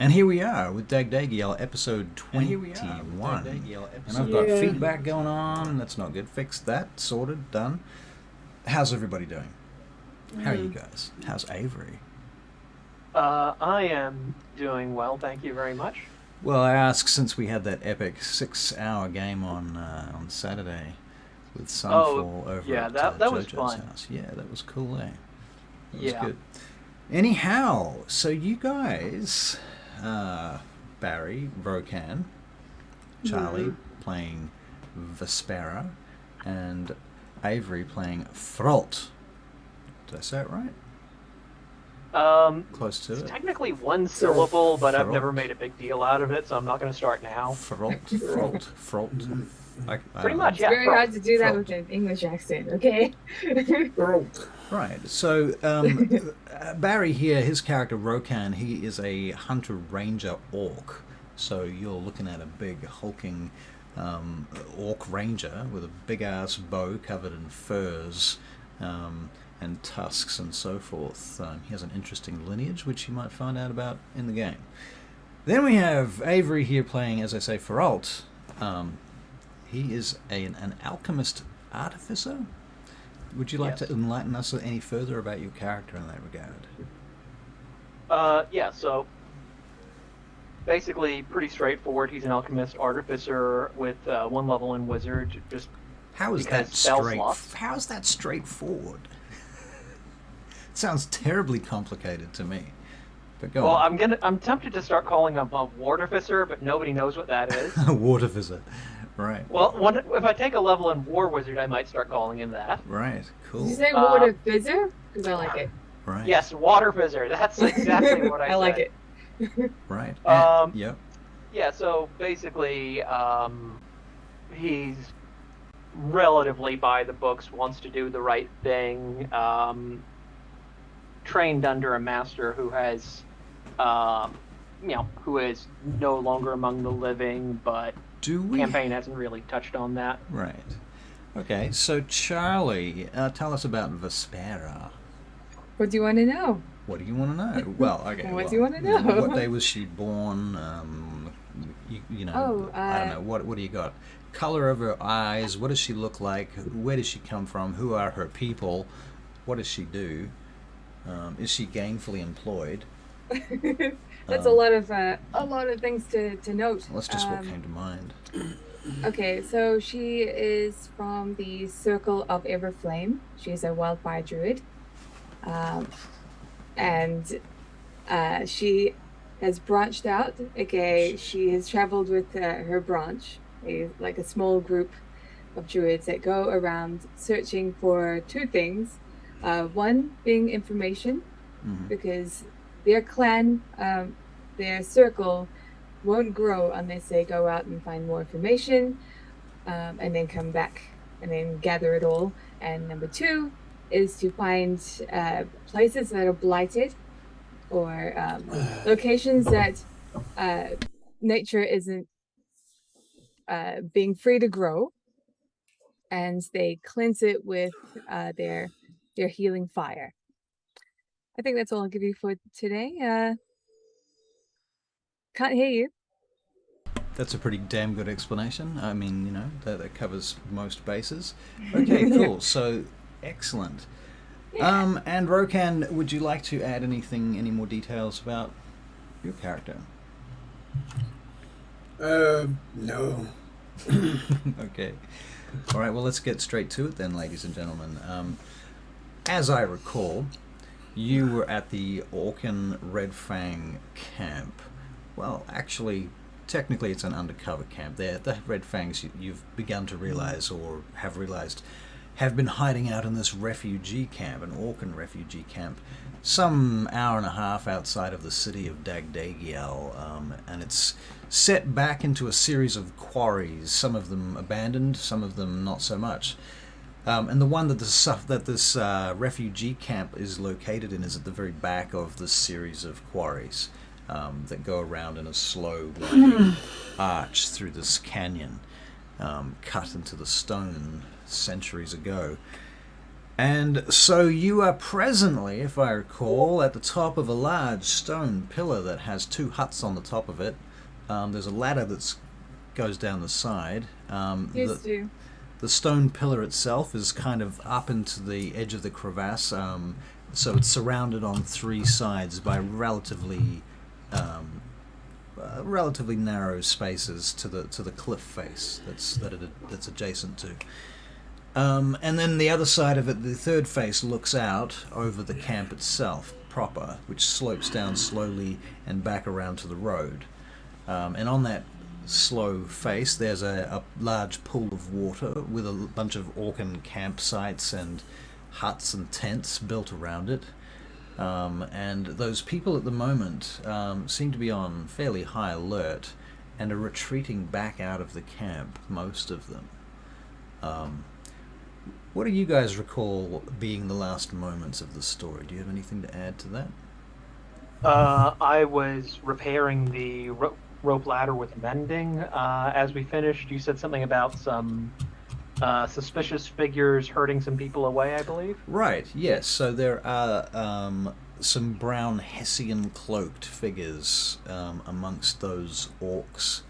And here we are with DAGDAGIEL episode 21. And I've got feedback going on. That's not good. Fixed that. Sorted. Done. How's everybody doing? How are you guys? How's Avery? I am doing well, thank you very much. Well, I ask since we had that epic 6-hour game on Saturday with Sunfall over at that was JoJo's fun. house. Yeah, that was cool, eh? That was Yeah. good. Anyhow, so you guys, Barry, Rokan, Charlie playing Vespera, and Avery playing Fralt. Did I say it right? Close to It's it. technically one syllable, but I've Fralt. never made a big deal out of it, so I'm not going to start now. Fralt. Pretty much, It's yeah. very hard to do that Fralt. with an English accent, okay? Right. So Barry here, his character Rokan, he is a hunter ranger orc. So you're looking at a big hulking orc ranger with a big ass bow covered in furs and tusks and so forth. He has an interesting lineage, which you might find out about in the game. Then we have Avery here playing, as I say, Fralt. He is an alchemist artificer. Would you like to enlighten us any further about your character in that regard? So basically pretty straightforward. He's an alchemist artificer with one level in wizard, just How is because that spell slots. How is that straightforward? It sounds terribly complicated to me. But go Well, on. I'm tempted to start calling him a wartificer, but nobody knows what that is. Waterfizzer. Right. Well, if I take a level in war wizard, I might start calling him that. Right. Cool. Did you say water fizzer? Because I like it. Right. Yes, water fizzer. That's exactly what I said. I like it. Right. Yep. Yeah, so basically, he's relatively by the books, wants to do the right thing, trained under a master who has, who is no longer among the living, but campaign hasn't really touched on that. Right. Okay, so Charlie, tell us about Vespera. What do you want to know? What do you want to know? Well, okay. What do you want to know? What day was she born? I don't know. What do you got? Color of her eyes. What does she look like? Where does she come from? Who are her people? What does she do? Is she gainfully employed? That's a lot of things to note. That's just what came to mind. Okay, so she is from the Circle of Everflame. She's a wildfire druid. And she has branched out. Okay, she has traveled with her branch, like a small group of druids that go around searching for two things. One being information, because their clan, their circle won't grow unless they go out and find more information, and then come back and then gather it all. And number two is to find places that are blighted, or locations that nature isn't being free to grow, and they cleanse it with their healing fire. I think that's all I'll give you for today. Can't hear you. That's a pretty damn good explanation. I mean, that covers most bases. Okay, cool. So, excellent. Yeah. And Rokan, would you like to add any more details about your character? No. Okay. All right, well, let's get straight to it then, ladies and gentlemen. As I recall, you were at the Orcan Red Fang camp. Well, actually, technically it's an undercover camp. The Red Fangs, you've begun to realize, or have realized, have been hiding out in this refugee camp, an Orcan refugee camp, some hour and a half outside of the city of DAGDAGIEL, and it's set back into a series of quarries, some of them abandoned, some of them not so much. And the one that this refugee camp is located in is at the very back of this series of quarries that go around in a slow arch through this canyon, cut into the stone centuries ago. And so you are presently, if I recall, at the top of a large stone pillar that has 2 huts on the top of it. There's a ladder that goes down the side. Used to. The stone pillar itself is kind of up into the edge of the crevasse, so it's surrounded on 3 sides by relatively narrow spaces to the cliff face that's adjacent to. And then the other side of it, the third face, looks out over the camp itself proper, which slopes down slowly and back around to the road. And on that slow face, there's a large pool of water with a bunch of Orcan campsites and huts and tents built around it. And those people at the moment seem to be on fairly high alert and are retreating back out of the camp, most of them. What do you guys recall being the last moments of the story? Do you have anything to add to that? I was repairing the rope ladder with mending. As we finished, you said something about some suspicious figures herding some people away, I believe? Right, yes. So there are some brown Hessian cloaked figures amongst those orcs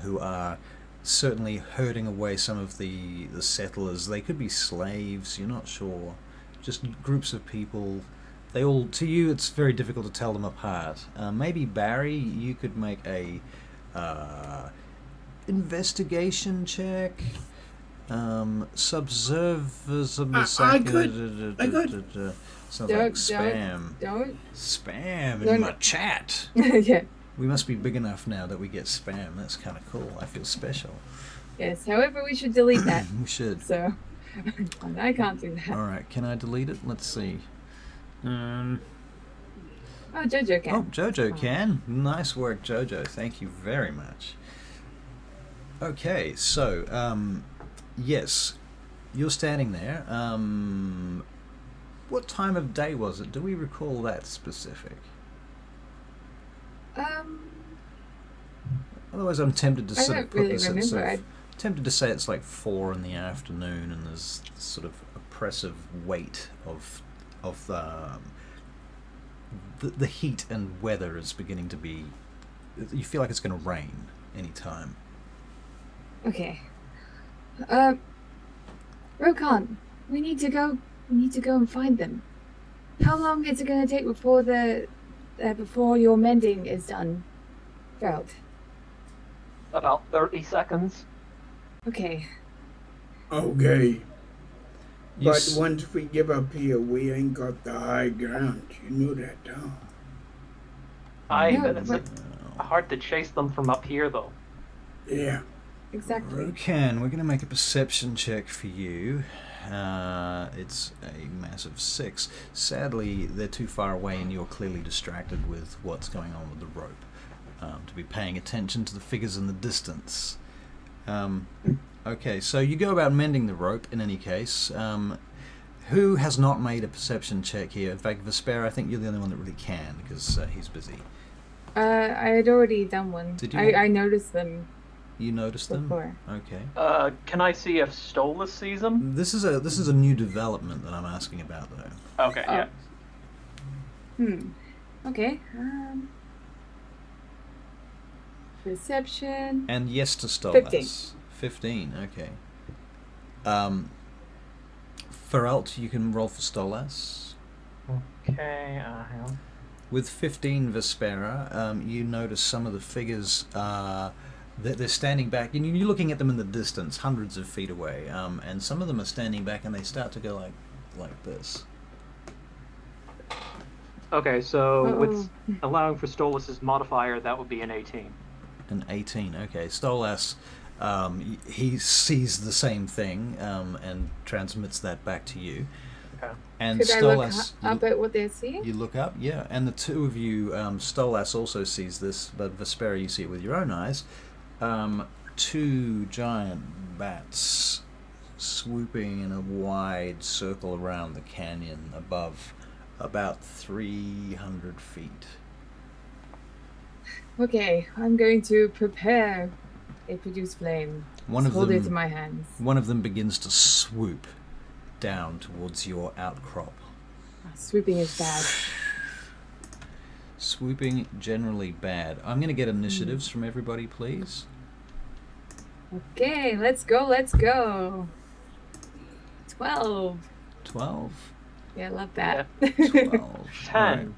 who are certainly herding away some of the settlers. They could be slaves, you're not sure. Just groups of people. They all, to you, it's very difficult to tell them apart. Maybe Barry, you could make a investigation check. Subservers of the I could. Sounds like spam. Don't. Spam No, in no. my chat. Yeah. We must be big enough now that we get spam. That's kind of cool. I feel special. Yes. However, we should delete that. We should. So, I can't do that. All right. Can I delete it? Let's see. Oh, Jojo can. Oh, Jojo can. Nice work, Jojo. Thank you very much. Okay, so yes, you're standing there. What time of day was it? Do we recall that specific? Otherwise, I'm tempted to I sort don't of put really this at remember. sort of, tempted to say it's like 4 in the afternoon, and there's this sort of oppressive weight of the heat and weather is beginning to be. You feel like it's going to rain any time. Okay. Rokan, we need to go. We need to go and find them. How long is it going to take before before your mending is done, Geralt? About 30 seconds. Okay. Okay. You But s- once we give up here, we ain't got the high ground. You know that, huh? No, It's but- hard to chase them from up here, though. Yeah. Exactly. Rokan, we're going to make a perception check for you. It's a massive 6. Sadly, they're too far away and you're clearly distracted with what's going on with the rope to be paying attention to the figures in the distance. Okay, so you go about mending the rope in any case. Who has not made a perception check here? In fact, Vespera, I think you're the only one that really can because he's busy. I had already done one. Did you? I noticed them You noticed them? before. Okay. Can I see if Stolas sees them? This is a new development that I'm asking about though. Okay, Oh. yeah. Okay. Perception. And yes to Stolas. 15. 15, okay. Feralt, you can roll for Stolas. Okay, hang on. With 15 Vespera, you notice some of the figures, they're standing back, and you're looking at them in the distance, hundreds of feet away, and some of them are standing back and they start to go like this. Okay, so Uh-oh. with allowing for Stolas' modifier, that would be an 18. An 18, okay. Stolas, he sees the same thing and transmits that back to you. Okay. And Could I look Stolas, up at what they're seeing? you look up, yeah, and the two of you, Stolas also sees this, but Vespera, you see it with your own eyes. 2 giant bats swooping in a wide circle around the canyon above about 300 feet. Okay, I'm going to prepare a produce flame. One Just of hold it them, in my hands. one of them begins to swoop down towards your outcrop. Swooping is bad. Swooping, generally bad. I'm going to get initiatives from everybody, please. Okay, let's go, let's go. 12. 12. Yeah, I love that. 12. 10.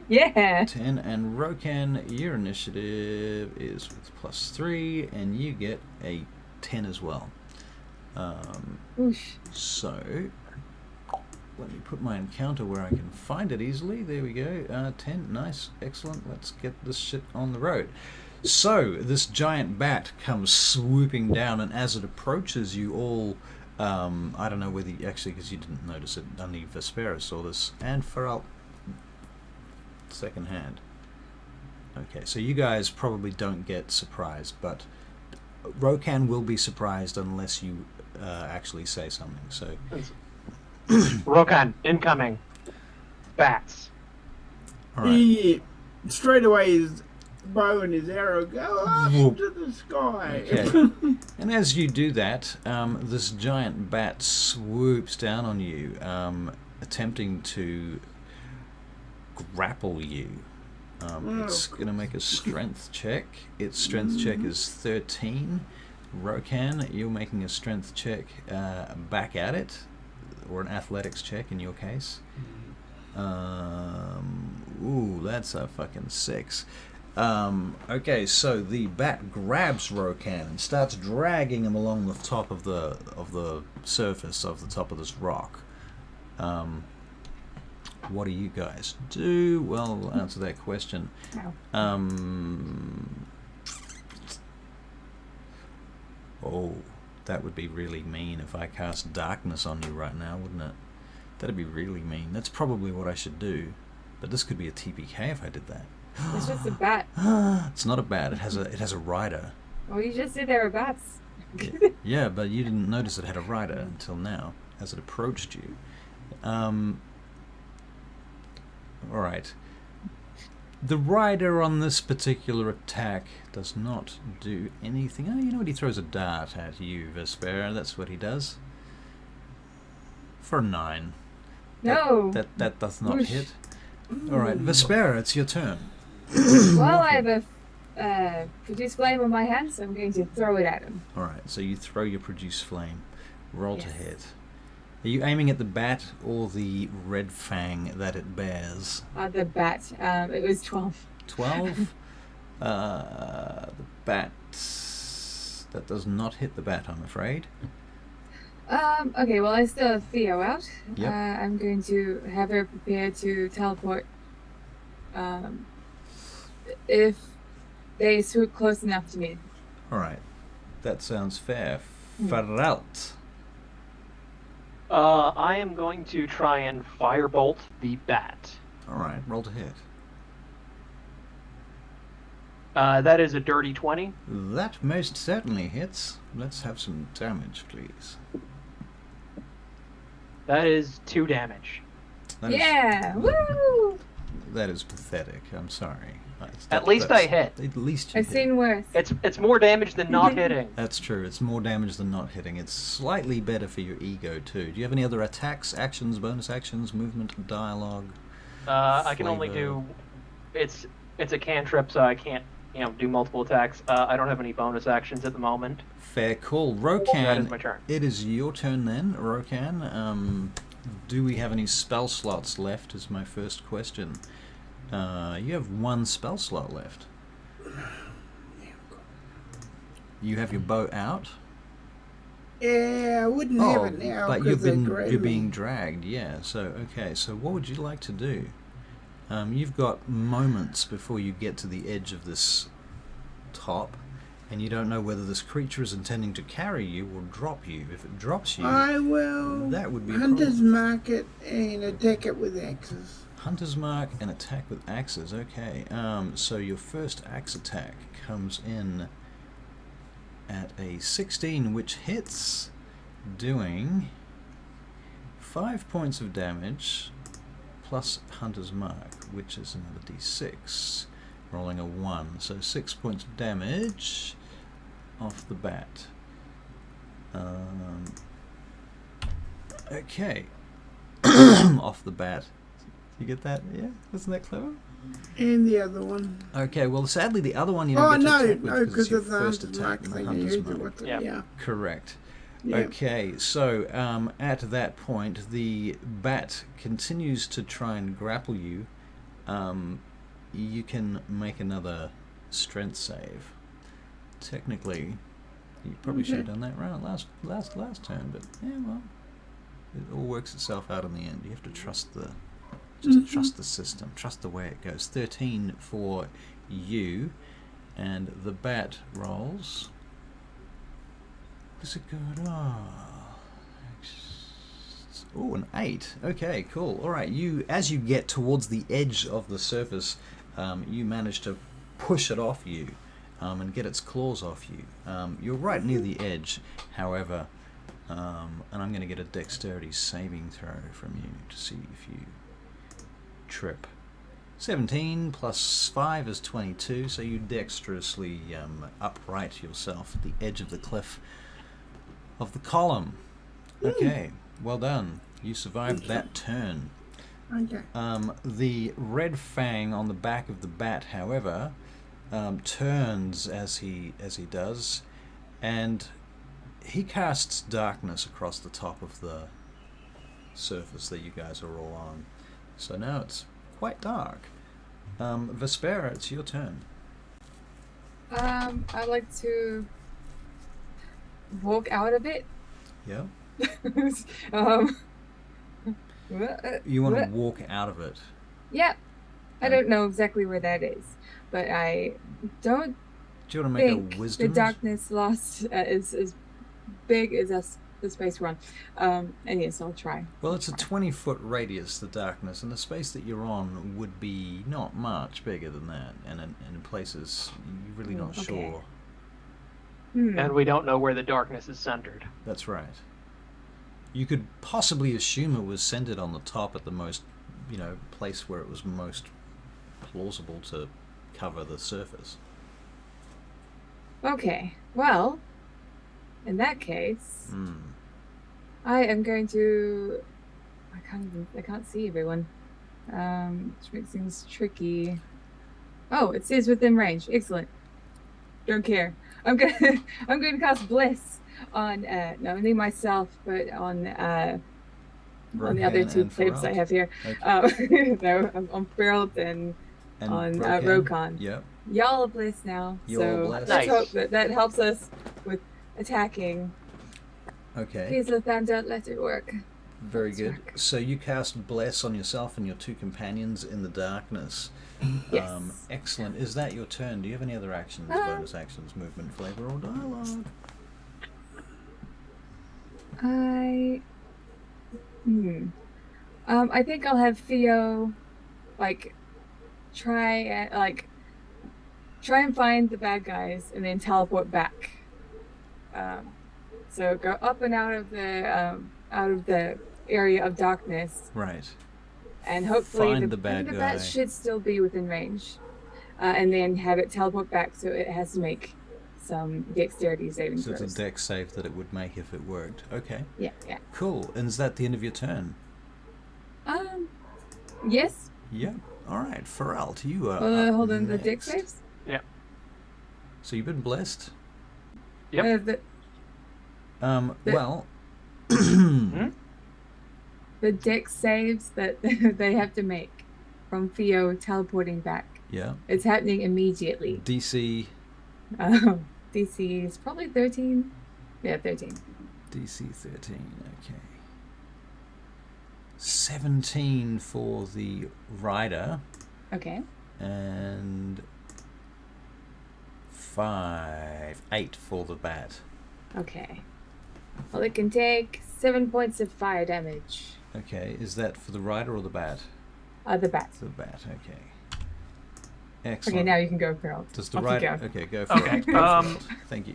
Yeah. 10. And Rokan, your initiative is with +3, and you get a 10 as well. Whoosh. So, let me put my encounter where I can find it easily. There we go. 10. Nice. Excellent. Let's get this shit on the road. So, this giant bat comes swooping down, and as it approaches you all, I don't know whether you, actually, because you didn't notice it, only Vespera saw this, and Pharrell, second hand. Okay, so you guys probably don't get surprised, but Rokan will be surprised unless you actually say something. So, Rokan, incoming. Bats. all right. He straight away his bow and his arrow go up to the sky. Okay. And as you do that, this giant bat swoops down on you, attempting to grapple you. It's going to make a strength check. Its strength check is 13. Rokan, you're making a strength check back at it, or an athletics check in your case. Ooh, that's a fucking 6. Okay, so the bat grabs Rokan and starts dragging him along the top of the surface of the top of this rock. What do you guys do? Well, we'll answer that question. Oh, that would be really mean if I cast darkness on you right now, wouldn't it? That'd be really mean. That's probably what I should do. But this could be a TPK if I did that. It's just a bat. It's not a bat. It has a rider. Well, you just said there were bats. Yeah, but you didn't notice it had a rider until now, as it approached you. Alright. The rider on this particular attack does not do anything. Oh, you know what? He throws a dart at you, Vespera. That's what he does. For 9. No. That does not Whoosh. hit. Alright, Vespera, it's your turn. Well, I have a produce flame on my hand, so I'm going to throw it at him. Alright, so you throw your produce flame. Roll to Yes. hit. Are you aiming at the bat or the red fang that it bears? The bat. It was 12. 12? The bat... That does not hit the bat, I'm afraid. Okay, well, I still have Theo out. Yep. I'm going to have her prepared to teleport. If they swoop close enough to me. Alright. That sounds fair. Hmm. Faralt. I am going to try and firebolt the bat. Alright, roll to hit. That is a dirty 20. That most certainly hits. Let's have some damage, please. That is 2 damage. That is- Yeah! Woo! that is pathetic. I'm sorry. At least I hit. At least you I've hit. seen worse. It's more damage than not hitting. That's true. It's more damage than not hitting. It's slightly better for your ego, too. Do you have any other attacks, actions, bonus actions, movement, dialogue? I can only do... It's a cantrip, so I can't, do multiple attacks. I don't have any bonus actions at the moment. Fair call. That is Rokan, my turn. it is your turn then, Rokan. Do we have any spell slots left is my first question. You have 1 spell slot left. You have your bow out. Yeah, I wouldn't have it now but because you're being dragged. Yeah. So okay. So what would you like to do? You've got moments before you get to the edge of this top, and you don't know whether this creature is intending to carry you or drop you. If it drops you, I will that would be a Hunter's problem. Mark it and attack it with axes. Hunter's Mark and attack with axes. Okay. So your first axe attack comes in at a 16, which hits, doing 5 points of damage plus Hunter's Mark, which is another d6, rolling a 1. So 6 points of damage off the bat. Okay. Off the bat. You get that? Yeah? Isn't that clever? And the other one. Okay, well, sadly, the other one you don't get to attack with because because it's your of the first hunter's attack mark in the thing. hunter's Use it mode. with the- Yeah. yeah. Correct. Yeah. Okay, so at that point, the bat continues to try and grapple you. You can make another strength save. Technically, you probably should have done that last turn, but yeah, well, it all works itself out in the end. You have to trust the trust the system, trust the way it goes. 13 for you, and the bat rolls. What's it good? Oh, an 8. Okay, cool. All right, as you get towards the edge of the surface, you manage to push it off you and get its claws off you. You're right near the edge, however, and I'm going to get a dexterity saving throw from you to see if you trip. 17 plus 5 is 22, so you dexterously upright yourself at the edge of the cliff of the column. Okay, well done. You survived that turn. Okay. The red fang on the back of the bat, however, turns as he does, and he casts darkness across the top of the surface that you guys are all on. So now it's quite dark. Vespera, it's your turn. I'd like to walk out of it. Yeah. You want to walk out of it. Yeah. I don't know exactly where that is, but I don't Do you want to make think a wisdom? the darkness lost is as big as us, the space we're on. And yes, I'll try. Well, it's a 20-foot radius, the darkness, and the space that you're on would be not much bigger than that, and in places you're really not Okay. sure. And we don't know where the darkness is centered. That's right. You could possibly assume it was centered on the top at the most, place where it was most plausible to cover the surface. Okay, well, in that case, I am going to. I can't see everyone. Which makes things tricky. Oh, it says within range. Excellent. Don't care. I'm going to cast Bliss on not only myself but on the other two players I have here. Okay. No, on Ferald and on Rokan. Yep. Y'all are Bliss now, You're so blessed. let's Nice. hope that helps us with attacking. Okay. Please, Lathander, let it work. Very Let's good. work. So you cast Bless on yourself and your two companions in the darkness. Yes. Excellent. Is that your turn? Do you have any other actions, bonus actions, movement, flavor, or dialogue? I think I'll have Theo, try and find the bad guys and then teleport back. So go up and out of the area of darkness, Right. and hopefully Find the bad guy. bat should still be within range, and then have it teleport back. So it has to make some dexterity saving So throws. it's a dex save that it would make if it worked. Okay. Yeah. Cool. And is that the end of your turn? Yes. Yeah. All right. Feralt, you are. Hold on. The next. dex saves. So you've been blessed. Yep. Well. The dex saves that they have to make from Theo teleporting back. Yeah. It's happening immediately. DC. DC is probably 13. Yeah, 13. DC 13. Okay. 17 for the rider. Okay. And 8 for the bat. Okay. Well, it can take 7 points of fire damage. Okay, is that for the rider or the bat? The bat. The bat, okay. Excellent. Okay, now you can go, Pearl. Does the Off you rider... go. Okay, go for Okay, it. Go for it. Thank you.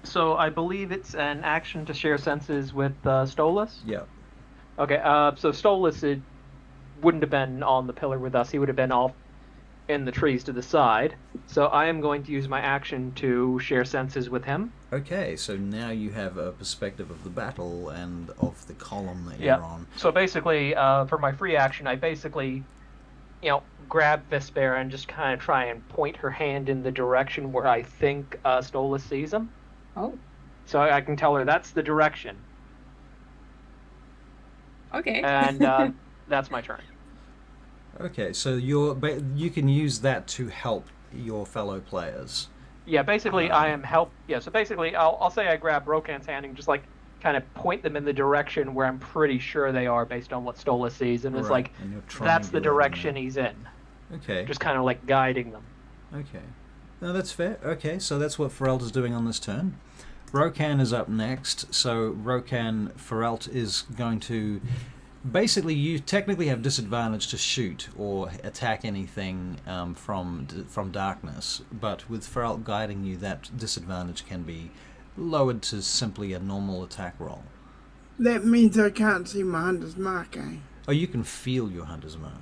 So I believe it's an action to share senses with Stolas. Yeah. Okay, so Stolas wouldn't have been on the pillar with us. He would have been off in the trees to the side. So I am going to use my action to share senses with him. Okay, so now you have a perspective of the battle and of the column that Yeah. you're on. So basically, for my free action, I basically, grab Vespera and just kind of try and point her hand in the direction where I think Stola sees him. Oh, So I can tell her that's the direction. okay. And that's my turn. Okay, so you can use that to help your fellow players. Yeah, basically I am help. Yeah, so basically I'll say I grab Rokan's hand and just like kind of point them in the direction where I'm pretty sure they are based on what Stola sees, and it's Right, like and you're that's the triangulating direction them. he's in. Okay. Just kind of like guiding them. Okay. No, that's fair. Okay, so that's what Ferelt is doing on this turn. Rokan is up next, so Ferelt is going to... Basically, you technically have disadvantage to shoot or attack anything from darkness, but with Ferelt guiding you, that disadvantage can be lowered to simply a normal attack roll. That means I can't see my hunter's mark, eh? Oh, you can feel your hunter's mark.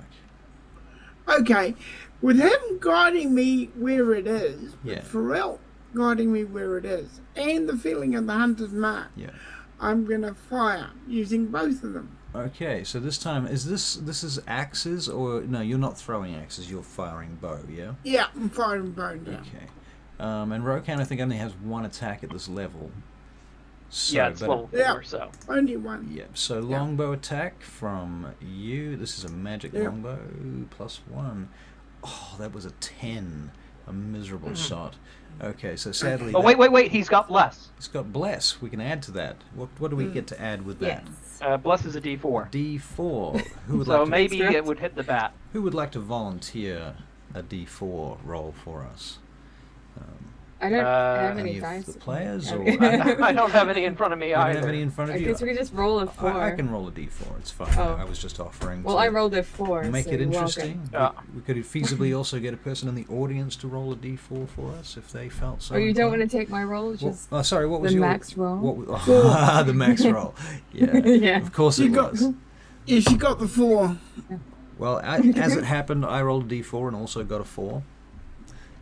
Okay, with him guiding me where it is, Yeah. with Pharrell guiding me where it is, and the feeling of the hunter's mark, Yeah. I'm going to fire using both of them. Okay, so this time, this is axes, or... No, you're not throwing axes, you're firing bow, yeah? Yeah, I'm firing bow now. Okay. And Rokan, I think, only has one attack at this level. So, Yeah, it's but- level 4, Yeah. so. Only one. Yeah, so longbow attack from you. This is a magic Yeah. longbow, +1. Oh, that was a 10. A miserable shot. Okay, so sadly... Oh, wait, he's got Bless. It's got Bless. We can add to that. What do we get to add with that? Yes. Bless is a D4. D4. Who would So like to... maybe it would hit the bat. Who would like to volunteer a D4 roll for us? I don't have Any any of dice. the players, or... I don't have any in front of me You don't either. have any in front of I you? guess we could just roll a 4. I can roll a D4. It's fine. Oh. I was just offering Well, to I rolled a 4. make so it you're interesting. welcome. We could feasibly also get a person in the audience to roll a D4 for us if they felt so. Oh, you don't inclined. want to take my roll, which is Sorry, what was the your max roll? What, the max roll. Yeah, Yeah. of course You it got- was. Yeah, she got the 4. Well, as it happened, I rolled a D4 and also got a 4.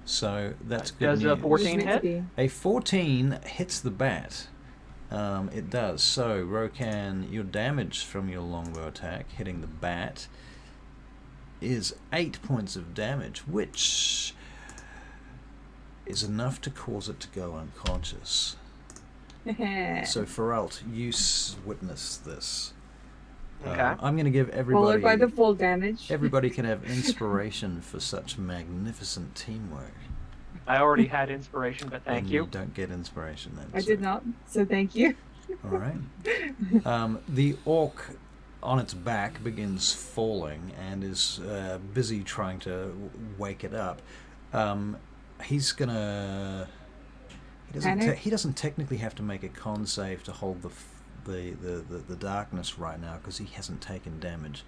So that's good Does news. a 14 Just meant to hit? be. A 14 hits the bat. It does. So, Rokan, your damage from your longbow attack hitting the bat is 8 points of damage, which is enough to cause it to go unconscious. So, Ferelt, you witness this. Okay. I'm going to give Followed everybody... by the full damage. Everybody can have inspiration for such magnificent teamwork. I already had inspiration, but thank And you. don't get inspiration then. I so- did not, so thank you. All right. The orc on its back begins falling and is busy trying to wake it up. He's gonna. He doesn't technically have to make a con save to hold the darkness right now because he hasn't taken damage.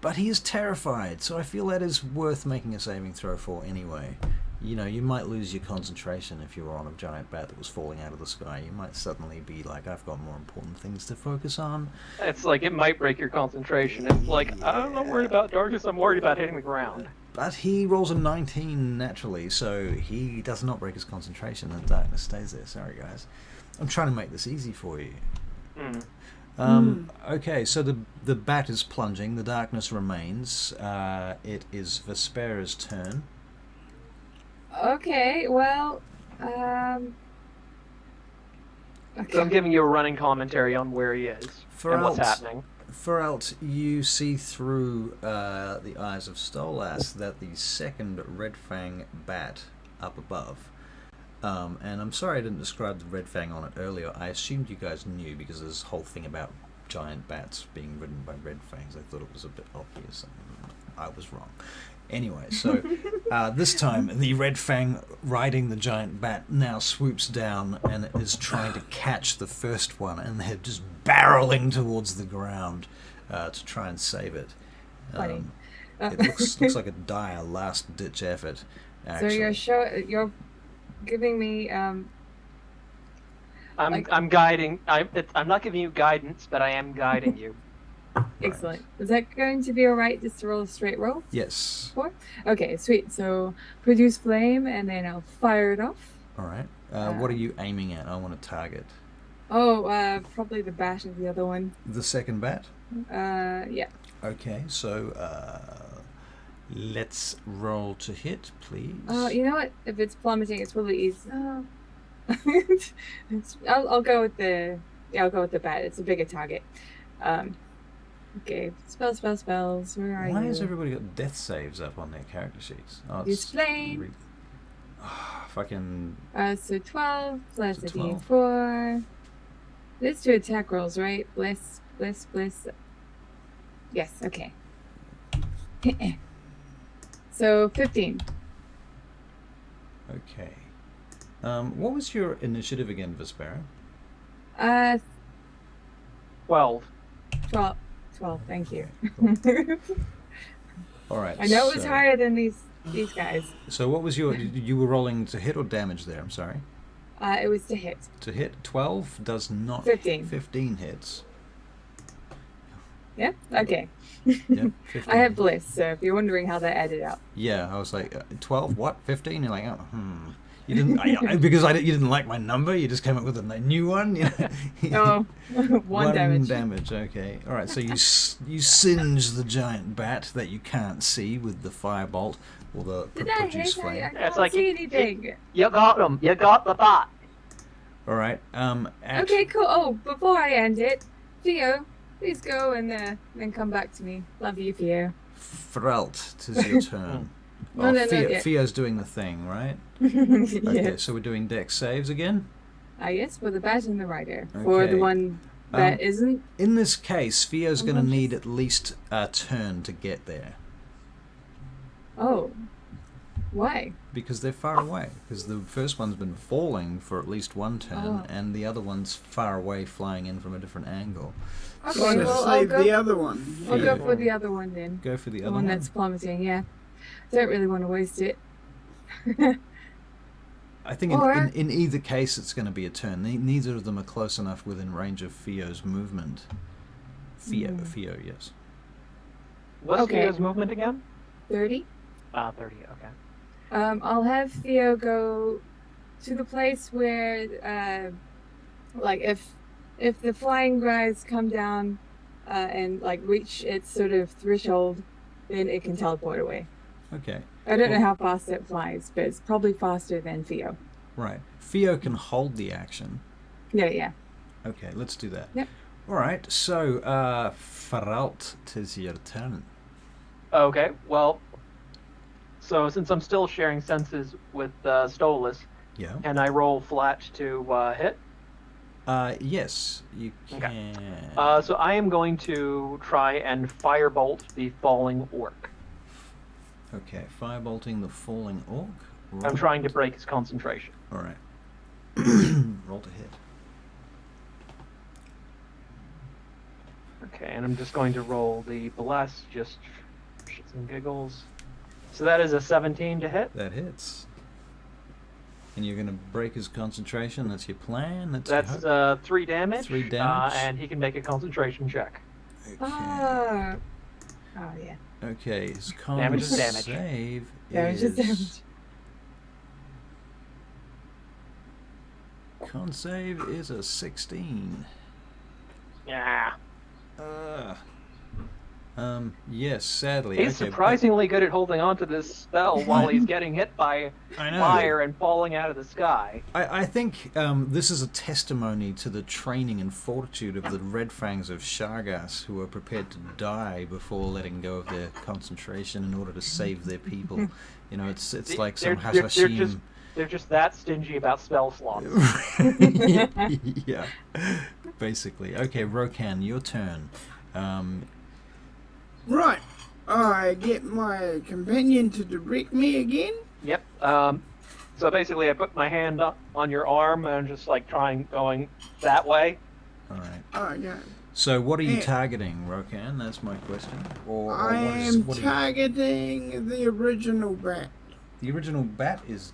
But he is terrified, so I feel that is worth making a saving throw for anyway. You know, you might lose your concentration if you were on a giant bat that was falling out of the sky. You might suddenly be like, I've got more important things to focus on. It's like it might break your concentration. It's like, I'm not worried about darkness, I'm worried about hitting the ground. But he rolls a 19 naturally, so he does not break his concentration and darkness stays there. Sorry, guys. I'm trying to make this easy for you. Okay, so the bat is plunging, the darkness remains. It is Vespera's turn. Okay, well, So I'm giving you a running commentary on where he is and what's happening. Ferelt, you see through the eyes of Stolas that the second Red Fang bat up above, and I'm sorry I didn't describe the Red Fang on it earlier. I assumed you guys knew because of this whole thing about giant bats being ridden by Red Fangs. I thought it was a bit obvious. I was wrong. Anyway, so this time the Red Fang riding the giant bat now swoops down and is trying to catch the first one, and they're just barreling towards the ground to try and save it. Funny. It looks like a dire last-ditch effort. Actually. so you're giving me I'm guiding. I'm not giving you guidance, but I am guiding you. Excellent. Is that going to be alright just to roll a straight roll? Yes. Okay, sweet. So produce flame and then I'll fire it off. All right. What are you aiming at? I want to target. Oh, probably the bat of the other one. The second bat? Yeah. Okay, so let's roll to hit, please. You know what? If it's plummeting, it's really easy. I'll go with the bat. It's a bigger target. Okay, spells. Where are you? Why has everybody got death saves up on their character sheets? Oh, Use flame. Fucking. So 12 plus So a 12. d4. Let's do attack rolls, right? Bliss. Yes, okay. So 15. Okay. What was your initiative again, Vespera? 12. 12, thank you. All right. I know it was higher than these guys. So what was your? You were rolling to hit or damage there? I'm sorry. It was to hit. To hit. 12 does not. 15. 15 hits. Yeah. Okay. Yep. 15. I have bliss, so if you're wondering how that added up. Yeah, I was like, 12. What? 15? You're like, oh, You didn't you didn't like my number. You just came up with a new one. You know? Oh, one damage. Damage. Okay. All right. So you singe the giant bat that you can't see with the firebolt or the Did I produce hit? flame. I It's can't like see anything. You got him. You got the bot. All right. Okay, cool. Oh, before I end it, Theo, please go and then come back to me. Love you, Theo. Frelt, 'tis your turn. No, no, Theo's doing the thing, right? Yes. Okay, so we're doing dex saves again? Yes, for the bat and the rider. For the Okay. one that isn't. In this case, Theo's going to Unconscious. need at least a turn to get there. Oh. Why? Because they're far away. Because the first one's been falling for at least one turn, Oh. and the other one's far away, flying in from a different angle. Okay, Want to well, I'll save go, the other one. I'll Yeah. go for the other one then. Go for the The other one one. that's plummeting, yeah. Don't really want to waste it. I think Or- in either case, it's going to be a turn. Neither of them are close enough within range of Theo's movement. Theo, yes. What's Okay. Theo's movement again? 30. 30. Okay. I'll have Theo go to the place where, like, if the flying guys come down and, like, reach its sort of threshold, then it can teleport away. Okay. I don't know how fast it flies, but it's probably faster than Theo. Right. Theo can hold the action. Yeah. Okay, let's do that. Yep. All right, so, Faralt, 'tis your turn. Okay. Well, so since I'm still sharing senses with Stolas, Yeah. can I roll flat to hit? Yes, you can. Okay. So I am going to try and firebolt the falling orc. Okay, firebolting the falling orc. I'm trying to break his concentration. All right. Roll to hit. Okay, and I'm just going to roll the bless, just shits and giggles. So that is a 17 to hit. That hits. And you're going to break his concentration. That's your plan. That's That's 3 damage. 3 damage. And he can make a concentration check. Okay. Oh, yeah. Okay, his con Damage is damage. save Damage is damage. Con save is a 16. Yeah. Yes, sadly. He's okay, surprisingly good at holding on to this spell while he's getting hit by I know. fire and falling out of the sky. I think this is a testimony to the training and fortitude of the Red Fangs of Shargas, who are prepared to die before letting go of their concentration in order to save their people. You know, it's like some Hashashim. They're just that stingy about spell slots. Yeah, basically. Okay, Rokan, your turn. Right. I get my companion to direct me again. Yep. So basically, I put my hand up on your arm and just like going that way. All right. Oh, yeah. So, what are you Yeah. targeting, Rokan? That's my question. Or I what is, am what are you- targeting the original bat. The original bat is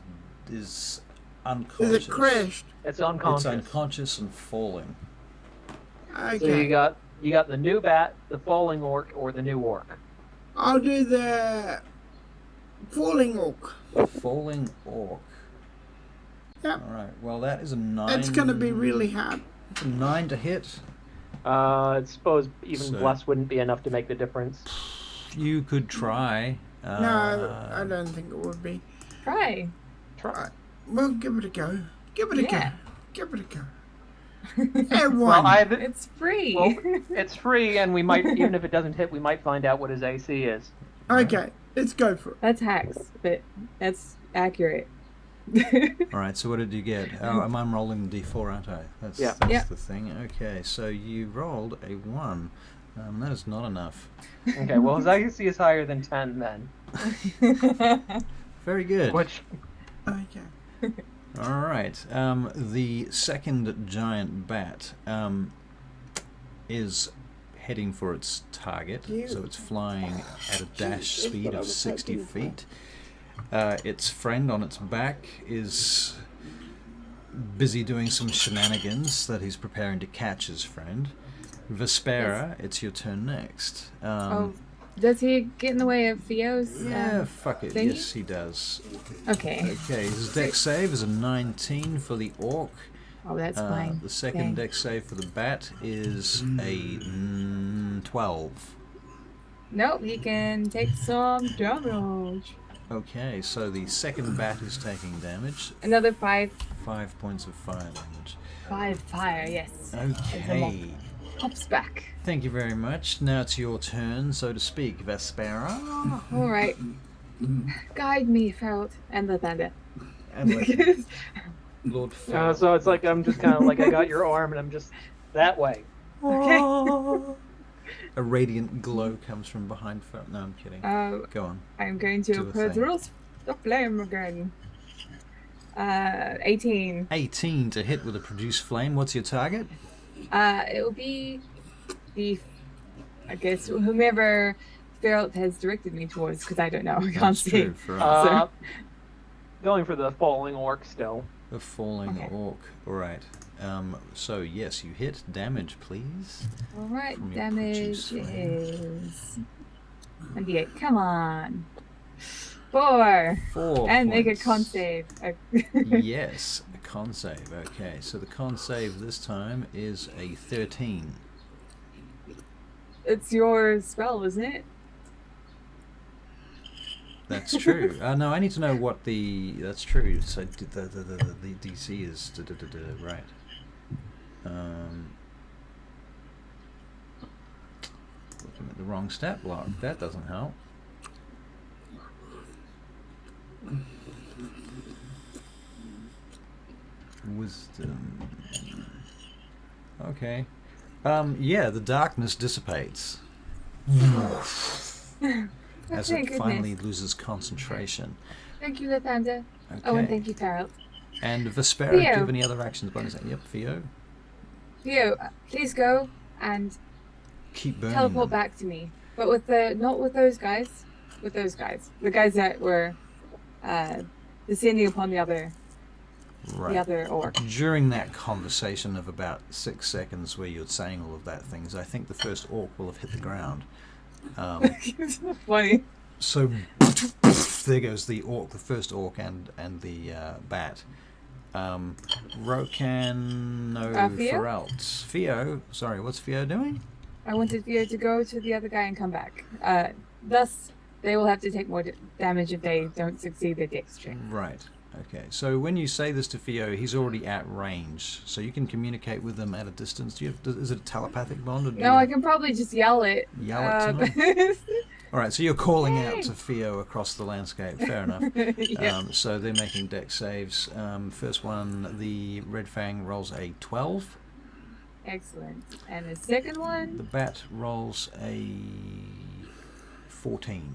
Is unconscious. it crashed? It's It's unconscious. unconscious and falling. So you Okay. got You got the new bat, the falling orc, or the new orc. I'll do the falling orc. Falling orc. Yep. Alright, well that is a 9. It's gonna be really hard. It's a 9 to hit. I suppose even So- bless wouldn't be enough to make the difference. You could try. No, I don't think it would be. Try. Try. Well, give it a go. Give it a Yeah. go. Give it a go. And Well, one. It's free. well, it's free, and we might, even if it doesn't hit, we might find out what his AC is. Okay, let's go for it. That's hacks, but that's accurate. Alright, so what did you get? Oh, I'm rolling the d4, aren't I? That's Yeah. the thing. Okay, so you rolled a 1. That is not enough. Okay, well, his AC is higher than 10 then. Very good. Which, Okay. Alright, the second giant bat is heading for its target, so it's flying at a dash speed of 60 feet. Its friend on its back is busy doing some shenanigans that he's preparing to catch his friend. Vespera, it's your turn next. Oh, does he get in the way of Theo's? Yeah, fuck it. thingy? Yes, he does. Okay. Okay, his dex save is a 19 for the orc. Oh, that's fine. The second Okay. dex save for the bat is a 12. Nope, he can take some damage. Okay, so the second bat is taking damage. Another 5. 5 points of fire damage. 5 fire, yes. Okay. Pops back. Thank you very much. Now it's your turn, so to speak, Vespera. Alright. Guide me, Feralt. And the thunder. And let Lord Feralt. so it's like I'm just kind of like I got your arm and I'm just that way. Okay. A radiant glow comes from behind Feralt. No, I'm kidding. Go on. I'm going to Do a put thing. rules the flame again. 18. 18 to hit with a produce flame. What's your target? It will be the, I guess, whomever Feralt has directed me towards, because I don't know. I can't That's see. true for us. Going for the falling orc still. The falling Okay. orc. Alright. So yes, you hit. Damage, please. Alright, From your damage produce flame. is 28. Come on. 4. 4 And make a points. con save. Yes, a con save. Okay, so the con save this time is a 13. It's your spell, isn't it? That's true. No, I need to know what the. That's true. So the DC is right. Looking at the wrong stat block. That doesn't help. Wisdom. Okay. Yeah, the darkness dissipates. As Thank it finally goodness. loses concentration. Thank you, Lathander. Okay. Oh, and thank you, Feralt. And Vespera, do you Theo. have any other actions? Bonus? Yep, Theo. Theo, please go and Keep burning teleport them. back to me. But with the not with those guys. With those guys. The guys that were descending upon the other orc. During that conversation of about 6 seconds where you're saying all of that things, I think the first orc will have hit the ground. Funny. So there goes the orc, the first orc, and the bat. Rokan, no, Theo? Feralt. Theo, sorry, what's Theo doing? I wanted Theo to go to the other guy and come back. Thus, they will have to take more damage if they don't succeed their dex check. Right. Okay. So when you say this to Theo, he's already at range, so you can communicate with him at a distance. Do you have? Is it a telepathic bond? Or do No, you I can probably just yell it. yell it to him? All right. So you're calling Yay. out to Theo across the landscape. Fair enough. Yeah. So they're making dex saves. First one, the Red Fang rolls a 12. Excellent. And the second The one? bat rolls a 14.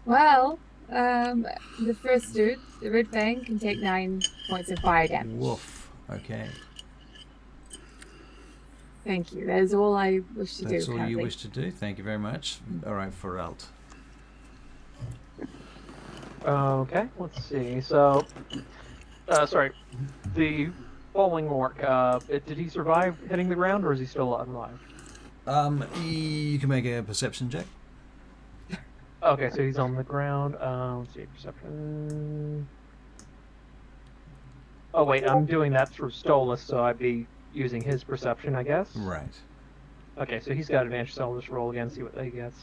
Well, the first dude, the Red Fang, can take 9 points of fire damage. Woof. Okay. Thank you. That is all I wish to do. That's all you currently. wish to do. Thank you very much. All right, Feralt. Okay, let's see. So, sorry, the falling orc. Did he survive hitting the ground, or is he still alive? You can make a perception check. Okay, so he's on the ground. Let's see, perception. Oh wait, I'm doing that through Stolas, so I'd be using his perception, I guess. Right. Okay, so he's got advantage, so I'll just roll again, see what he gets.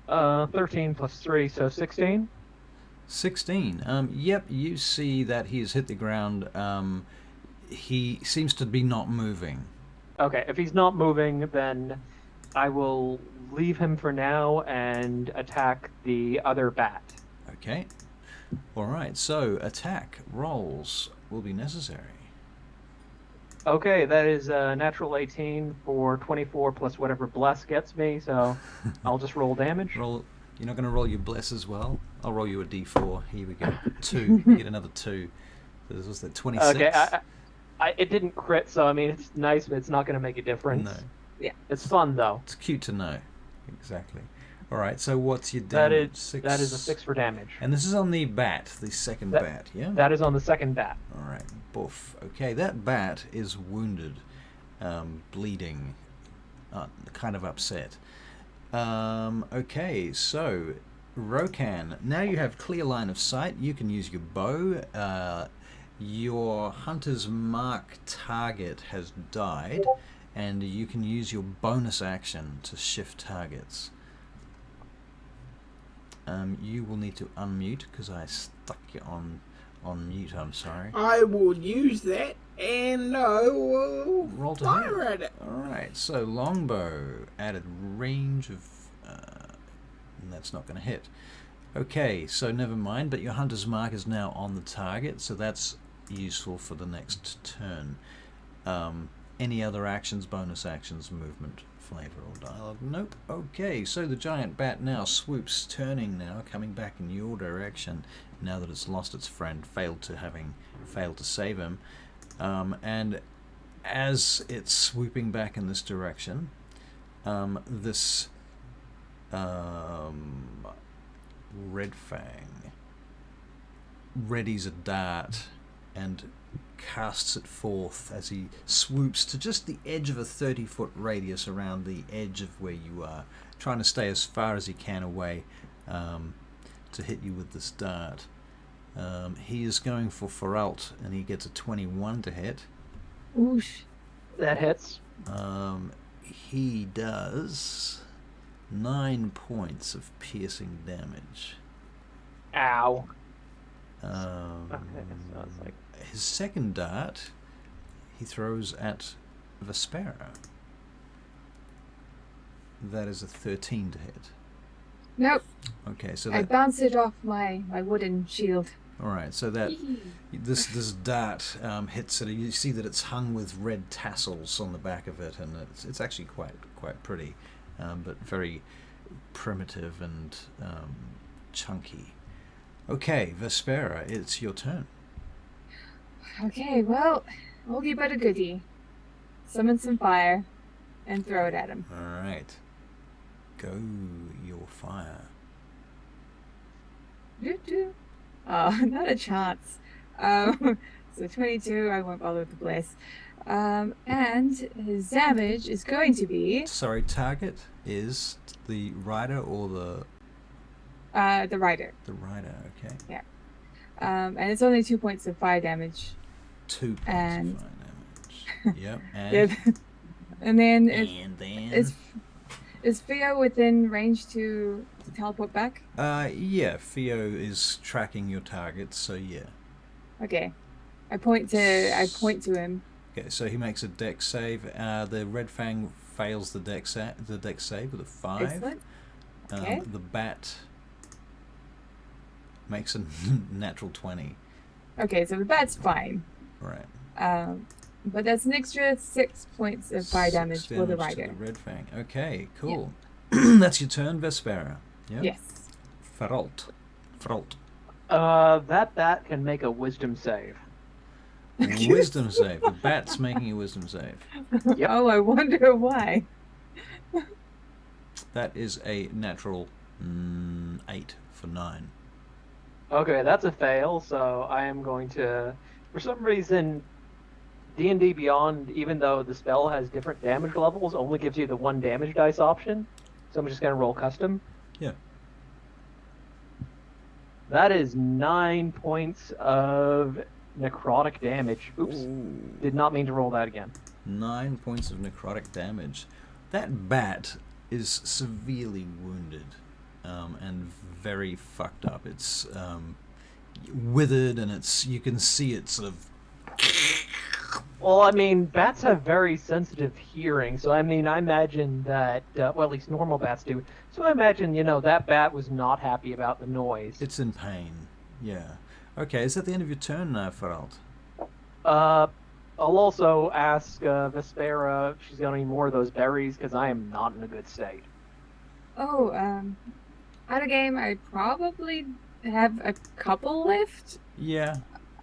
13 plus 3, so 16. 16. Yep, you see that he has hit the ground. He seems to be not moving. Okay, if he's not moving, then I will leave him for now and attack the other bat. Okay. Alright, so attack rolls will be necessary. Okay, that is a natural 18 for 24 plus whatever bless gets me, so I'll just roll damage. Roll. You're not going to roll your bless as well? I'll roll you a d4. Here we go. 2. You get another 2. So this was the 26. Okay, it didn't crit, so I mean, it's nice, but it's not going to make a difference. No. Yeah. It's fun, though. It's cute to know. Exactly. Alright, so what's your damage? That is a 6 for damage. And this is on the bat, the second bat, yeah? That is on the second bat. Alright, boof. Okay, that bat is wounded, bleeding, kind of upset. Okay, so, Rokan, now you have clear line of sight. You can use your bow. Your hunter's mark target has died, and you can use your bonus action to shift targets. You will need to unmute because I stuck you on mute. I'm sorry. I will use that, and I will Roll to fire hit. at it. All right. So longbow added range of, and that's not going to hit. Okay. So never mind. But your hunter's mark is now on the target, so that's useful for the next turn. Any other actions, bonus actions, movement, flavor, or dialogue? Nope. Okay, so the giant bat now swoops, turning now, coming back in your direction, now that it's lost its friend, failed to save him. And as it's swooping back in this direction, this Red Fang readies a dart and casts it forth as he swoops to just the edge of a 30-foot radius around the edge of where you are, trying to stay as far as he can away to hit you with this dart. He is going for Feralt, and he gets a 21 to hit. Oosh. That hits. He does 9 points of piercing damage. Ow. Okay, so it's like... His second dart, he throws at Vespera. That is a 13 to hit. Nope. Okay, so I that. bounced it off my wooden shield. All right, so that this dart hits it. You see that it's hung with red tassels on the back of it, and it's actually quite pretty, but very primitive and chunky. Okay, Vespera, it's your turn. Okay, well, oldie but a goodie. Summon some fire and throw it at him. All right, go your fire. Doo-doo. Oh, not a chance. So 22, I won't bother with the bliss. And his damage is going to be... Sorry, target is the rider or the rider. The rider, okay. Yeah. And it's only 2 points of fire damage. 2 points And- of fire damage. Yep, and, Yeah. And then is Theo within range to teleport back? yeah, Theo is tracking your target, so yeah. Okay. I point to him. Okay, so he makes a dex save. The Red Fang fails the dex save with a 5. Excellent. Okay. The bat makes a natural 20. Okay, so the bat's fine. Right. But that's an extra 6 points of fire damage for the damage to rider. the Red Fang. Okay, cool. That's your turn, Vespera. Yep. Yes. Feralt. That bat can make a wisdom save. Wisdom save. The bat's making a wisdom save. Yep. Oh, I wonder why. That is a natural 8 for 9. Okay, that's a fail, so I am going to... For some reason, D&D Beyond, even though the spell has different damage levels, only gives you the 1 damage dice option. So I'm just going to roll custom. Yeah. That is 9 points of necrotic damage. Oops. Ooh. Did not mean to roll that again. 9 points of necrotic damage. That bat is severely wounded and very fucked up. It's withered, and you can see it sort of. Well, I mean, bats have very sensitive hearing, so I mean, I imagine that, well, at least normal bats do. So I imagine, that bat was not happy about the noise. It's in pain. Yeah. Okay, is that the end of your turn, Feralt? I'll also ask Vespera if she's got any more of those berries, because I am not in a good state. Oh, out of game, I probably have a couple left. Yeah.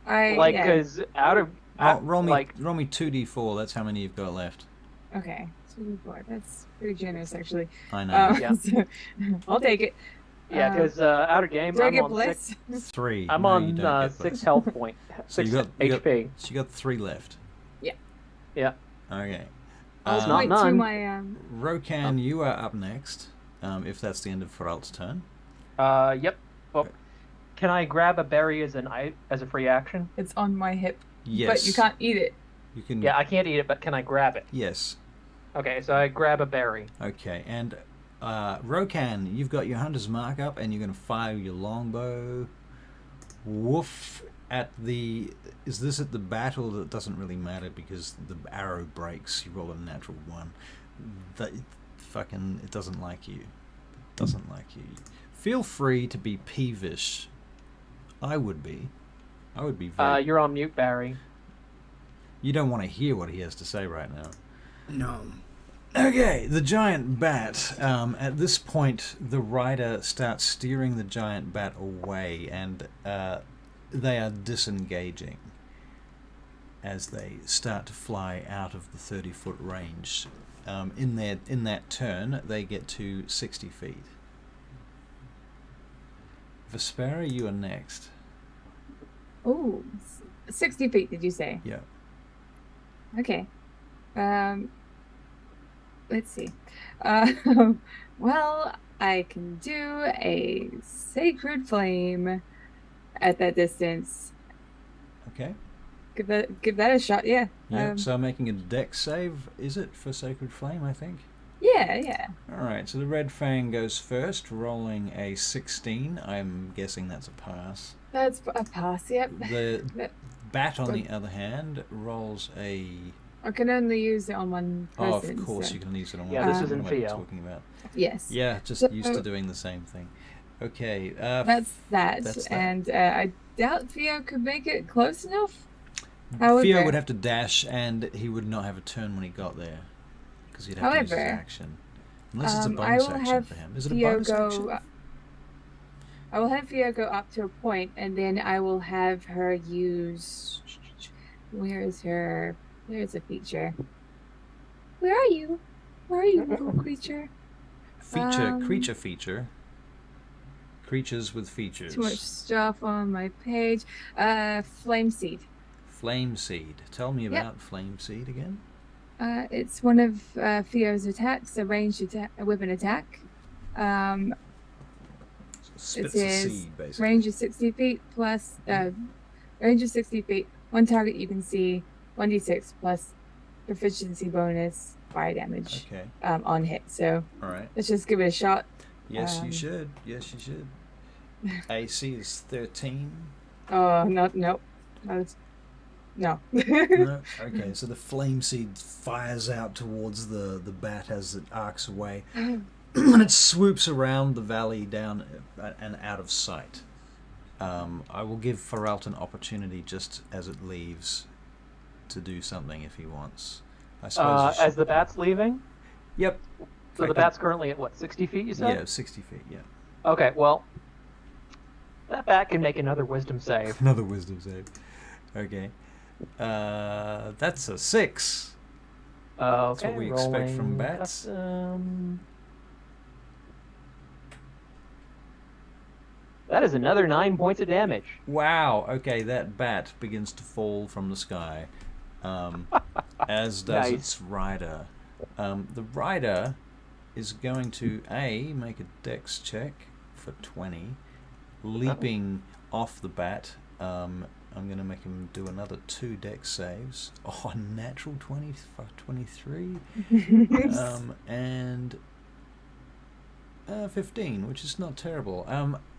Because out of... Roll me 2d4. That's how many you've got left. Okay, 2d4. That's pretty generous, actually. I know. Yeah. So, I'll take it. Yeah, because out of game, Do I I'm get on bliss? 6. 3. I'm No, you on don't get 6 bliss. health point. So 6 you got HP. So you got 3 left. Yeah. Okay. I'll not point to none. my Rokan, you are up next. If that's the end of Feralt's turn. Yep. Well, can I grab a berry as a free action? It's on my hip, Yes. but you can't eat it. You can. Yeah, I can't eat it, but can I grab it? Yes. Okay, so I grab a berry. Okay, and Rokan, you've got your hunter's mark up, and you're going to fire your longbow. Woof! Is this at the battle? That doesn't really matter because the arrow breaks. You roll a natural 1. It doesn't like you. It doesn't like you. Feel free to be peevish. I would be very. You're on mute, Barry. You don't want to hear what he has to say right now. No. Okay, the giant bat. At this point, the rider starts steering the giant bat away, and they are disengaging as they start to fly out of the 30-foot range. In that turn, they get to 60 feet. Vespera, you are next. Oh, 60 feet, did you say? Yeah. Okay. Let's see. Well, I can do a sacred flame at that distance. Okay. Give that a shot. Yeah. Yeah. So making a dex save, is it, for Sacred Flame, I think? Yeah. Alright, so the Red Fang goes first, rolling a 16. I'm guessing that's a pass. That's a pass. Yep. The bat, on the other hand, rolls a... I can only use it on one Oh, person. of course so. you can use it on one. Yeah, this person. is in What am I Theo. talking about? Yes. Yeah, just So- used to doing the same thing. Okay. That's that. That's that. And I doubt Theo could make it close enough. Theo However- would have to dash, and he would not have a turn when he got there, because he'd have to use his However, action. Unless it's a I bonus will action have for him. Is it a Theo bonus go. action? I will have Theo go up to a point, and then I will have her use. Where is her? There's a feature. Where are you? Where are you, little creature? Creature feature. Creatures with features. Too much stuff on my page. Flame seed. Flame seed. Tell me about flame seed again. It's one of Theo's attacks, a ranged weapon attack. Spits it a is seed, basically. Range of 60 feet plus. Range of 60 feet. One target you can see. 1d6 plus proficiency bonus fire damage Okay. on hit. So All right. let's just give it a shot. Yes, you should. Yes, you should. AC is 13. Oh no. No. No. Okay, so the flame seed fires out towards the bat as it arcs away, and it swoops around the valley down and out of sight. I will give Feralt an opportunity just as it leaves to do something if he wants. I suppose. As the bat's leaving? Yep. So the bat's currently at, 60 feet, you said? Yeah, 60 feet, yeah. Okay, well, that bat can make another wisdom save. Another wisdom save. Okay. That's a 6. Okay, what we expect from rolling bats. custom. That is another 9 points of damage. Wow. Okay, that bat begins to fall from the sky. as does Nice. its rider. The rider is going to make a dex check for 20, leaping off the bat. I'm going to make him do another 2 dex saves. Oh, a natural 20 for 23. And 15, which is not terrible.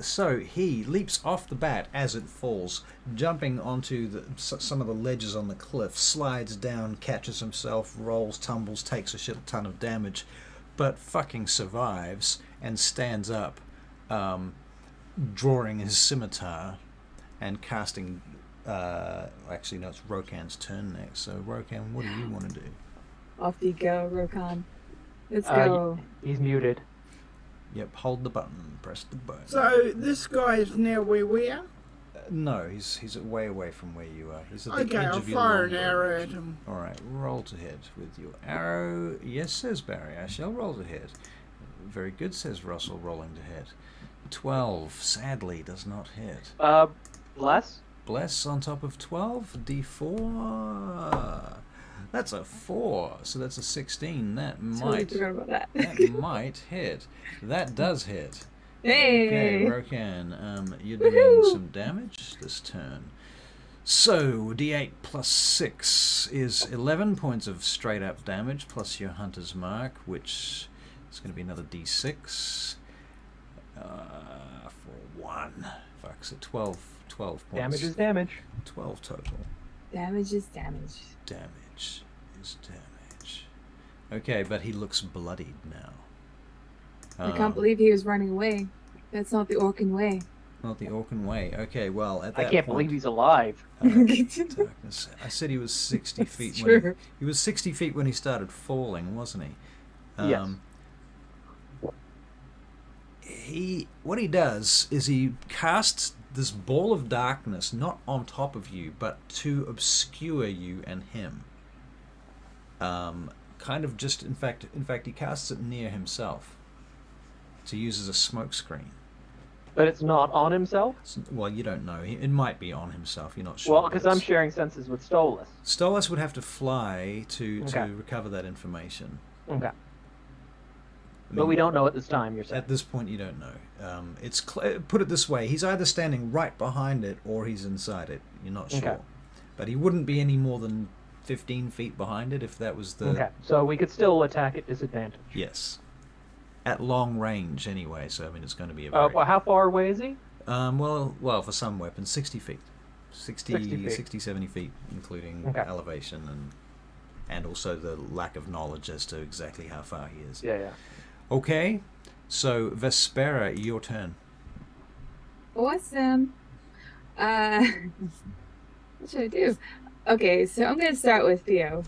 So he leaps off the bat as it falls, jumping onto some of the ledges on the cliff, slides down, catches himself, rolls, tumbles, takes a shit ton of damage, but fucking survives and stands up, drawing his scimitar and casting. Actually, no, it's Rokan's turn next. So, Rokan, what do you want to do? Off you go, Rokan. Let's go. He's muted. Yep, hold the button, press the button. So this guy is now where we are? No, he's way away from where you are. He's at the Okay, edge I'll of your fire an longbow arrow range. at him. Alright, roll to hit with your arrow. Yes, says Barry. I shall roll to hit. Very good, says Russell, rolling to hit. 12, sadly, does not hit. Bless? Bless on top of 12, d4. That's a 4, so that's a 16. That Totally might forgot about that. that might hit. That does hit. Hey! Okay, Rokan, you're doing some damage this turn. So, d8 plus 6 is 11 points of straight up damage, plus your Hunter's Mark, which is going to be another d6 for 1. Fuck, so 12 points. Damage is damage. 12 total. Damage is damage. Damage is damage. Okay, but he looks bloodied now. I can't believe he was running away. That's not the Orcan way. Not the Orcan way. Okay, well, at I that can't point, believe he's alive. darkness. I said he was 60 feet It's when true. he was 60 feet when he started falling, wasn't he? Yes. What he does is he casts this ball of darkness not on top of you, but to obscure you and him. Kind of just in fact he casts it near himself to use as a smoke screen. But it's not on himself? Well, you don't know. It might be on himself. You're not sure. Well, because I'm sharing senses with Stolas. Stolas would have to fly to Okay. recover that information. Okay. I But mean, we don't know at this time, you're saying. At this point, you don't know. It's put it this way: he's either standing right behind it or he's inside it. You're not sure, Okay. but he wouldn't be any more than 15 feet behind it if that was the. Okay, so we could still attack at disadvantage. Yes. At long range, anyway. So I mean, it's going to be a very. Well, how far away is he? Well, for some weapons, 60 feet. 60 feet. 60, 70 feet, including Okay. elevation and also the lack of knowledge as to exactly how far he is. Yeah. Okay, so Vespera, your turn. Awesome. What should I do? Okay, so I'm going to start with Theo.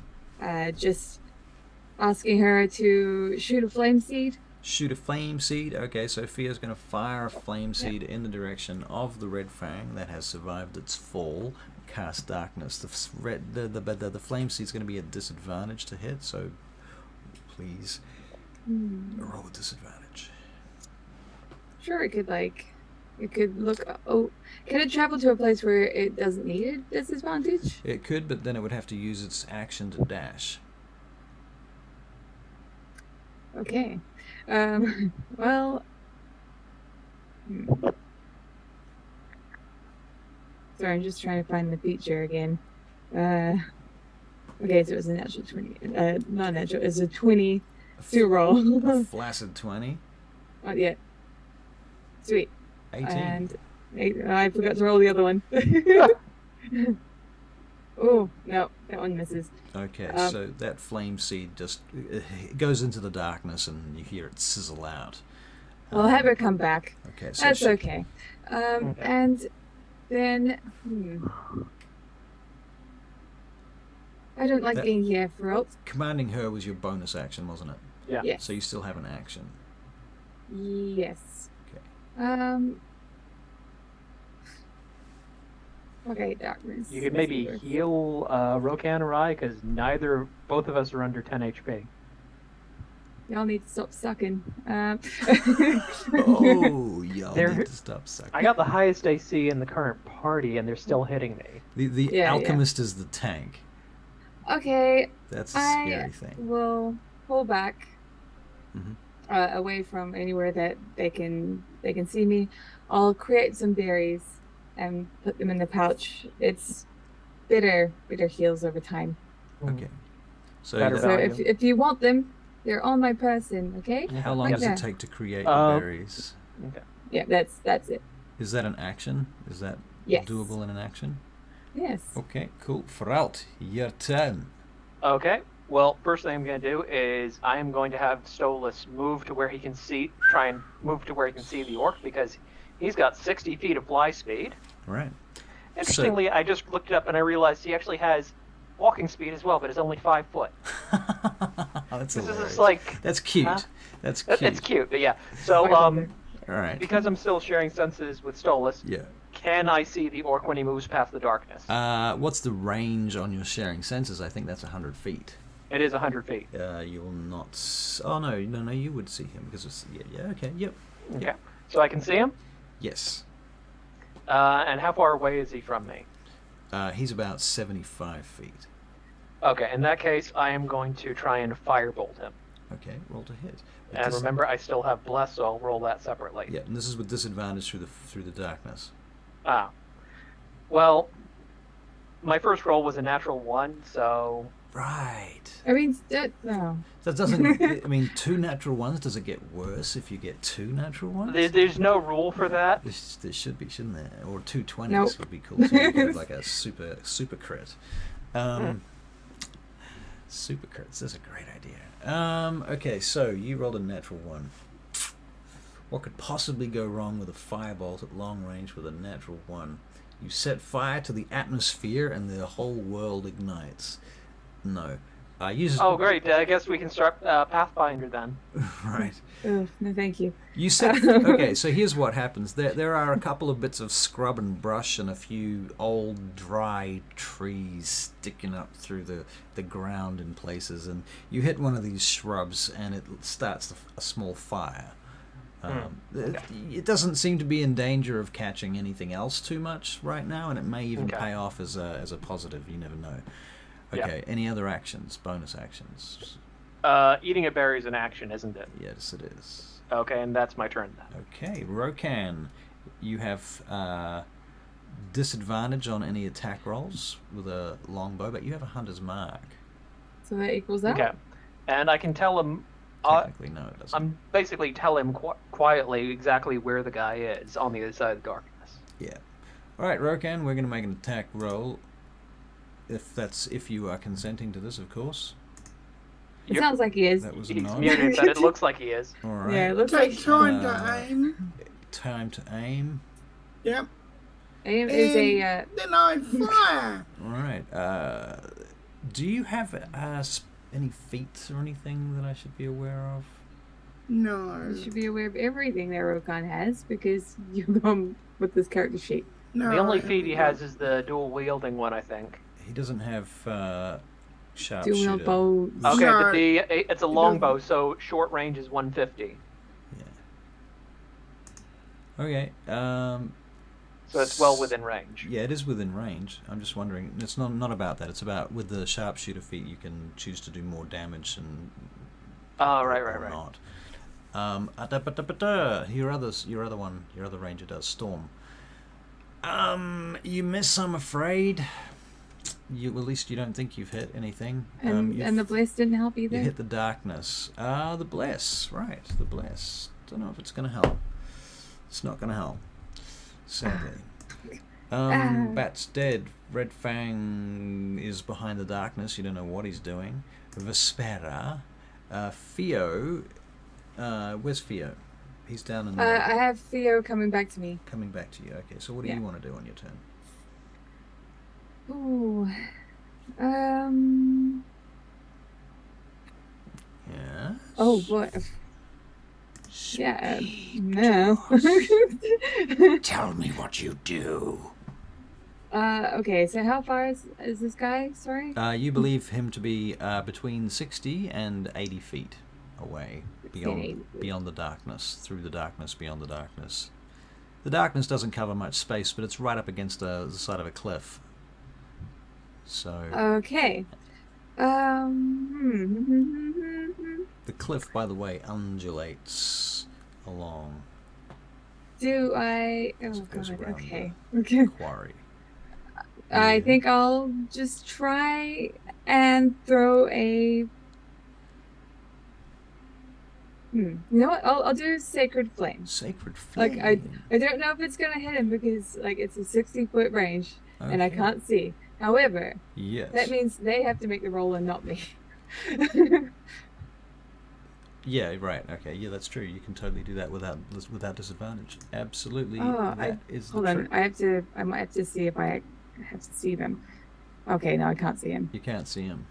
Just asking her to shoot a flame seed. Shoot a flame seed. Okay, so Fia's going to fire a flame seed in the direction of the red fang that has survived its fall. Cast darkness. The flame seed's going to be at disadvantage to hit, so please roll with disadvantage. Sure, it could look. Oh, can it travel to a place where it doesn't need a disadvantage? It could, but then it would have to use its action to dash. Okay. Well. Sorry, I'm just trying to find the feature again. Okay, so it was a natural 20. Not natural, it's a 20 to roll. A flaccid 20. Not yet. Sweet. 18. And I forgot to roll the other one. Oh, no, that one misses. Okay, so that flame seed just it goes into the darkness and you hear it sizzle out. I'll have her come back. Okay, so That's okay. And then, I don't like being here for all. commanding her was your bonus action, wasn't it? Yeah. Yes. So you still have an action. Yes. Okay. Okay, darkness. You could maybe heal Rokan or I, because both of us are under 10 HP. Y'all need to stop sucking. Oh, y'all There- need to stop sucking. I got the highest AC in the current party, and they're still hitting me. The Yeah, alchemist is the tank. Okay, That's a I scary thing. will pull back Mhm. away from anywhere that they can see me. I'll create some berries and put them in the pouch. It's bitter heals over time. Okay. So Better So value. if you want them, they're on my person. Okay. how long Like does it that. take to create the Um, berries? Okay. Yeah, that's it. Is that an action? Is that Yes. doable in an action? Yes. Okay, cool. Fraut, your turn. Okay. Well, first thing I'm going to do is I am going to have Stolas move to where he can see, try and move to where he can see the orc because he's got 60 feet of fly speed. All right. Interestingly, I just looked it up and I realized he actually has walking speed as well, but it's only 5 foot. That's This is hilarious. just like That's cute. Huh? That's cute. It's cute, but yeah. So All right. because I'm still sharing senses with Stolas, Yeah. can I see the orc when he moves past the darkness? What's the range on your sharing senses? I think that's 100 feet. It is 100 feet. You will not. Oh no, you would see him because it's okay, yep. Okay. So I can see him? Yes. And how far away is he from me? He's about 75 feet. Okay, in that case, I am going to try and firebolt him. Okay, roll to hit. And remember, I still have bless, so I'll roll that separately. Yeah, and this is with disadvantage through the darkness. Ah. Well, my first roll was a natural 1, so... Right. I mean, no. That doesn't. I mean, 2 natural ones. Does it get worse if you get 2 natural ones? There's no rule for that. There should be, shouldn't there? Or 2 20s Nope. would be cool too. You get like a super crit. Super crits. That's a great idea. Okay, so you rolled a natural 1. What could possibly go wrong with a firebolt at long range with a natural 1? You set fire to the atmosphere and the whole world ignites. No. Oh, great. I guess we can start Pathfinder then. Right. Oh, no, thank you. You said okay. So here's what happens. There are a couple of bits of scrub and brush and a few old dry trees sticking up through the ground in places, and you hit one of these shrubs and it starts a small fire. It doesn't seem to be in danger of catching anything else too much right now, and it may even pay off as a positive. You never know. Okay. Any other actions? Bonus actions? Eating a berry is an action, isn't it? Yes, it is. Okay, and that's my turn then. Okay, Rokan, you have disadvantage on any attack rolls with a longbow, but you have a hunter's mark. So that equals that. Okay, and I can tell him. Technically, no, it doesn't. I'm basically tell him quietly exactly where the guy is on the other side of the darkness. Yeah. All right, Rokan, we're going to make an attack roll. If you are consenting to this, of course. It sounds like he is. That was a He's nod. muted, but it looks like he is. All right. Yeah, it looks like Take time to aim. Time to aim. Yep. aim is a. Then I fire. All right. Do you have any feats or anything that I should be aware of? No. You should be aware of everything that Rokan has because you come with this character sheet. No. The only feat he has is the dual wielding one, I think. He doesn't have sharpshooter. Dual bows. Okay, No, but it's a longbow, so short range is 150. Yeah. Okay. So it's well within range. Yeah, it is within range. I'm just wondering. It's not about that. It's about with the sharpshooter feat, you can choose to do more damage and. Oh, right. Not. Your other ranger does storm. You miss, I'm afraid. At least you don't think you've hit anything. And the bless didn't help either. You hit the darkness. The bless, right? The bless. Don't know if it's gonna help. It's not gonna help, sadly. Bat's dead. Red Fang is behind the darkness. You don't know what he's doing. Vespera, Theo. Where's Theo? He's down in the. I have Theo coming back to me. Coming back to you. Okay, so what do you want to do on your turn? Ooh. Yeah. Oh boy. Yeah. No. Tell me what you do. Okay. So how far is this guy? Sorry. You believe him to be between 60 and 80 feet away, beyond the darkness, through the darkness, beyond the darkness. The darkness doesn't cover much space, but it's right up against the side of a cliff. So. Okay. The cliff, by the way, undulates along. Do I? Oh as it goes God. around Okay. the Okay. quarry. I Yeah. think I'll just try and throw a. You know what? I'll do Sacred Flame. Sacred Like flame. I don't know if it's gonna hit him because like it's a 60-foot range and I Okay. can't see. However, Yes. that means they have to make the roll and not me. Yeah, right. Okay. Yeah, that's true. You can totally do that without disadvantage. Absolutely. Oh, That is hold the on. trick. I might have to see if I have to see them. Okay, no, I can't see him. You can't see him.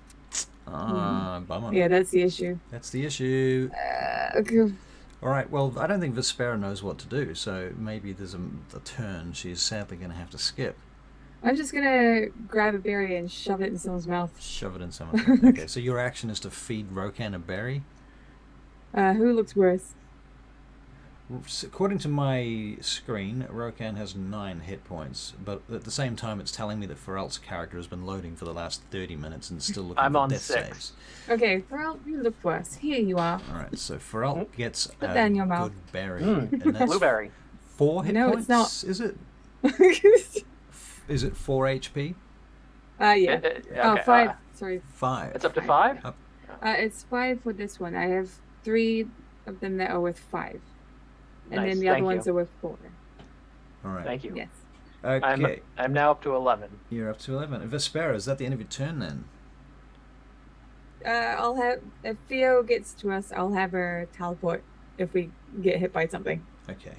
Bummer. Yeah, that's the issue. That's the issue. Okay. All right. Well, I don't think Vespera knows what to do, so maybe there's a turn she's sadly going to have to skip. I'm just gonna grab a berry and shove it in someone's mouth. Shove it in someone's mouth. Okay. So your action is to feed Rokan a berry. Who looks worse? According to my screen, Rokan has 9 hit points, but at the same time it's telling me that Ferelt's character has been loading for the last 30 minutes and still looking I'm for on death 6. saves. Okay, Ferelt, you look worse. Here you are. Alright, so Ferelt gets Put a that in your mouth. good berry. And that's Blueberry. 4 hit No, points? it's not. Is it? Is it 4 HP? Yeah. Okay, Oh, 5. Sorry. 5. It's up to 5? It's 5 for this one. I have 3 of them that are worth 5. And Nice, then the other thank ones you. are worth 4. Alright. Thank you. Yes. Okay. I'm now up to 11. You're up to 11. Vespera, is that the end of your turn then? I'll have, if Theo gets to us, I'll have her teleport if we get hit by something. Okay.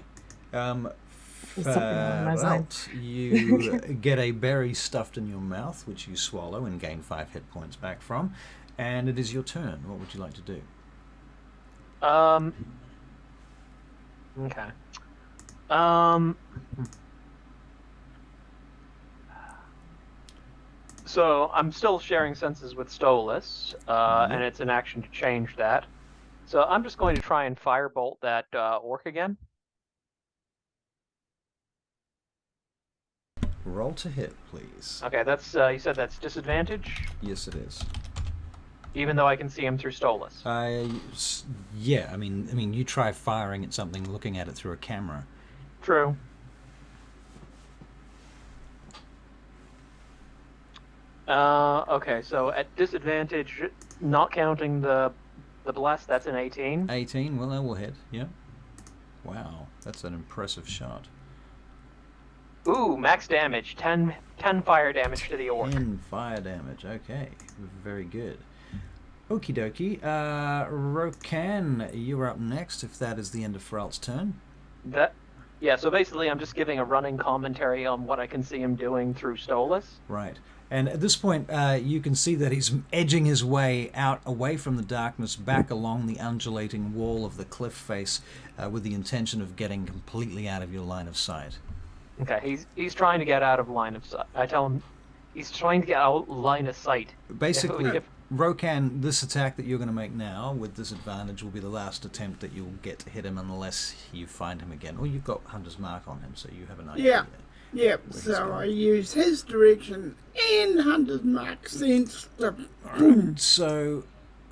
Something along those lines. Ferelt, you get a berry stuffed in your mouth, which you swallow and gain 5 hit points back from, and it is your turn. What would you like to do? Okay. So I'm still sharing senses with Stolas, and it's an action to change that. So I'm just going to try and firebolt that orc again. Roll to hit, please. Okay, that's you said that's disadvantage, Yes, it is. even though I can see him through Stolas. Yeah. I mean, you try firing at something, looking at it through a camera. True. Okay, so at disadvantage, not counting the bless, that's an 18. 18. Well, that will hit. Yeah. Wow, that's an impressive shot. Ooh, max damage, 10 fire damage to the orc. 10 fire damage. Okay, very good. Okie dokie. Rokan, you're up next. If that is the end of Ferelt's turn. Yeah, so basically I'm just giving a running commentary on what I can see him doing through Stolas. Right. And at this point, you can see that he's edging his way out away from the darkness, back along the undulating wall of the cliff face, with the intention of getting completely out of your line of sight. Okay, he's trying to get out of line of sight. I tell him he's trying to get out line of sight. Basically, Rokan, this attack that you're going to make now with disadvantage will be the last attempt that you'll get to hit him unless you find him again. Or you've got Hunter's Mark on him, so you have an idea. Yep, so I use his direction and Hunter's Mark since the boom. So,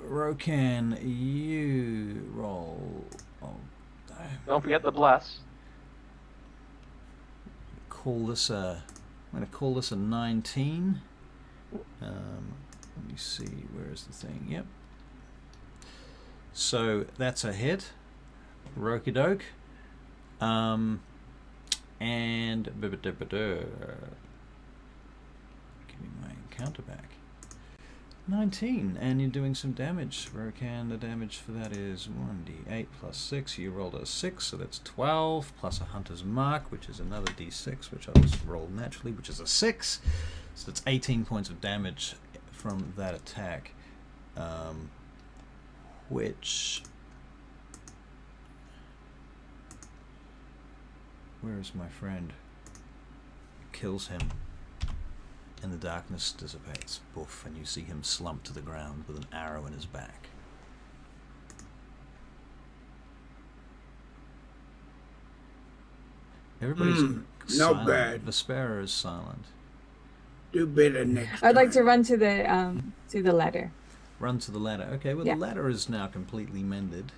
Rokan, you roll. Oh, Don't forget the bless. I'm going to call this a 19. Let me see, where is the thing? Yep. So that's a hit. Roky doke. And give me my encounter back. 19, and you're doing some damage. Rokan, the damage for that is 1d8 plus 6. You rolled a 6, so that's 12, plus a Hunter's Mark, which is another d6, which I'll just roll naturally, which is a 6. So that's 18 points of damage from that attack, which... Where is my friend? Kills him. And the darkness dissipates. Poof, and you see him slump to the ground with an arrow in his back. Everybody's silent. not bad. Vespera is silent. do better next I'd like to time. run to the ladder. Run to the ladder. Okay, well, Yeah. the ladder is now completely mended.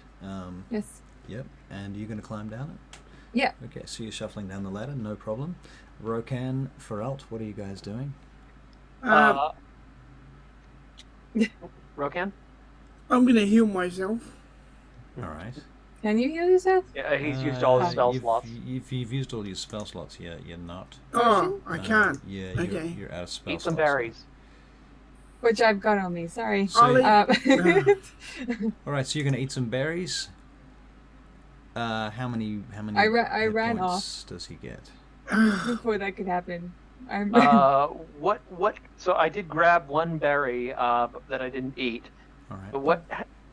Yes. Yep, and you're going to climb down it? Yeah. Okay, so you're shuffling down the ladder, no problem. Rokan, Feralt, what are you guys doing? Rokan? I'm gonna heal myself. All right. Can you heal yourself? Yeah, he's used all his spell you've, slots. You've used all your spell slots. Yeah, you're not. Oh, I can't. Yeah, Okay. you're out of spell Eat some slots. berries. Which I've got on me. Sorry. So- I'll eat- All right, so you're going to eat some berries. How many? I hit ran points does he get? before that could happen. I'm What? So I did grab one berry that I didn't eat. All right. But what?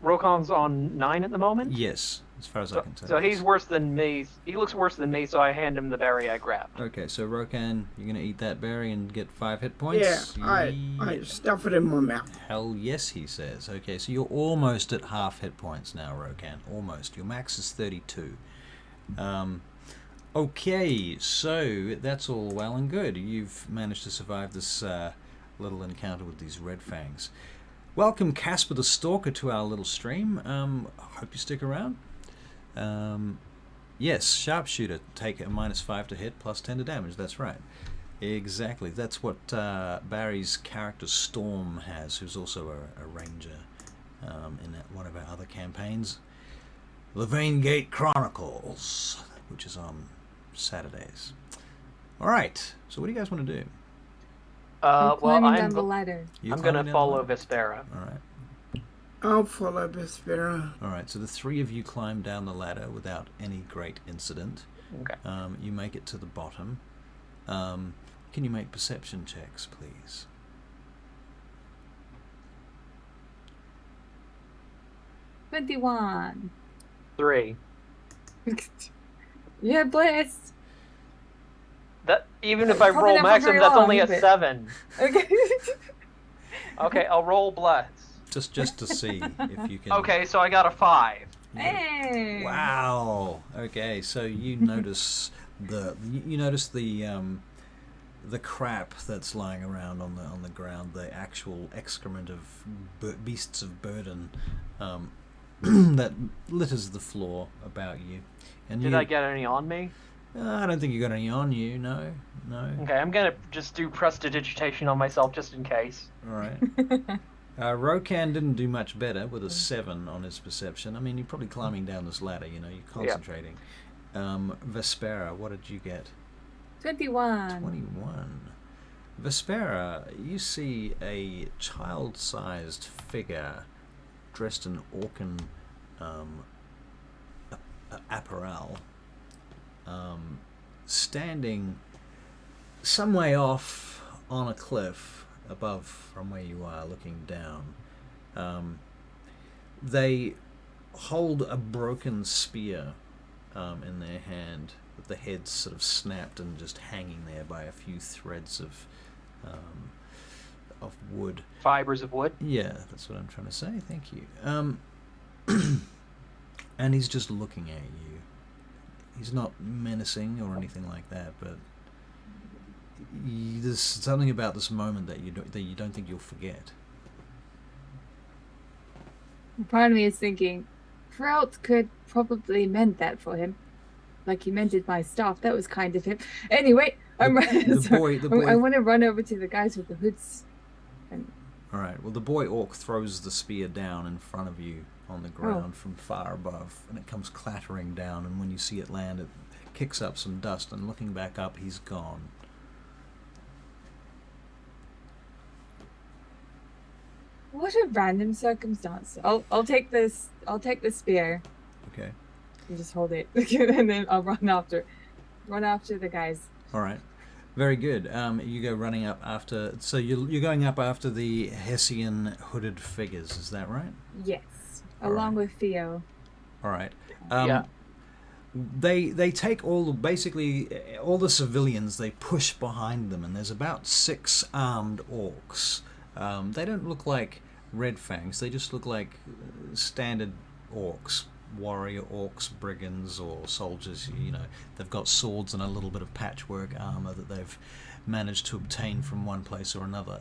Rokan's on 9 at the moment. Yes, as far as I can tell. So he's worse than me. He looks worse than me. So I hand him the berry I grabbed. Okay, so Rokan, you're going to eat that berry and get 5 hit points? Yeah, I stuff it in my mouth. Hell yes, he says. Okay, so you're almost at half hit points now, Rokan. Almost. Your max is 32. Okay, so that's all well and good. You've managed to survive this little encounter with these red fangs. Welcome, Casper the Stalker, to our little stream. Hope you stick around. Yes, Sharpshooter, take a -5 to hit, plus 10 to damage. That's right. Exactly. That's what Barry's character Storm has, who's also a ranger in one of our other campaigns. Levain Gate Chronicles, which is on Saturdays. All right. So what do you guys want to do? Well, climbing down I'm the ladder. You're I'm climbing gonna down follow the ladder? Vespera. All right. I'll follow Vespera. All right. So the 3 of you climb down the ladder without any great incident. Okay. You make it to the bottom. Can you make perception checks, please? $21. 3. You're blessed. That even if I Probably roll not for maximum, very that's long, only a but- 7. Okay. Okay, I'll roll bless. Just to see if you can. Okay, so I got a 5. Hey. Wow. Okay, so you notice the crap that's lying around on the ground, the actual excrement of beasts of burden that litters the floor about you. And Did I get any on me? I don't think you got any on you. No. Okay, I'm gonna just do prestidigitation on myself just in case. All right. Rokan didn't do much better with a 7 on his perception. I mean, you're probably climbing down this ladder, you're concentrating. Vespera, what did you get? 21. 21. Vespera, you see a child-sized figure dressed in Orcan apparel, standing some way off on a cliff above from where you are, looking down. They hold a broken spear in their hand, with the head sort of snapped and just hanging there by a few threads of wood. Fibers of wood. Yeah, that's what I'm trying to say. Thank you. And he's just looking at you. He's not menacing or anything like that, but there's something about this moment that you don't think you'll forget. Part of me is thinking, Prout could probably mend that for him. Like he mended my stuff. That was kind of him. Anyway, The boy. I want to run over to the guys with the hoods. All right. Well, the boy orc throws the spear down in front of you on the ground from far above, and it comes clattering down. And when you see it land, it kicks up some dust. And looking back up, he's gone. What a random circumstance. I'll take this. I'll take the spear Okay. and just hold it, and then I'll run after the guys. All right. Very good. You go running up after. So you're going up after the Hessian hooded figures. Is that right? Yes, All along right. with Theo. All right. Yeah. They take basically all the civilians. They push behind them, and there's about 6 armed orcs. They don't look like red fangs. They just look like standard orcs, warrior orcs, brigands, or soldiers. You know, they've got swords and a little bit of patchwork armor that they've managed to obtain from one place or another.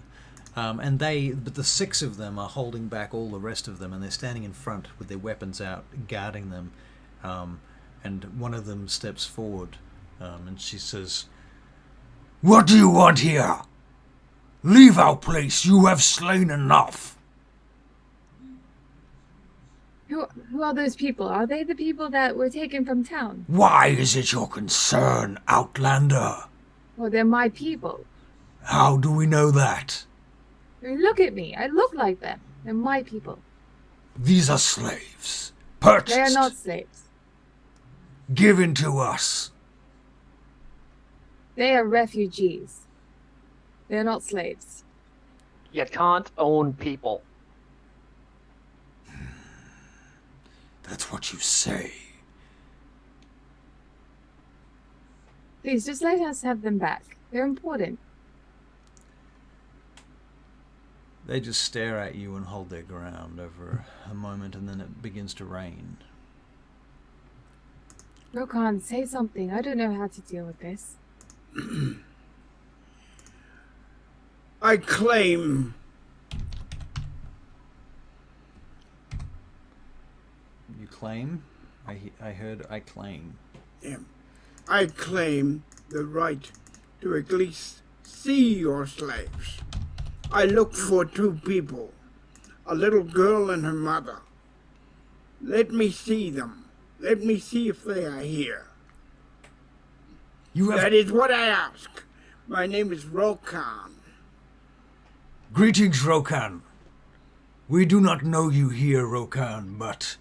But the 6 of them are holding back all the rest of them, and they're standing in front with their weapons out, guarding them. And one of them steps forward, and she says, "What do you want here? Leave our place, you have slain enough." Who are those people? Are they the people that were taken from town? Why is it your concern, Outlander? Well, they're my people. How do we know that? Look at me. I look like them. They're my people. These are slaves. Purchased. They are not slaves. Given to us. They are refugees. They're not slaves. You can't own people. That's what you say. Please, just let us have them back. They're important. they just stare at you and hold their ground over a moment, and then it begins to rain. Rokan, say something. I don't know how to deal with this. I claim You claim? I heard I claim. I claim the right to at least see your slaves. I look for two people, a little girl and her mother. Let me see them. Let me see if they are here. That is what I ask. My name is Rokan. Greetings, Rokan. We do not know you here, Rokan, but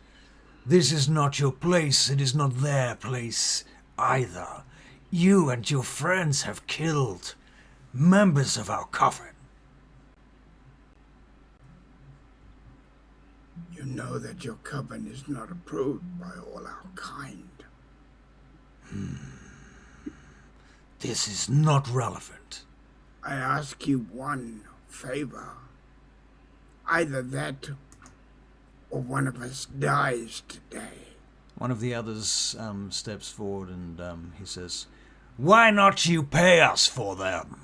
this is not your place. It is not their place either. You and your friends have killed members of our coven. You know that your coven is not approved by all our kind. This is not relevant. I ask you one favor. Either that or one of us dies today. One of the others steps forward and he says, Why not you pay us for them?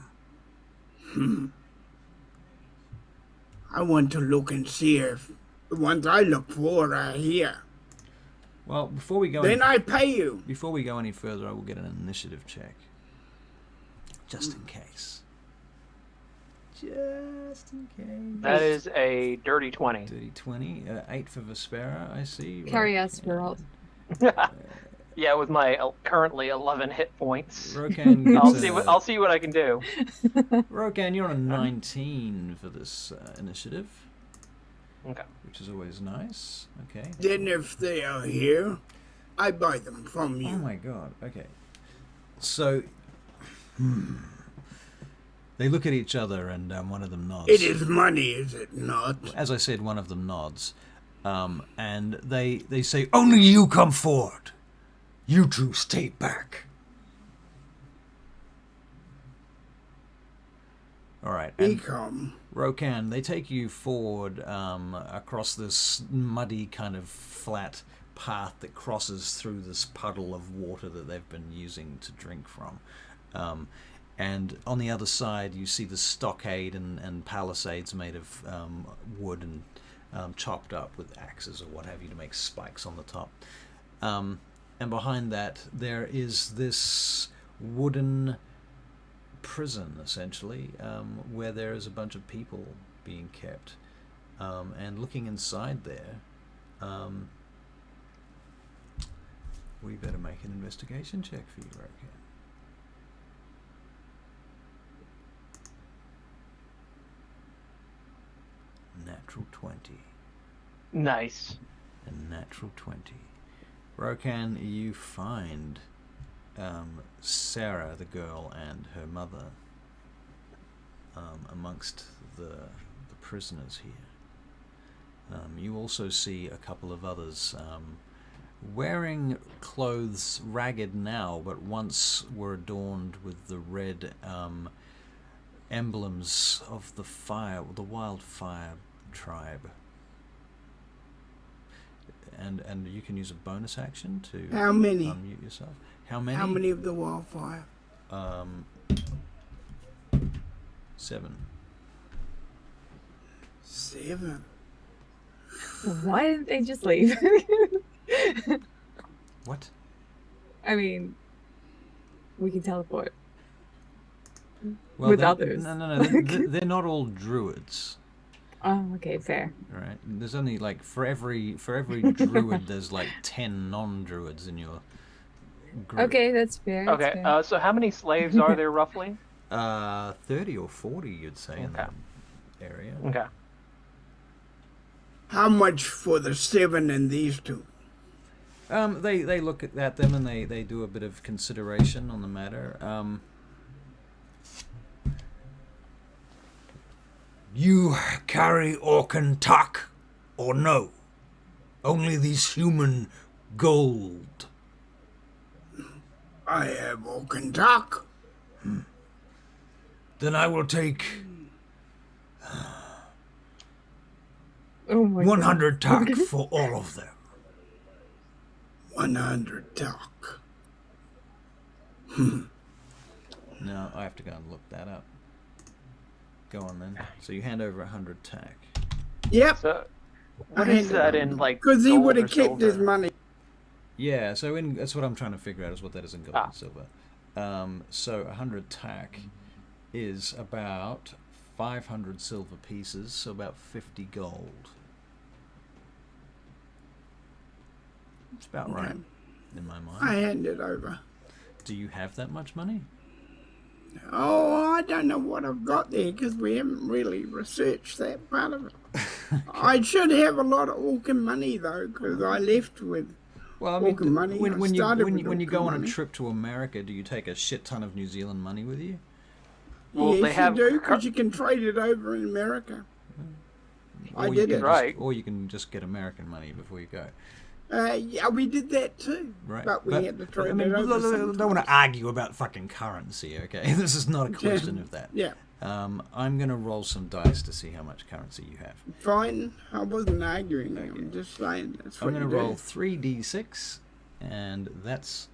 I want to look and see if the ones I look for are here. well, before we go Then I pay you. before we go any further, I will get an initiative check. Just in case. Just in case. That is a dirty 20. Dirty 20. 8 for Vespera, I see. Carry us, Geralt. Yeah, with my currently 11 hit points. Rokan gets I'll see what I can do. Rokan, you're on a 19 for this initiative, Okay. which is always nice. Okay. Then if they are here, I buy them from Oh you. my god. Okay. So, they look at each other and one of them nods. It is money, is it not? As I said, one of them nods. And they say, Only you come forward. You two stay back. all right. We And come. Rokan, they take you forward across this muddy kind of flat path that crosses through this puddle of water that they've been using to drink from. And on the other side, you see the stockade and palisades made of wood and chopped up with axes or what have you to make spikes on the top. And behind that, there is this wooden prison, essentially, where there is a bunch of people being kept. And looking inside there, we better make an investigation check for you, Rokan. Natural 20. Nice. A natural 20. Rokan, you find Sarah, the girl, and her mother amongst the prisoners here. You also see a couple of others wearing clothes ragged now, but once were adorned with the red emblems of the wildfire tribe. And you can use a bonus action to How many? unmute yourself. How many? How many of the wildfire? 7. 7. Why didn't they just leave? What? I mean, we can teleport. Well, With they're- others. No, they're not all druids. Oh, okay, fair. Right. There's only like for every druid there's like 10 non-druids in your group. Okay, that's fair. That's Okay, fair. so how many slaves are there roughly? 30 or 40 you'd say in Okay. that area. Okay. How much for the 7 and these 2? They look at them and they do a bit of consideration on the matter. You carry Orcan tuck, or no? Only these human gold. I have Oakentuck. Then I will take Oh my 100 tuck for all of them. 100 tuck. No, I have to go and look that up. Go on then. So you hand over 100 tack. Yep. So I what is handed that him. in like? Because he gold would or have kept his silver? money. Yeah, so that's what I'm trying to figure out is what that is in gold Ah. and silver. So 100 tack is about 500 silver pieces, so about 50 gold. It's about Okay. right in my mind. I handed over. Do you have that much money? Oh, I don't know what I've got there because we haven't really researched that part of it. I should have a lot of Orcan money though because I left with. Well, I mean, Orcan money. I when started with you go Orcan on a money. trip to America, do you take a shit ton of New Zealand money with you? Well, yes, they have you do because you can trade it over in America. I Or did you it. can Right. or you can just get American money before you go. Yeah, we did that too. Right. But we had to trade I mean, it over. don't want sometimes. to argue about fucking currency, okay? This is not a question of that. Yeah, I'm going to roll some dice to see how much currency you have. fine. I wasn't arguing. I'm just saying that's what I'm going you to do. roll 3d6, and that's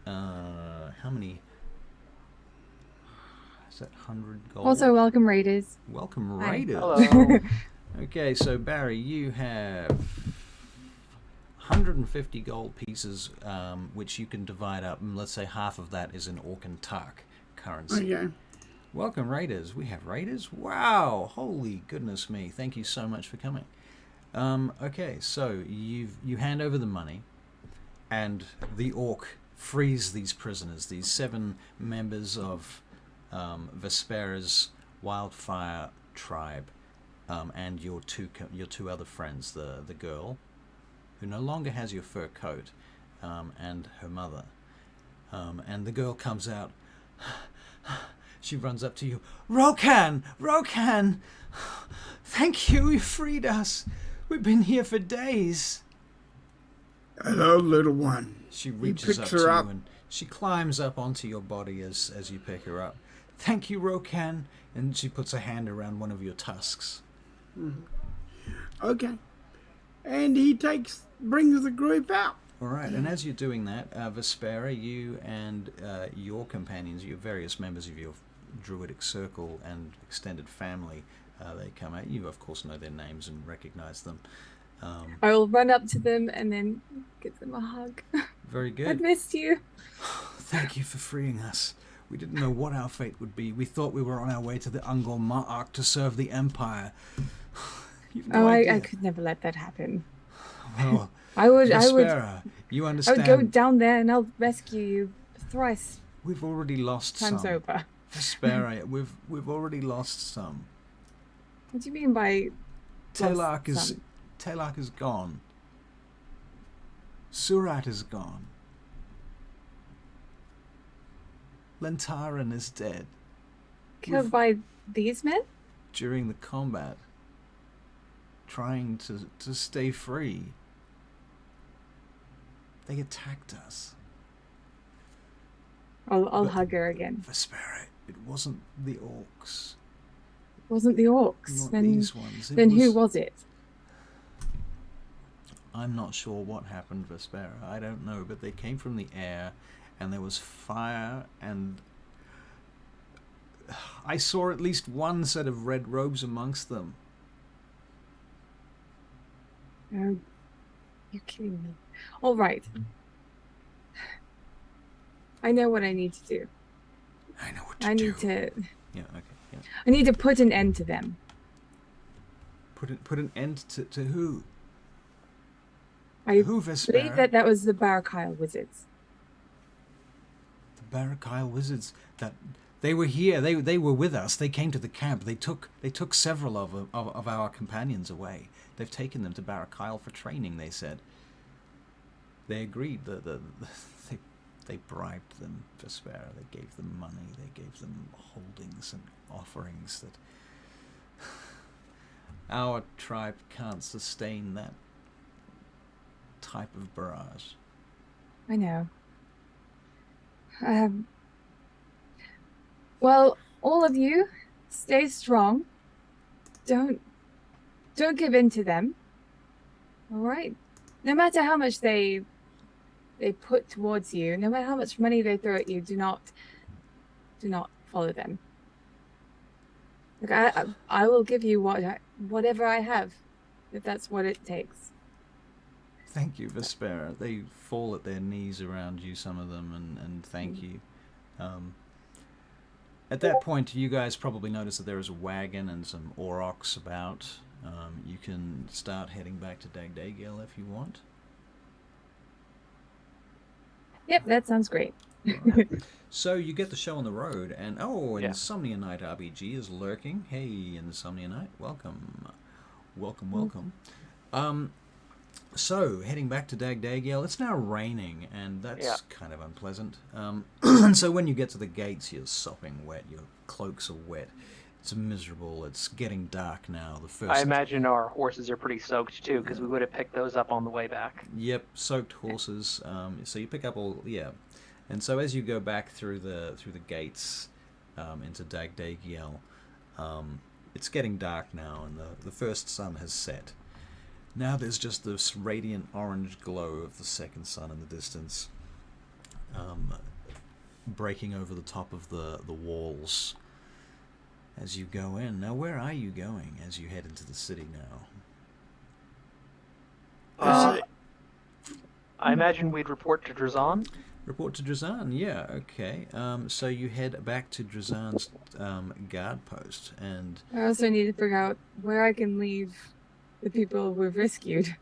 how many? Is that 100 gold? Also, welcome raiders. Welcome Hi. raiders. Hello. Okay, so Barry, you have 150 gold pieces, which you can divide up, and let's say half of that is in Orcan tuck currency. Okay. Welcome, Raiders. We have Raiders? Wow! Holy goodness me. Thank you so much for coming. Okay, so you hand over the money, and the Orc frees these prisoners, these 7 members of Vespera's Wildfire tribe, and your two other friends, the girl, who no longer has your fur coat, and her mother. And the girl comes out. She runs up to you. Rokan! Rokan! Thank you, you freed us. We've been here for days. Hello, little one. She reaches up picks to her you up. and she climbs up onto your body as you pick her up. Thank you, Rokan. And she puts a hand around one of your tusks. Okay. And he brings the group out. All right, and as you're doing that, Vespera, you and your companions, your various members of your druidic circle and extended family, they come out. You, of course, know their names and recognize them. I will run up to them and then give them a hug. Very I good. missed you. Thank you for freeing us. We didn't know what our fate would be. We thought we were on our way to the Ungol Ma'ark to serve the Empire. You've no idea. I could never let that happen. Well, I would Vespera, you I understand. would go down there and I'll rescue you thrice We've already lost times some. over. Vespera, we've already lost some. What do you mean by Talark is some? Talark is gone. Surat is gone. Lentaran is dead killed by these men? during the combat, trying to stay free. They attacked us. I'll But- hug her again. Vespera, it wasn't the orcs. It wasn't the orcs. Not Then these ones. who was it? I'm not sure what happened, Vespera. I don't know, but they came from the air, and there was fire, and I saw at least one set of red robes amongst them. Oh, you're kidding me. All right. I know what I need to do. I know what to I do. need to. Yeah, okay. Yeah. I need to put an end to them. Put an end to who? I Who, believe Vespera? that was the Barakyle wizards. The Barakyle wizards. That they were here. They were with us. They came to the camp. They took several of our companions away. They've taken them to Barakyle for training. They said. They agreed. They bribed them, Vespera. They gave them money. They gave them holdings and offerings that our tribe can't sustain that type of barrage. I know. Well, all of you, stay strong. Don't give in to them. All right. No matter how much they put towards you, no matter how much money they throw at you, do not follow them. Like I will give you whatever I have, if that's what it takes. Thank you, Vespera. They fall at their knees around you, some of them, and thank you. At that point, you guys probably notice that there is a wagon and some aurochs about. You can start heading back to DAGDAGIEL if you want. Yep, that sounds great. Right. So you get the show on the road, and Yeah. Insomnia Night RPG is lurking. Hey, Insomnia Night, welcome. Welcome. So, heading back to DAGDAGIEL, it's now raining, and that's kind of unpleasant. And so when you get to the gates, you're sopping wet, your cloaks are wet. It's miserable, it's getting dark now. I imagine our horses are pretty soaked, too, because we would have picked those up on the way back. Yep, soaked horses. So you pick up all, and so as you go back through the gates into DAGDAGIEL, it's getting dark now, and the first sun has set. Now there's just this radiant orange glow of the second sun in the distance, breaking over the top of the walls as you go in. Now, where are you going as you head into the city now? I imagine we'd report to Drazaan. Report to Drazaan, yeah, okay. So you head back to Drazaan's guard post, and I also need to figure out where I can leave the people we've rescued.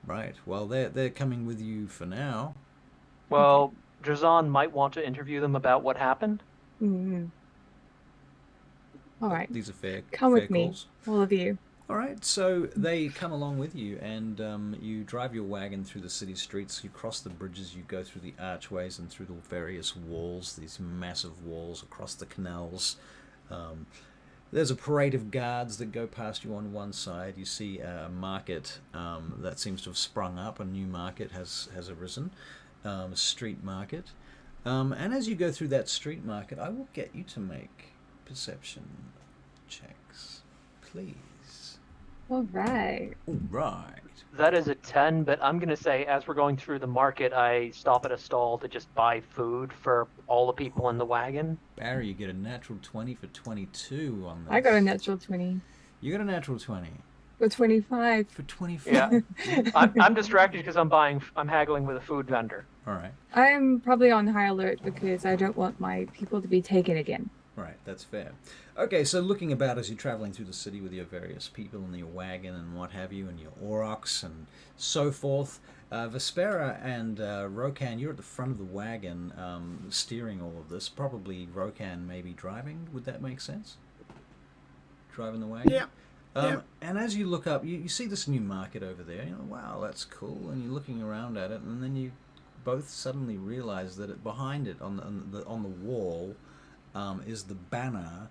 right. Well, they're coming with you for now. Well, Drazaan might want to interview them about what happened. Mm-hmm. All right. These are fair. Come fair with me, calls. all of you. All right, so they come along with you, and you drive your wagon through the city streets. You cross the bridges, you go through the archways and through the various walls, these massive walls across the canals. There's a parade of guards that go past you on one side. You see a market that seems to have sprung up. A new market has arisen, a street market. And as you go through that street market, I will get you to make perception checks, please. All right. All right. That is a 10, but I'm going to say as we're going through the market, I stop at a stall to just buy food for all the people in the wagon. Barry, you get a natural 20 for 22 on this. I got a natural 20. You got a natural 20 For 25. for 25. Yeah. I'm distracted because I'm haggling with a food vendor. All right. I'm probably on high alert because I don't want my people to be taken again. Right, that's fair. Okay, so looking about as you're traveling through the city with your various people and your wagon and what have you, and your aurochs and so forth, Vespera and Rokan, you're at the front of the wagon steering all of this. Probably Rokan maybe driving. Would that make sense? Driving the wagon? Yeah. And as you look up, you see this new market over there. You know, wow, that's cool. And you're looking around at it, and then you both suddenly realize that behind it on the wall is the banner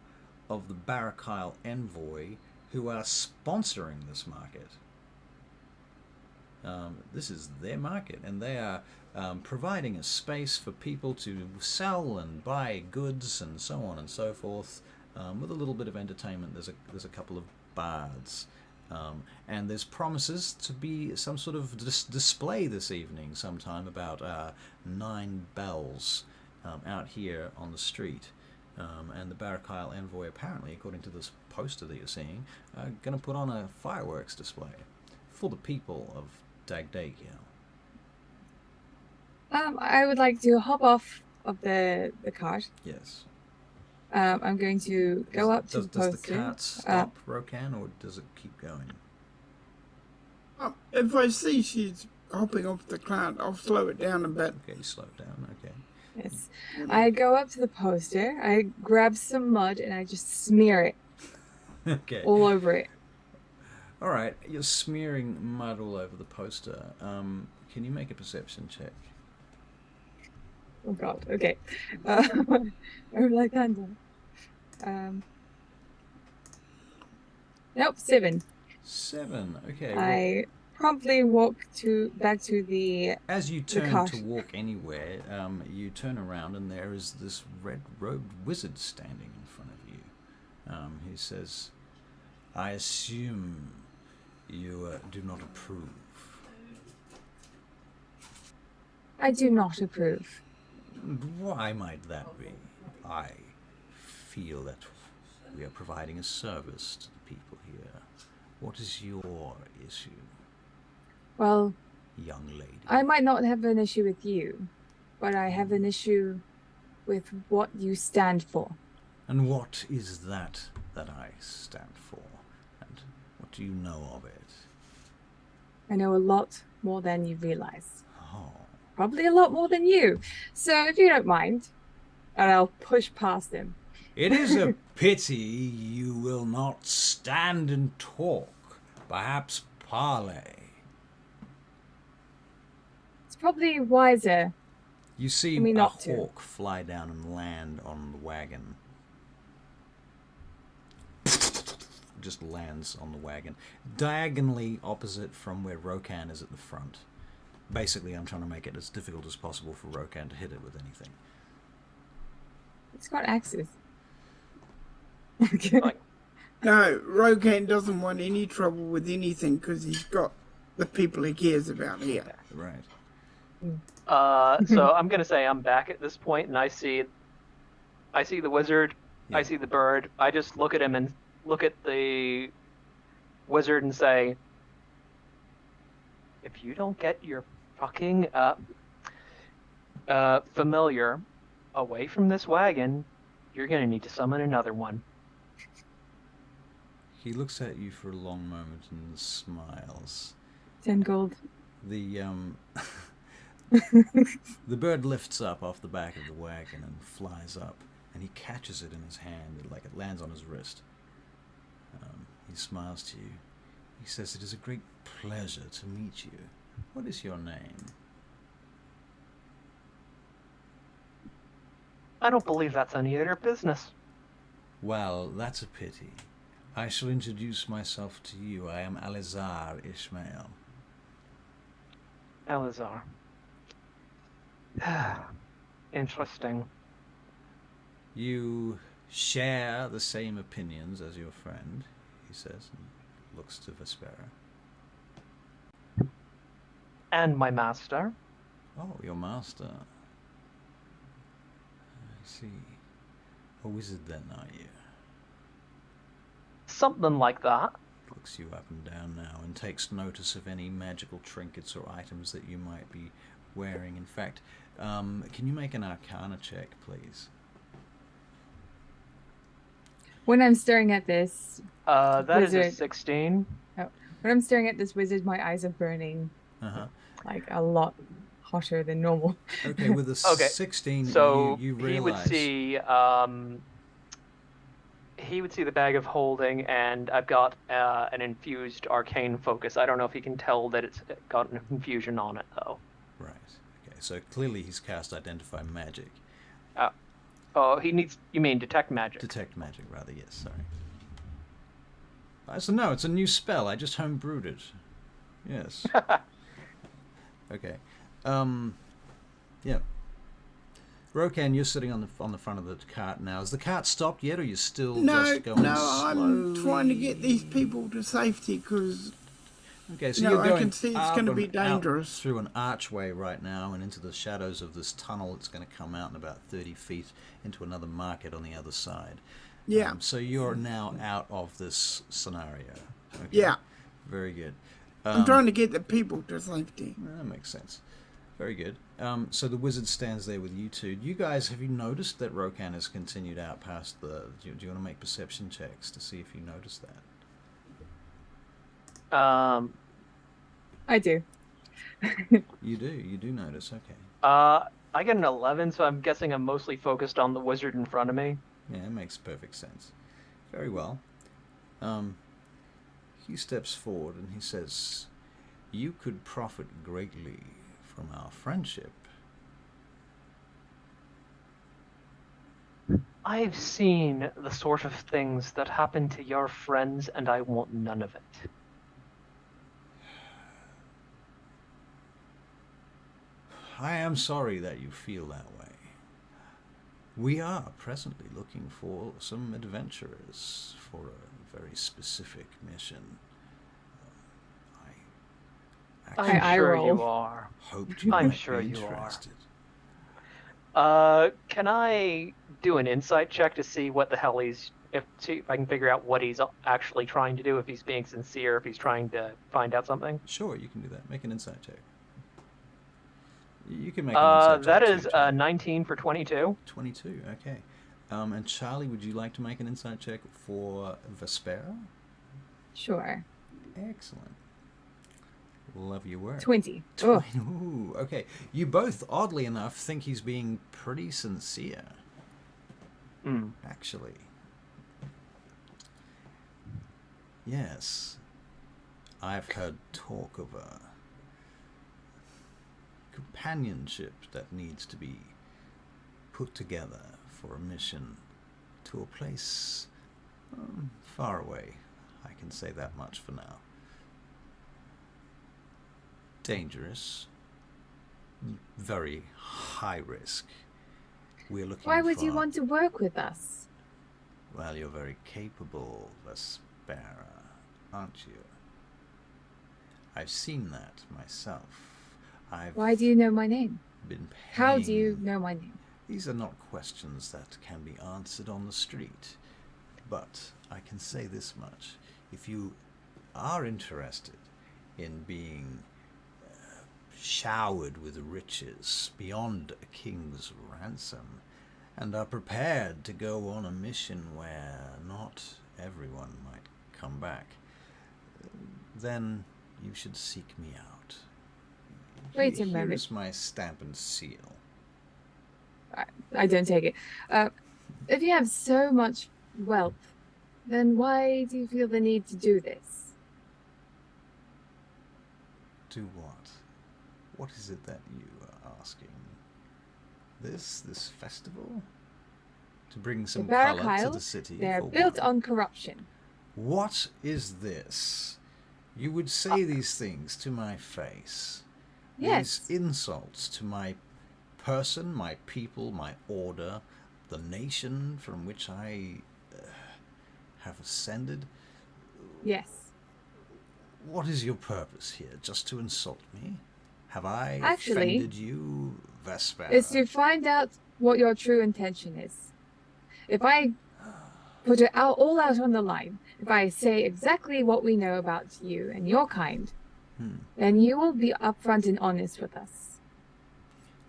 of the Barakyle envoy, who are sponsoring this market. This is their market, and they are providing a space for people to sell and buy goods and so on and so forth, with a little bit of entertainment. There's a couple of bards, and there's promises to be some sort of display this evening, sometime about 9 bells, out here on the street. And the Barakyle envoy, apparently, according to this poster that you're seeing, are going to put on a fireworks display for the people of DAGDAGIEL. I would like to hop off of the cart. Yes. I'm going to go up to the poster. Does the cart stop, Rokan, or does it keep going? If I see she's hopping off the cart, I'll slow it down a bit. Okay, slow it down, okay. Yes. I go up to the poster, I grab some mud, and I just smear it Okay. all over it. All right, you're smearing mud all over the poster. Can you make a perception check? Oh god, okay. Or like handle. Nope, 7. 7, okay. I promptly walk back to the As you turn cart. to walk anywhere, you turn around and there is this red-robed wizard standing in front of you. He says, I assume you do not approve. I do not approve. Why might that be? I feel that we are providing a service to the people here. What is your issue, Well, young lady? I might not have an issue with you, but I have an issue with what you stand for. And what is that I stand for? And what do you know of it? I know a lot more than you realize. Oh, Probably a lot more than you. So if you don't mind, and I'll push past him. it is a pity you will not stand and talk, perhaps parley. It's probably wiser. You see Me a not to. hawk fly down and land on the wagon. Just lands on the wagon, diagonally opposite from where Rokan is at the front. Basically, I'm trying to make it as difficult as possible for Rokan to hit it with anything. It's got axes. Like, No, Rogan doesn't want any trouble with anything because he's got the people he cares about here. Right. so I'm gonna say I'm back at this point, and I see the wizard, Yeah. I see the bird. I just look at him and look at the wizard and say, "If you don't get your fucking familiar away from this wagon, you're gonna need to summon another one." He looks at you for a long moment and smiles. 10 gold. The the bird lifts up off the back of the wagon and flies up, and he catches it in his hand, like it lands on his wrist. He smiles to you. He says, "It is a great pleasure to meet you. What is your name?" I don't believe that's any of their business. Well, that's a pity. I shall introduce myself to you. I am Alizar Ishmael. Elazar. Interesting. You share the same opinions as your friend, he says, and looks to Vespera. And my master. Oh, your master. I see. A wizard then, are you? Something like that. Looks you up and down now and takes notice of any magical trinkets or items that you might be wearing. In fact, can you make an Arcana check, please? When I'm staring at this, That is a Wizard. 16. when I'm staring at this wizard, my eyes are burning Uh-huh. like a lot hotter than normal. Okay, with a Okay, 16, So you he would realize... see the bag of holding, and I've got an infused arcane focus. I don't know if he can tell that it's got an infusion on it, though. Right. Okay, so clearly he's cast Identify Magic. Oh, he needs. You mean detect magic? Detect Magic, rather, yes, sorry. So no, it's a new spell. I just homebrewed it. Yes. Okay. Yeah. Rokan, you're sitting on the front of the cart now. Has the cart stopped yet, or are you still No, just going no, I'm slowly? trying to get these people to safety because Okay, so No, you're I going can see it's up gonna and be out dangerous. through an archway right now and into the shadows of this tunnel. It's going to come out in about 30 feet into another market on the other side. Yeah. So you're now out of this scenario. Okay. Yeah. Very good. I'm trying to get the people to safety. That makes sense. Very good. So the wizard stands there with you two. You guys, have you noticed that Rokan has continued out past the... Do you want to make perception checks to see if you notice that? I do. You do notice, okay. I get an 11, so I'm guessing I'm mostly focused on the wizard in front of me. Yeah, it makes perfect sense. Very well. He steps forward and he says, "You could profit greatly from our friendship." I've seen the sort of things that happen to your friends, and I want none of it. I am sorry that you feel that way. We are presently looking for some adventurers for a very specific mission. I'm I sure roll. you are. Hoped you I'm might sure be you are. interested. Can I do an insight check to see what the hell see if I can figure out what he's actually trying to do, if he's being sincere, if he's trying to find out something? Sure, you can do that. Make an insight check. You can make an insight check. That is too, Charlie. 19 for 22. 22, okay. And Charlie, would you like to make an insight check for Vespera? Sure. Excellent. Love your work. 20. Oh, Ooh, okay. You both, oddly enough, think he's being pretty sincere. Actually. Yes. I've heard talk of a companionship that needs to be put together for a mission to a place far away. I can say that much for now. Dangerous. Very high risk. We're looking why would for... you want to work with us? Well, you're very capable, Vespera, aren't you? I've seen that myself. Why do you know my name? Been How do you paying... know my name? These are not questions that can be answered on the street. But I can say this much. If you are interested in being showered with riches beyond a king's ransom, and are prepared to go on a mission where not everyone might come back, then you should seek me out. Wait a moment. Here's my stamp and seal. I don't take it. If you have so much wealth, then why do you feel the need to do this? Do what? What is it that you are asking? This festival? To bring some Barrack colour to Isle, the city? they're for built what? on corruption. What is this? You would say these things to my face. Yes. These insults to my person, my people, my order, the nation from which I have ascended. Yes. What is your purpose here? Just to insult me? Have I Actually, offended you, Vespera? It's to find out what your true intention is. If I put it all out on the line, if I say exactly what we know about you and your kind, then you will be upfront and honest with us.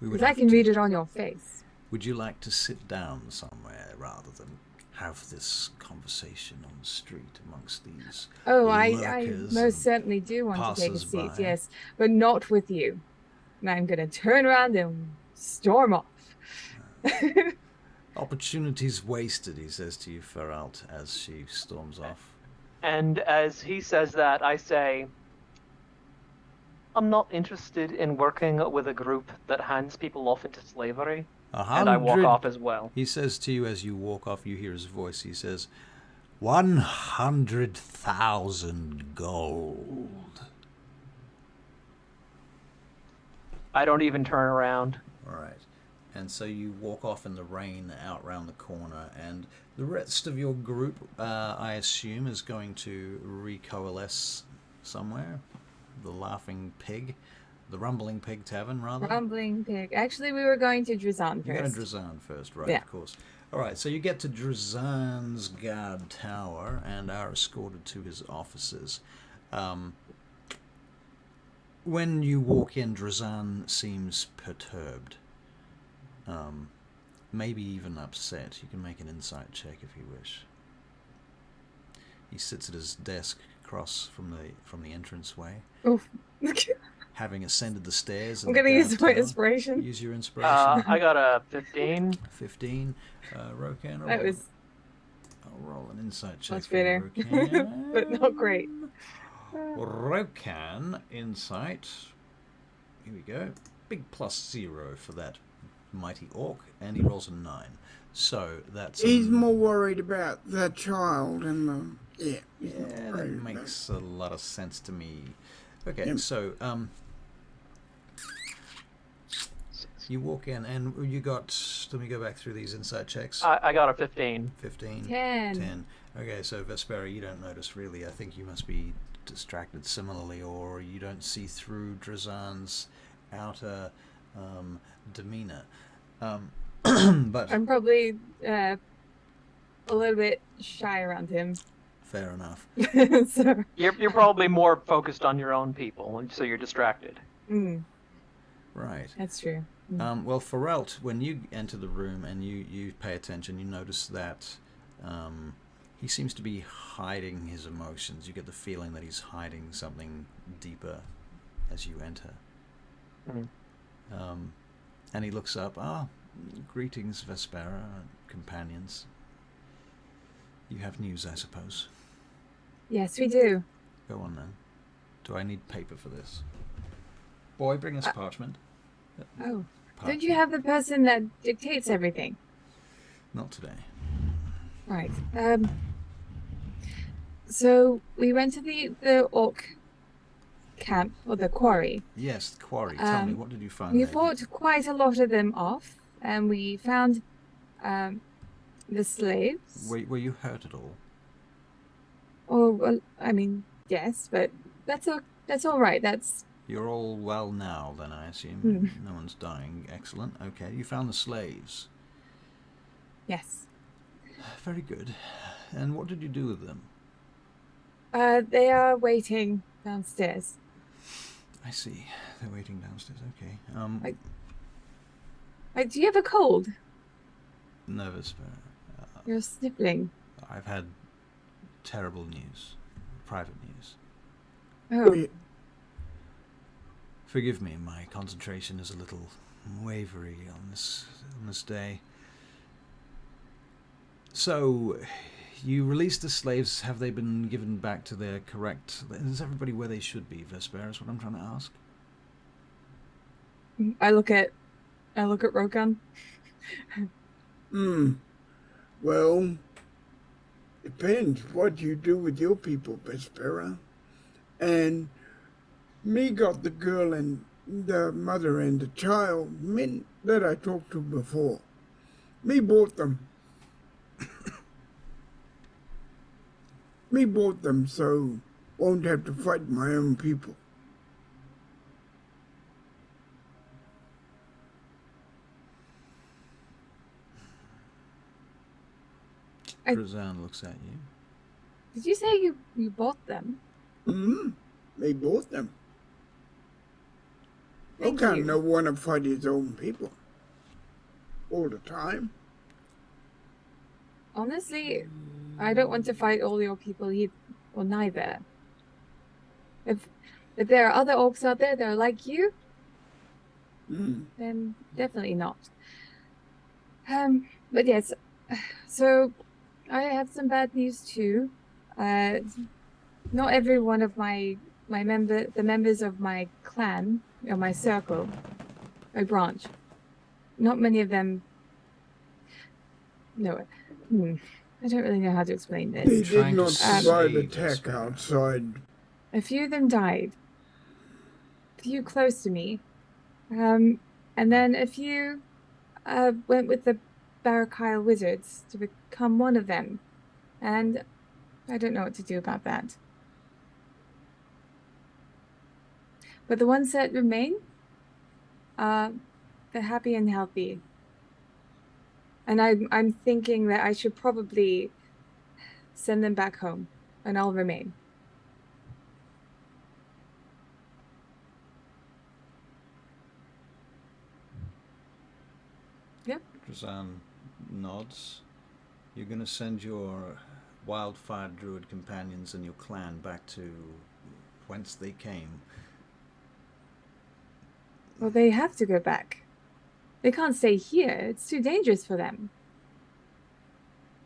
Because I can read it on your face. Would you like to sit down somewhere rather than have this conversation on the street amongst these I lurkers most certainly do want to take a seat, passers-by? yes, but not with you. And I'm going to turn around and storm off. Opportunities wasted, he says to you, Feralt, as she storms off. And as he says that, I say, I'm not interested in working with a group that hands people off into slavery. And I walk off as well. He says to you as you walk off, you hear his voice. He says, 100,000 gold. I don't even turn around. All right. And so you walk off in the rain out round the corner, and the rest of your group, I assume, is going to recoalesce somewhere. the Laughing Pig, the Rumbling Pig Tavern, rather. Rumbling Pig. Actually, we were going to Drazaan first. You're going to Drazaan first, right? Yeah. Of course. All right. So you get to Drazaan's guard tower and are escorted to his offices. When you walk in, Drazaan seems perturbed. Maybe even upset. You can make an insight check if you wish. He sits at his desk across from the entranceway, Oof. having ascended the stairs. I'm going to use my inspiration. Use your inspiration. I got a 15. 15. Rokan. That was I'll roll an insight check. much for you, better, Rokan. but not great. Rokan insight. Here we go. Big +0 for that mighty orc, and he rolls a 9. So that's. He's more worried about the child and the. Yeah. he's not Yeah, that worried about makes a lot of sense to me. Okay, Yep. so you walk in, and you got. Let me go back through these inside checks. I got a 15. 15. 10. 10. Okay, so Vespera, you don't notice really. I think you must be distracted similarly, or you don't see through Drazaan's outer demeanor. But I'm probably a little bit shy around him. fair enough. So, You're probably more focused on your own people, and so you're distracted. Right. that's true. Well, Ferelt, when you enter the room and you pay attention, you notice that he seems to be hiding his emotions. You get the feeling that he's hiding something deeper as you enter. And he looks up. Greetings, Vespera, companions. You have news, I suppose. Yes, we do. Go on, then. Do I need paper for this? Boy, bring us parchment. Oh, don't Parchment. you have the person that dictates everything? Not today. Right. So we went to the orc camp, or the quarry. Yes, the quarry. Tell me, what did you find We there? fought quite a lot of them off, and we found the slaves. Were you hurt at all? Oh, well, I mean, yes, but that's all right. That's You're all well now, then, I assume. No one's dying. Excellent. Okay, you found the slaves. yes. Very good. And what did you do with them? They are waiting downstairs. I see. They're waiting downstairs. Okay. Do you have a cold? Nervous. You're sniffling. I've had terrible news. Private news. Oh, it. Forgive me, my concentration is a little wavery on this day. So, you released the slaves. Have they been given back to their correct... Is everybody where they should be, Vespera, is what I'm trying to ask? I look at Rokan. Well, depends what you do with your people, Vespera. And me got the girl and the mother and the child, men that I talked to before. Me bought them. Me bought them so won't have to fight my own people. Drazaan looks at you. Did you say you bought them? Me bought them. Thank Rokan you. no want to fight his own people all the time. Honestly, I don't want to fight all your people or neither. If there are other orcs out there that are like you, then definitely not. But yes, so I have some bad news too. Not every one of the members of my clan or my circle, my branch, not many of them. No, I don't really know how to explain They this. did not say survive this, attack but- outside. A few of them died. A few close to me. And then a few went with the Barakyle wizards to become one of them. And I don't know what to do about that. But the ones that remain, they're happy and healthy. And I'm thinking that I should probably send them back home, and I'll remain. Yep. Drazaan nods. You're going to send your wildfire druid companions and your clan back to whence they came. Well, they have to go back. They can't stay here. It's too dangerous for them.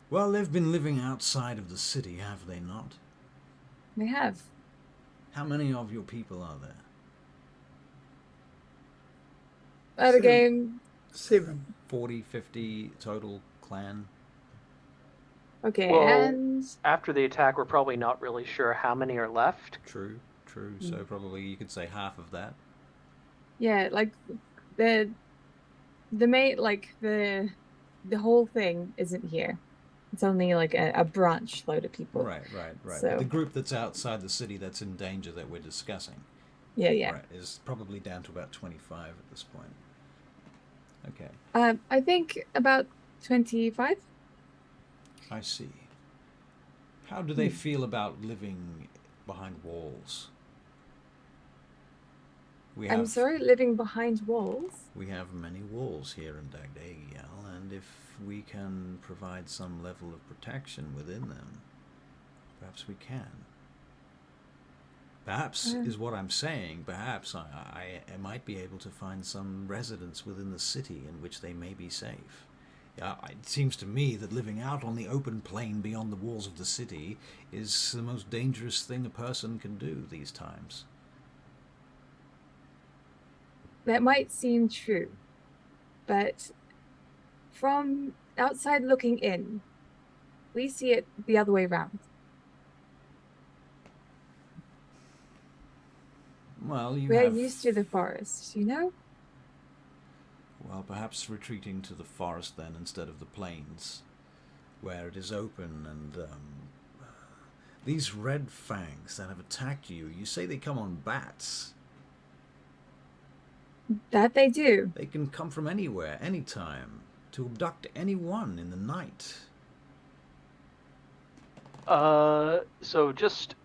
Well, they've been living outside of the city, have they not? They have. How many of your people are there? At a game. 7. 40, 50 total clan? Okay, Well, and after the attack, we're probably not really sure how many are left. True. So probably you could say half of that. yeah, like the main, like the whole thing isn't here. It's only like a branch load of people. Right. So- The group that's outside the city that's in danger that we're discussing, Yeah. right, is probably down to about 25 at this point. Okay, I think about 25. I see. How do they feel about living behind walls? I'm sorry, living behind walls. We have many walls here in DAGDAGIEL, and if we can provide some level of protection within them, perhaps we can. Perhaps is what I'm saying. Perhaps I might be able to find some residence within the city in which they may be safe. It seems to me that living out on the open plain beyond the walls of the city is the most dangerous thing a person can do these times. That might seem true, but from outside looking in, we see it the other way around. Well, We're used to the forest, you know? Well, perhaps retreating to the forest then instead of the plains, where it is open and these red fangs that have attacked you, you say they come on bats. That they do. They can come from anywhere, anytime, to abduct anyone in the night. So just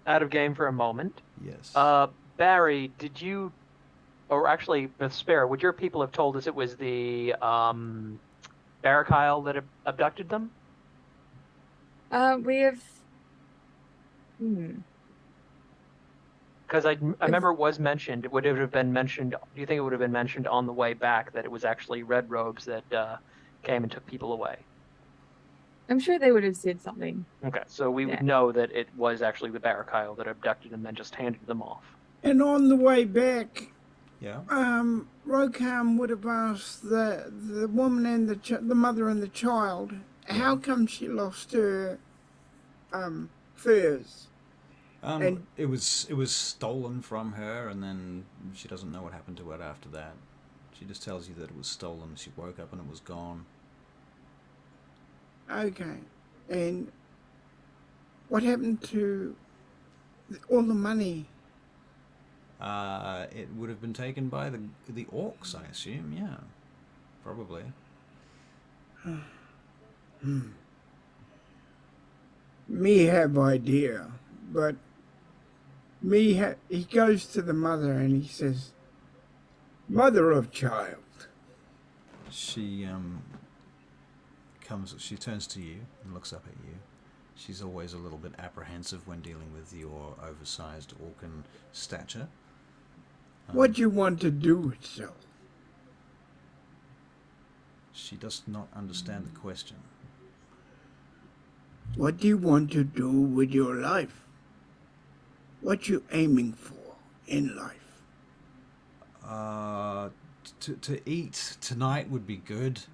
out of game for a moment. Yes. Barry, did you, or actually, Spare, would your people have told us it was the Barakyle that abducted them? We have. Because I remember it was mentioned. Would it have been mentioned? Do you think it would have been mentioned on the way back that it was actually Red Robes that came and took people away? I'm sure they would have said something. Okay, so we would know that it was actually the Barakyle that abducted them and then just handed them off. And on the way back, Yeah. Rokam would have asked the woman and the mother and the child, how come she lost her furs? And it was stolen from her, and then she doesn't know what happened to it after that. She just tells you that it was stolen. She woke up and it was gone. Okay, and what happened to all the money? It would have been taken by the orcs, I assume. Yeah, probably. Me have idea, but he goes to the mother and he says, "Mother of child." She she turns to you and looks up at you. She's always a little bit apprehensive when dealing with your oversized orcan stature. What do you want to do with so? She does not understand the question. What do you want to do with your life? What you aiming for in life? To eat tonight would be good.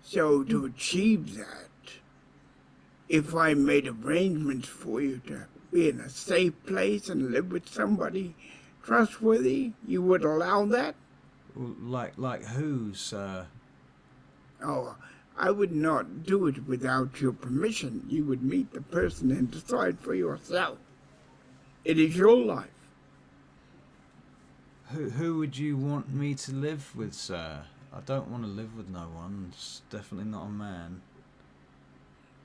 So to achieve that, if I made arrangements for you to be in a safe place and live with somebody trustworthy, you would allow that? Like who, sir? Oh, I would not do it without your permission. You would meet the person and decide for yourself. It is your life. Who would you want me to live with, sir? I don't want to live with no one. It's definitely not a man.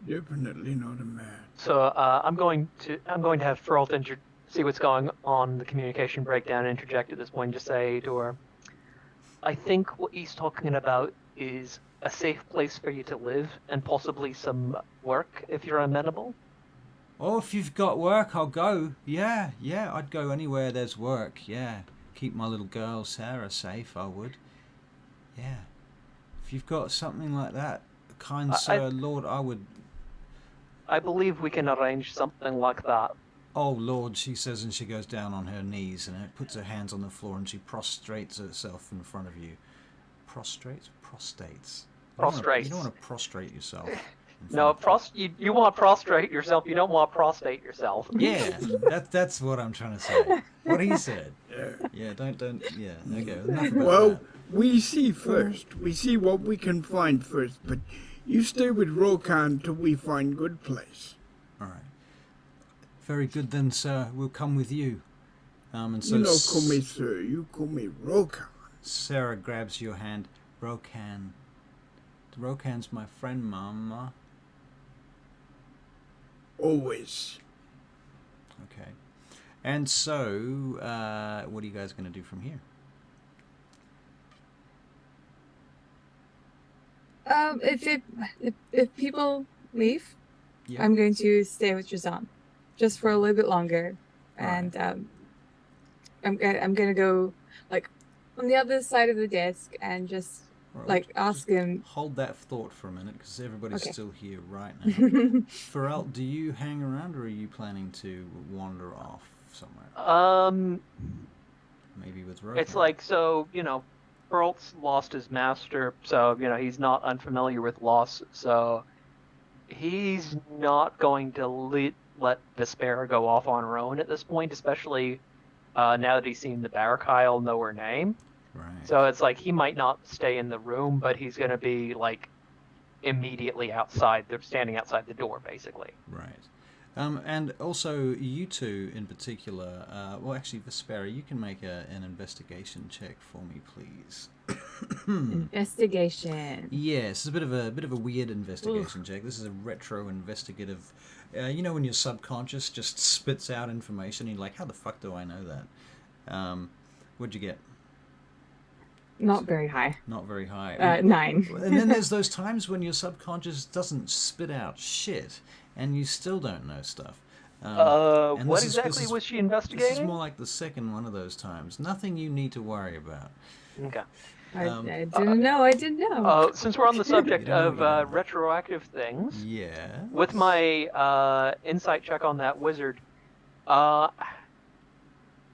Definitely not a man. So I'm going to have Feralt see what's going on, the communication breakdown, and interject at this point. Just say to her, I think what he's talking about is a safe place for you to live and possibly some work if you're amenable. Oh, if you've got work, I'll go. Yeah, I'd go anywhere there's work. Yeah, keep my little girl Sarah safe, I would. Yeah. If you've got something like that, kind sir, Lord, I would... I believe we can arrange something like that. Oh, Lord, she says, and she goes down on her knees and puts her hands on the floor and she prostrates herself in front of you. Prostrates? Prostates. Prostrates. You don't want to prostrate yourself. No, you want to prostrate yourself. You don't want to prostate yourself. Yeah, that's what I'm trying to say. What he said. Yeah, don't. Yeah, okay. Enough about Well, that. we see first. We see what we can find first, but you stay with Rokan till we find good place. All right. Very good then, sir. We'll come with you. And so You don't call me sir, you call me Rokan. Sarah grabs your hand. Rokan. Rokan's my friend, Mama. Always. Okay. And so, what are you guys going to do from here? If people leave, Yeah. I'm going to stay with Drazaan, just for a little bit longer, Alright. and I'm gonna go like on the other side of the desk and just Alright, like just ask him. Hold that thought for a minute, because everybody's Okay. still here right now. Feralt, do you hang around, or are you planning to wander off somewhere? Maybe with Rokan? It's like, so, Feralt's lost his master, so, he's not unfamiliar with loss, so he's not going to let Vespera go off on her own at this point, especially now that he's seen the Barakyle know her name. Right. So it's like he might not stay in the room, but he's going to be, like, immediately outside, they're standing outside the door, basically. Right. And also, you two in particular, well, actually, Vespera, you can make an investigation check for me, please. Investigation. Yes, it's a bit of a weird investigation check. This is a retro investigative. You know when your subconscious just spits out information, and you're like, how the fuck do I know that? What'd you get? Not very high. Not very high. 9. And then there's those times when your subconscious doesn't spit out shit, and you still don't know stuff. And What this exactly was she This is investigating? more like the second one of those times. Nothing you need to worry about. Okay. I didn't know. I didn't know. Since we're on the subject You don't know of yet. retroactive things, Yeah. with my insight check on that wizard,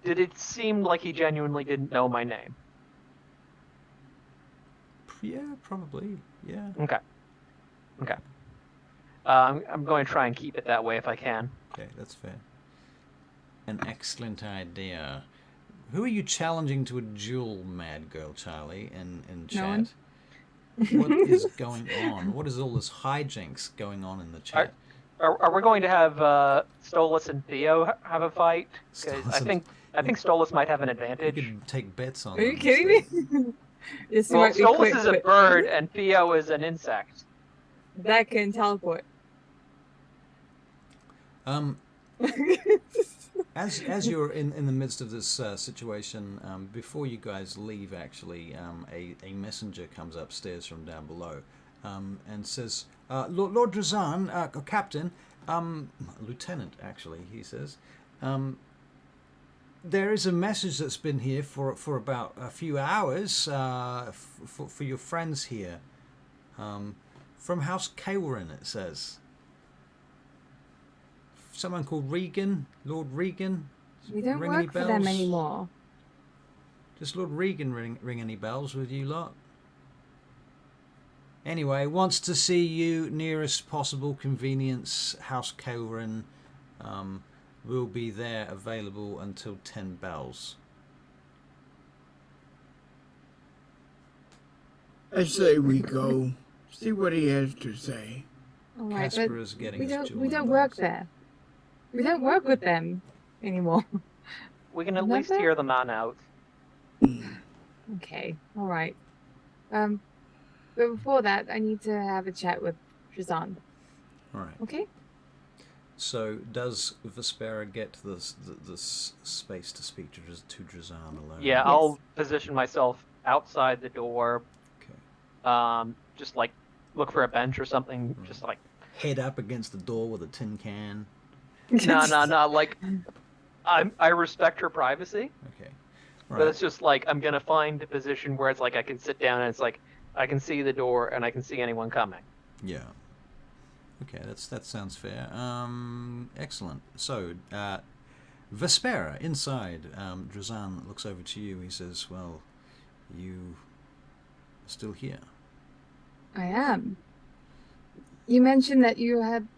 did it seem like he genuinely didn't know my name? Yeah, probably. Yeah. Okay. I'm going to try and keep it that way if I can. Okay, that's fair. An excellent idea. Who are you challenging to a duel, Mad Girl Charlie, in chat? one. What is going on? What is all this hijinks going on in the chat? Are we going to have Stolas and Theo have a fight? Because Stolas I think Stolas might have an You advantage. could take bets on Are you them, kidding so- me? This Well, might be Stolas quick, is a but bird and Theo is an insect. that can teleport. As you're in the midst of this situation, before you guys leave, actually, a messenger comes upstairs from down below and says, Lord Drazaan, Captain, Lieutenant, actually, he says, there is a message that's been here for about a few hours for your friends here. From House Kawarin, it says. Someone called Regan, Lord Regan. We don't ring any work for them bells? anymore. Does Lord Regan ring any bells with you lot? Anyway, wants to see you nearest possible convenience. House Kawarin will be there available until 10 bells. I say we go. See what he has to say. All right, Casper but is getting we his don't jewel we in don't the work box. there. We don't work with them. anymore. We can at least Never? hear the man out. Okay, all right. But before that, I need to have a chat with Drazaan. All right. Okay. So does Vespera get the space to speak to Drazaan alone? Yeah, Yes. I'll position myself outside the door. Okay. Just like look for a bench or something. Just like Head up against the door with a tin can. no. Like I respect her privacy, Okay. but it's just like I'm gonna find a position where it's like I can sit down and it's like I can see the door and I can see anyone coming. Yeah. Okay, that sounds fair. Excellent. So, Vespera, inside, Drazaan looks over to you. He says, well, you are still here. I am. You mentioned that you had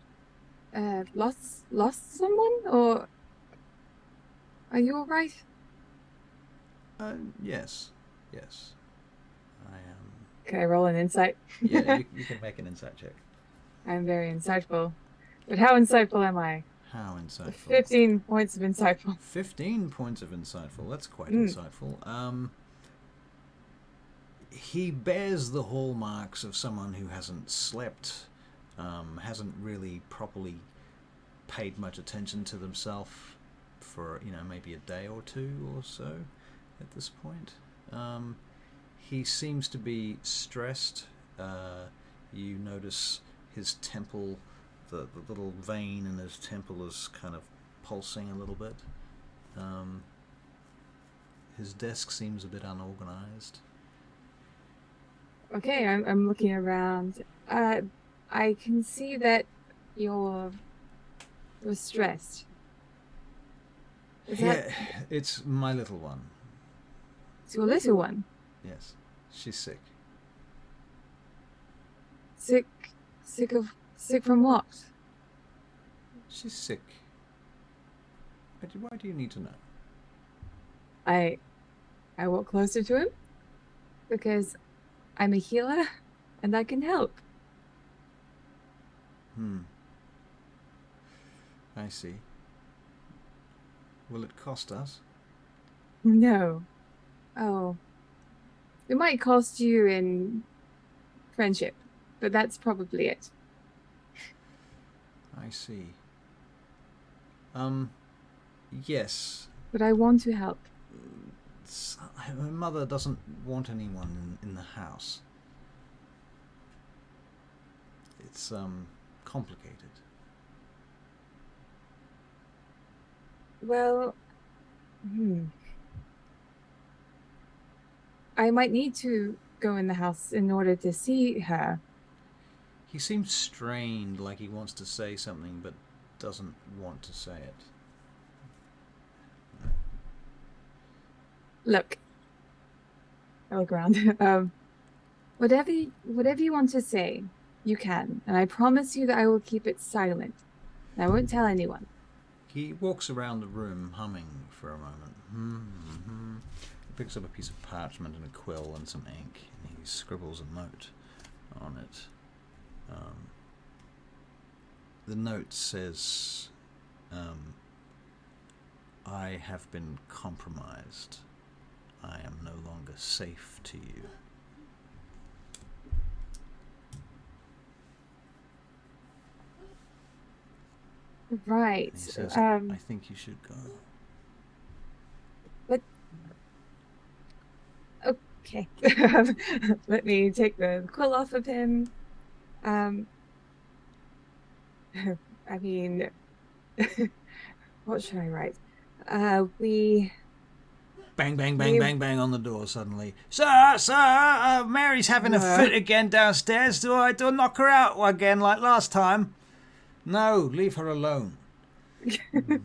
lost someone, or are you all right? Yes. Yes. I am. Can I roll an insight? Yeah, you can make an insight check. I'm very insightful. But how insightful am I? How insightful? 15 points of insightful. 15 points of insightful. That's quite insightful. He bears the hallmarks of someone who hasn't slept, hasn't really properly paid much attention to themselves for, maybe a day or two or so at this point. He seems to be stressed. You notice his temple, the little vein in his temple is kind of pulsing a little bit. His desk seems a bit unorganized. Okay, I'm looking around. I can see that you're stressed. It's my little one. It's your little one? Yes, she's sick. Sick from what? She's sick. Why do you need to know? I walk closer to him because I'm a healer and I can help. I see. Will it cost us? No. Oh. It might cost you in friendship, but that's probably it. I see. Yes. But I want to help. Her mother doesn't want anyone in the house. It's, complicated. Well, I might need to go in the house in order to see her. He seems strained, like he wants to say something, but doesn't want to say it. Look. I look around. Whatever you want to say, you can. And I promise you that I will keep it silent. And I won't tell anyone. He walks around the room humming for a moment. He picks up a piece of parchment and a quill and some ink, and he scribbles a note on it. The note says, I have been compromised. I am no longer safe to you. Right. And he says, I think you should go. But okay. Let me take the quill off of him. I mean, what should I write? We... Bang, bang, bang, bang, bang on the door suddenly. Sir, Mary's having a fit again downstairs. Do I knock her out again like last time? No, leave her alone.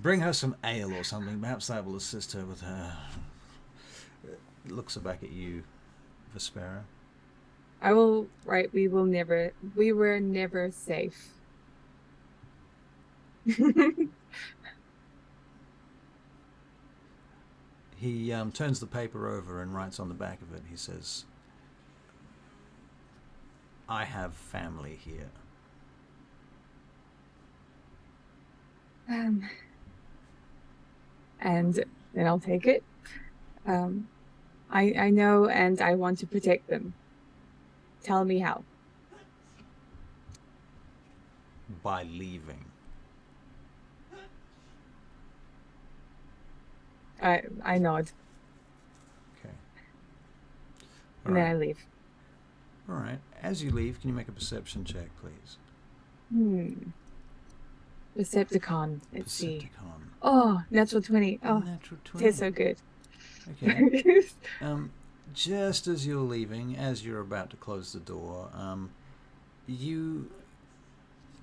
Bring her some ale or something. Perhaps that will assist her with her... Looks back at you, Vespera. I will write, we were never safe. He turns the paper over and writes on the back of it. He says, I have family here. and then I'll take it. I know, and I want to protect them. Tell me how. By leaving. I nod, Okay. and then I leave. All right. As you leave, can you make a perception check, please? Decepticon. Let's see. Percepticon. Oh, natural 20. Oh, Natural 20. tastes so good. Okay. Just as you're leaving, as you're about to close the door, you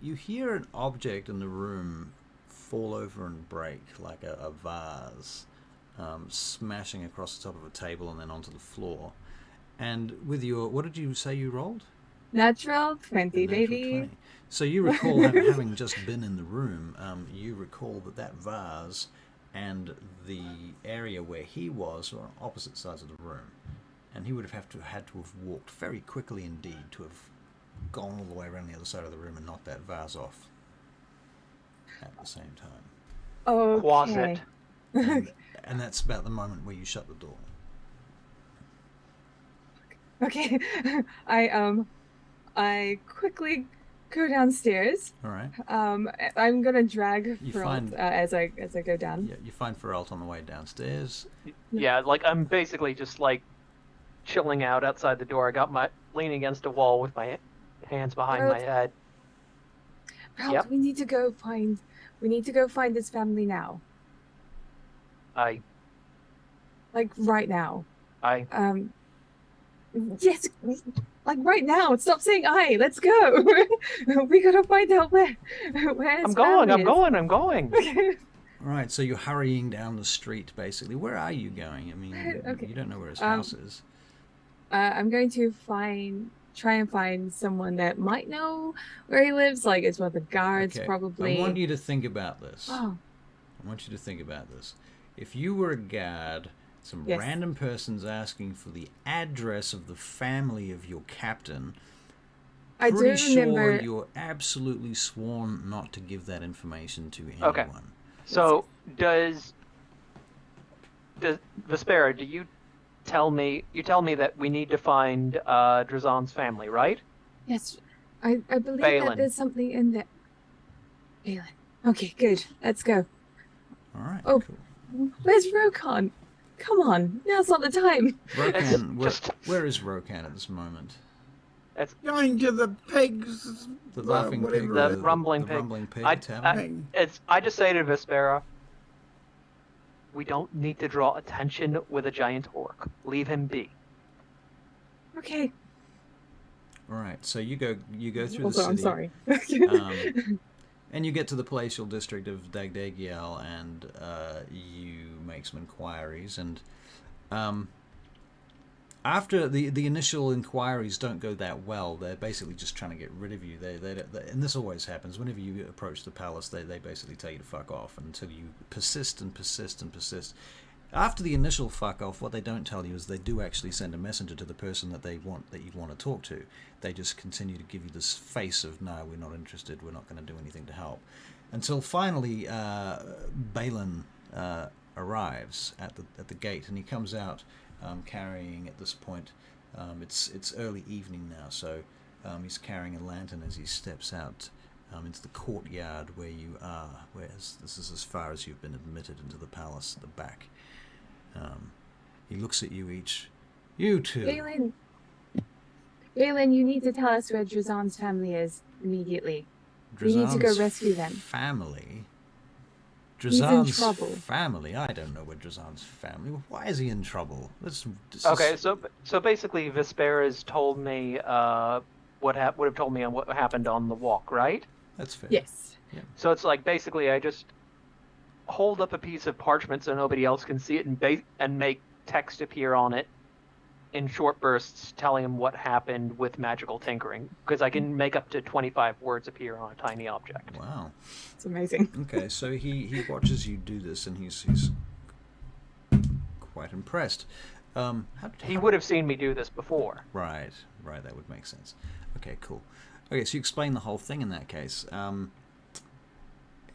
hear an object in the room fall over and break, like a vase, smashing across the top of a table and then onto the floor. And with your, what did you say you rolled? Natural 20, A natural baby. 20. So you recall, having just been in the room, you recall that vase and the area where he was were on opposite sides of the room. And he would have had to have walked very quickly indeed to have gone all the way around the other side of the room and knocked that vase off at the same time. Okay. Closet. And that's about the moment where you shut the door. Okay. I quickly go downstairs. All right. I'm gonna drag You Feralt find- as I go down. Yeah, you find Feralt on the way downstairs. Yeah, like I'm basically just like chilling out outside the door. I got my leaning against a wall with my hands behind my head. Feralt, Yep. we need to go find his family now. Like right now. Yes, like right now. Stop saying I. Let's go. We gotta find out where his I'm going. family I'm going. is. All right, so you're hurrying down the street, basically. Where are you going? I mean, Okay. you don't know where his house is. I'm going to try and find someone that might know where he lives. Like it's one of the guards, Okay. probably. I want you to think about this. Oh, I want you to think about this. If you were a guard, some Yes. random person's asking for the address of the family of your captain, I do pretty sure remember. you're absolutely sworn not to give that information to anyone. Okay. So does Vespera, do you tell me that we need to find Drazaan's family, right? Yes, I believe Bailin. that there's something in there. Bailin. Okay, good. Let's go. All right, Oh. cool. Where's Rokon? Come on, now's not the time. Rokan, just- where is Rokan at this moment? Going to the pigs. The laughing pig, whatever The it is. rumbling the pig. rumbling pig I tavern? just say to Vespera, we don't need to draw attention with a giant orc. Leave him be. Okay. All right, so you go through Also, the I'm city. sorry. And you get to the palatial district of DAGDAGIEL, and you make some inquiries. And after the initial inquiries don't go that well, they're basically just trying to get rid of you. They and this always happens. Whenever you approach the palace, they basically tell you to fuck off until you persist and persist and persist. After the initial fuck off, what they don't tell you is they do actually send a messenger to the person that you want to talk to. They just continue to give you this face of, no, we're not interested, we're not going to do anything to help. Until finally Bailin arrives at the gate, and he comes out carrying, at this point, it's early evening now, so he's carrying a lantern as he steps out into the courtyard where you are, whereas this is as far as you've been admitted into the palace at the back. He looks at you each. You two. Bailin, you need to tell us where Drazaan's family is immediately. We need to go Drazaan's rescue them. Family. He's in Drazaan's trouble. family. I don't know where Drazaan's family. Why is he in trouble? Okay, so basically Vespera's told me would have told me on what happened on the walk, right? That's fair. Yes. So it's like basically I just hold up a piece of parchment so nobody else can see it and make text appear on it in short bursts telling him what happened with magical tinkering, because I can make up to 25 words appear on a tiny object. Wow. It's amazing. Okay, so he watches you do this, and he's quite impressed. He would have seen me do this before. Right, that would make sense. Okay, cool. Okay, so you explain the whole thing in that case.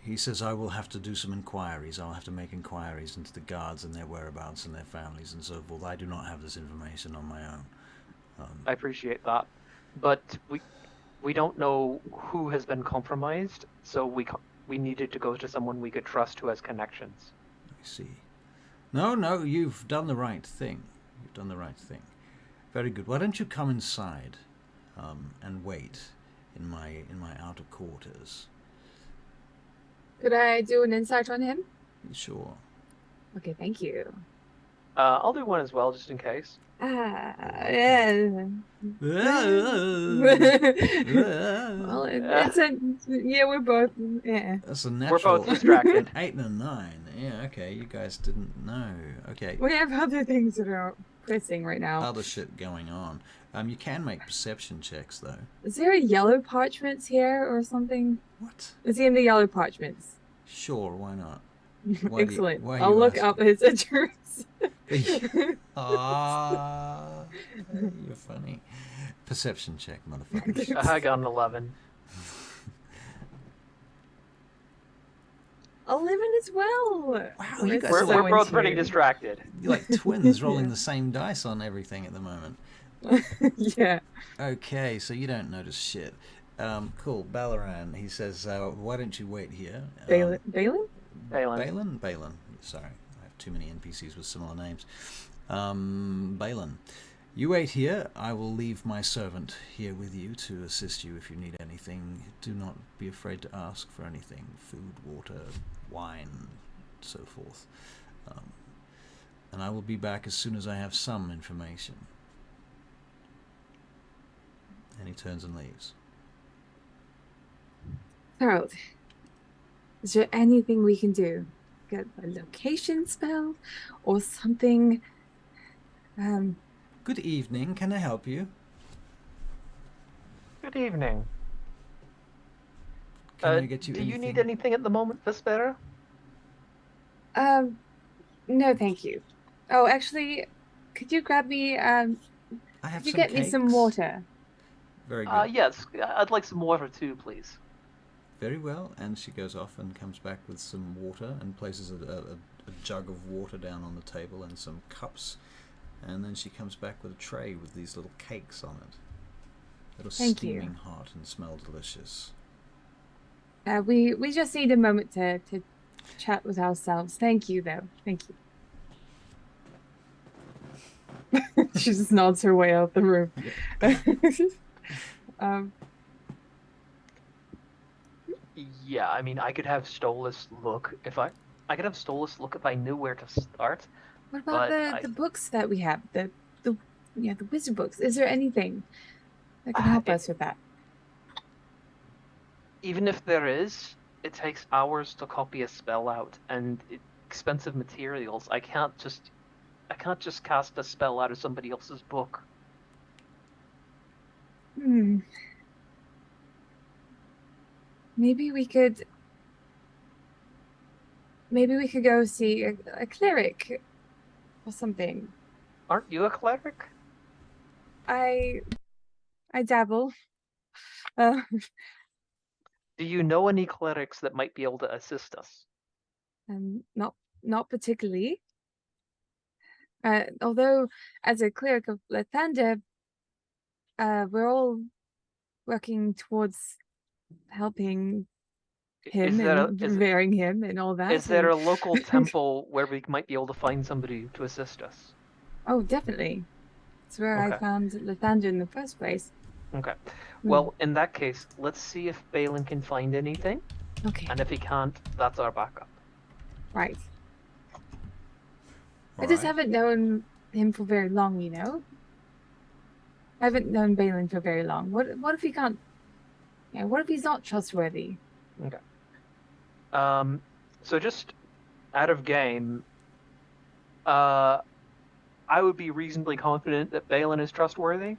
He says I will have to do some inquiries. I'll have to make inquiries into the guards and their whereabouts and their families and so forth. I do not have this information on my own. I appreciate that, but we don't know who has been compromised, so we needed to go to someone we could trust who has connections. I see. No, you've done the right thing. You've done the right thing. Very good. Why don't you come inside and wait in my outer quarters? Could I do an insight on him? Sure. Okay, thank you. I'll do one as well, just in case. Yeah. Well, we're both, yeah. That's a We're natural. both distracted. 8 and a 9. Yeah, okay. You guys didn't know. Okay. We have other things that are pressing right now. Other shit going on. You can make perception checks though. Is there a yellow parchments here or something? What? Is he in the yellow parchments? Sure, why not? Excellent. why are I'll you look asking? up his address. Ah, you're funny. Perception check, motherfucker. I got an 11. 11 as well. Wow, you We're guys We're, are so we're both pretty into- distracted. You're like twins rolling Yeah. the same dice on everything at the moment. Yeah. Okay, so you don't notice shit. Cool. Bailin, he says, why don't you wait here? Bailin? Bailin. Bailin. Sorry, I have too many NPCs with similar names. Bailin, you wait here. I will leave my servant here with you to assist you if you need anything. Do not be afraid to ask for anything. Food, water, wine, so forth. And I will be back as soon as I have some information. And he turns and leaves. Harold, is there anything we can do? Get a location spell or something? Good evening. Can I help you? Good evening. Can I get you do anything? you need anything at the moment, Vespera? No, thank you. Oh, actually, could you grab me, I have could you some get me some cakes. water? Very good. Yes. I'd like some water too, please. Very well. And she goes off and comes back with some water and places a jug of water down on the table and some cups. And then she comes back with a tray with these little cakes on it that are Thank you. steaming hot and smell delicious. We just need a moment to chat with ourselves. Thank you, though. Thank you. She just nods her way out the room. Yeah, I mean, I could have Stolas look if I could have Stolas look if I knew where to start. What about But the books that we have? The wizard books. Is there anything that can help us with that? Even if there is, it takes hours to copy a spell out, and expensive materials. I can't just cast a spell out of somebody else's book. Maybe we could go see a cleric or something. Aren't you a cleric? I dabble. Do you know any clerics that might be able to assist us? Not particularly. Although as a cleric of Lathander, we're all working towards helping him and revering him and all that. Is there a local temple where we might be able to find somebody to assist us? Oh, definitely. It's where I Okay. found Lathander in the first place. Okay. Well, in that case, let's see if Bailin can find anything, Okay. and if he can't, that's our backup. Right. I All just right. haven't known him for very long, you know? I haven't known Bailin for very long. What if he can't... Yeah, what if he's not trustworthy? Okay. So just out of game, I would be reasonably confident that Bailin is trustworthy.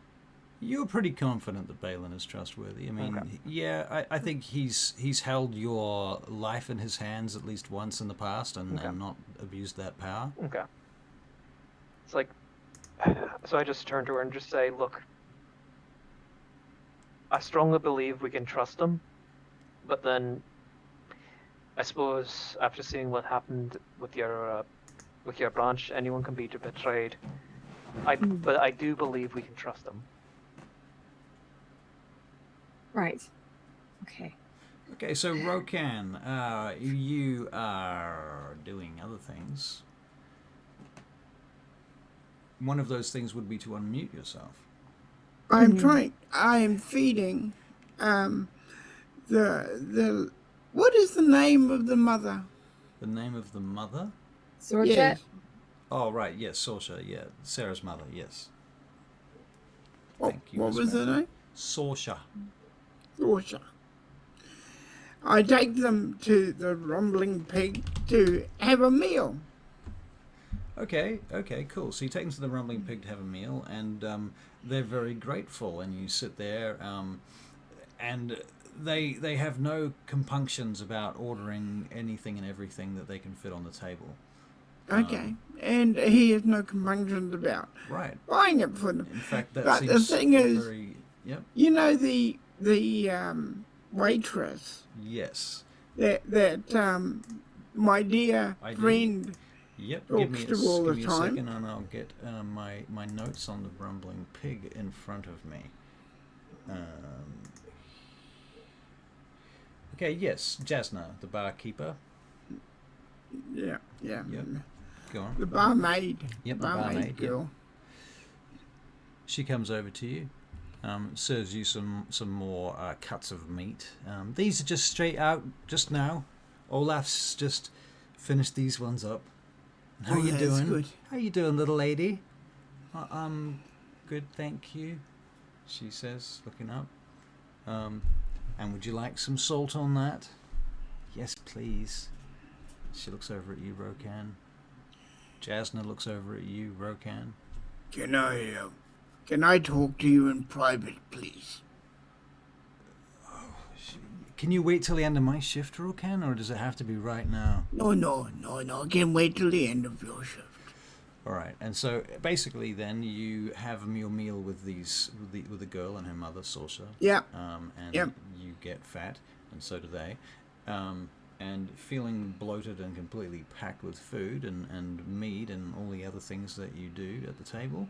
You're pretty confident that Bailin is trustworthy. I mean, Okay. yeah, I think he's held your life in his hands at least once in the past and not abused that power. Okay. It's like, so I just turn to her and just say, look, I strongly believe we can trust him, but then I suppose after seeing what happened with your branch, anyone can be betrayed. But I do believe we can trust them. Right. Okay. Okay, so Rokan, you are doing other things. One of those things would be to unmute yourself. I'm trying. I am feeding. The. What is the name of the mother? The name of the mother? Sorcha? Yes. Oh, right, yes, Sorsha, yeah. Sarah's mother, yes. Thank you. What Miss was the Mary. name? Sorsha. Sorsha. I take them to the Rumbling Pig to have a meal. Okay, cool. So you take them to the Rumbling Pig to have a meal, and they're very grateful, and you sit there, and they have no compunctions about ordering anything and everything that they can fit on the table. Okay. And he has no compunctions about Right. buying it for them. In fact, that But the seems thing is, very... Yep. you know the waitress Yes. that my dear I do. friend Yep. talks to all the give me a time. second, and I'll get my notes on the Rumbling Pig in front of me. Okay. Yes, Jasna, the barkeeper. Yeah. Yep. Go on. The barmaid. Yep, the barmaid barmaid, girl. She comes over to you, serves you some more cuts of meat. These are just straight out just now. Olaf's just finished these ones up. How you that's doing? good. How you doing, little lady? I'm good, thank you. She says, looking up. And would you like some salt on that? Yes, please. She looks over at you, Rokan. Jasna looks over at you, Rokan. Can I talk to you in private, please? Can you wait till the end of my shift, Rokan, or does it have to be right now? No. I can wait till the end of your shift. All right, and so basically, then you have your meal with with the girl and her mother, Sorsha. Yeah. And Yep. you get fat, and so do they. And feeling bloated and completely packed with food and meat and all the other things that you do at the table,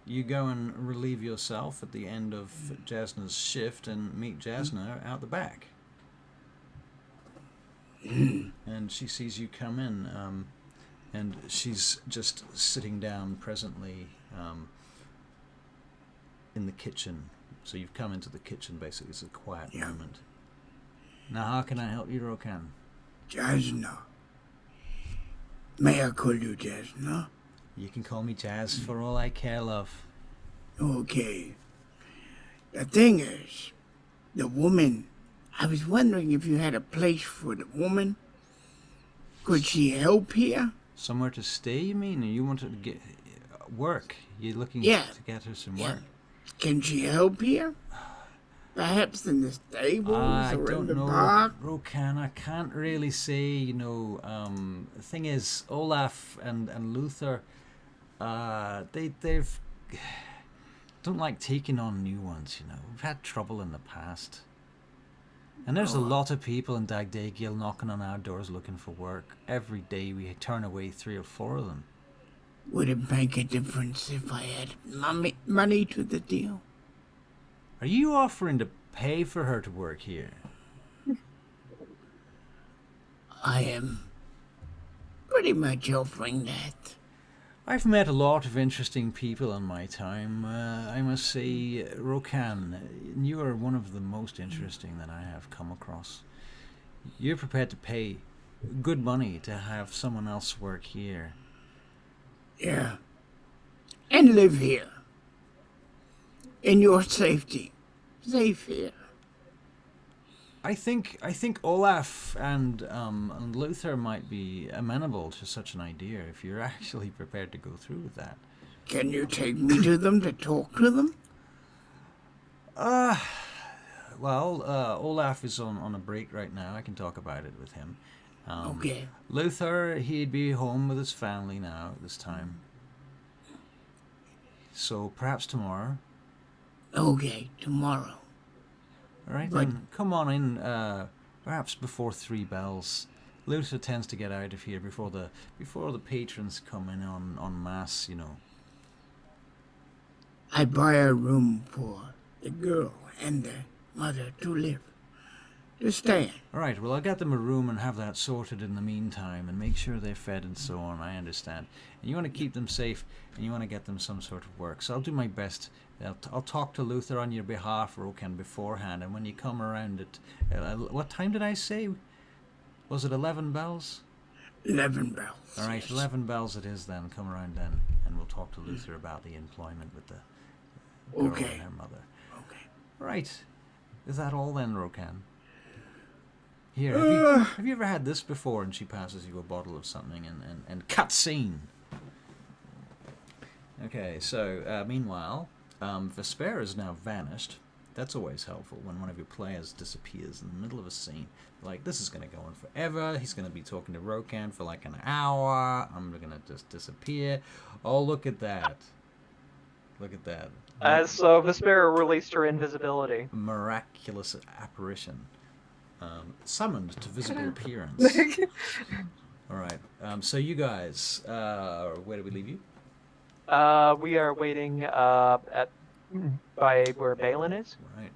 you go and relieve yourself at the end of Jasna's shift and meet Jasna out the back. And she sees you come in, and she's just sitting down presently in the kitchen. So you've come into the kitchen, basically. It's a quiet moment. Now, how can I help you, Rokan? Jasna. May I call you Jasna? You can call me Jazz for all I care, love. Okay. The thing is, the woman, I was wondering if you had a place for the woman. Could she help here? Somewhere to stay, you mean? Or you want to get work? You're looking Yeah. to get her some work? Can she help here? Perhaps in the stables I or in don't the know, park? Rokan. I can't really say, the thing is, Olaf and Luther, they've don't like taking on new ones, We've had trouble in the past. And there's a lot of people in DAGDAGIEL knocking on our doors looking for work. Every day we turn away 3 or 4 of them. Would it make a difference if I add money to the deal? Are you offering to pay for her to work here? I am pretty much offering that. I've met a lot of interesting people in my time. I must say, Rokan, you are one of the most interesting that I have come across. You're prepared to pay good money to have someone else work here. Yeah. And live here. In your safety. Safe here. I think Olaf and Luther might be amenable to such an idea if you're actually prepared to go through with that. Can you take me to them to talk to them? Olaf is on a break right now. I can talk about it with him. Okay. Luther, he'd be home with his family now at this time. So perhaps tomorrow. Okay, tomorrow. All right, Right. then come on in, Perhaps before 3 bells. Luther tends to get out of here before the patrons come in en masse, you know. I buy a room for the girl and the mother to live, to stay in. All right, well, I'll get them a room and have that sorted in the meantime and make sure they're fed and so on, I understand. And you want to keep them safe and you want to get them some sort of work. So I'll do my best. I'll talk to Luther on your behalf, Rokan, beforehand. And when you come around at... what time did I say? Was it 11 bells? 11 bells. All right, yes. 11 bells it is then. Come around then and we'll talk to Luther about the employment with the girl Okay. and her mother. Okay. Right. Is that all then, Rokan? Here, have you ever had this before? And she passes you a bottle of something and cut scene. Okay, so meanwhile, Vesper has now vanished. That's always helpful when one of your players disappears in the middle of a scene. Like, this is going to go on forever. He's going to be talking to Rokan for like an hour. I'm going to just disappear. Oh, look at that. Look at that. So Vesper released her invisibility. Miraculous apparition. Summoned to visible appearance. All right. So you guys, where do we leave you? We are waiting by where Bailin is. Right.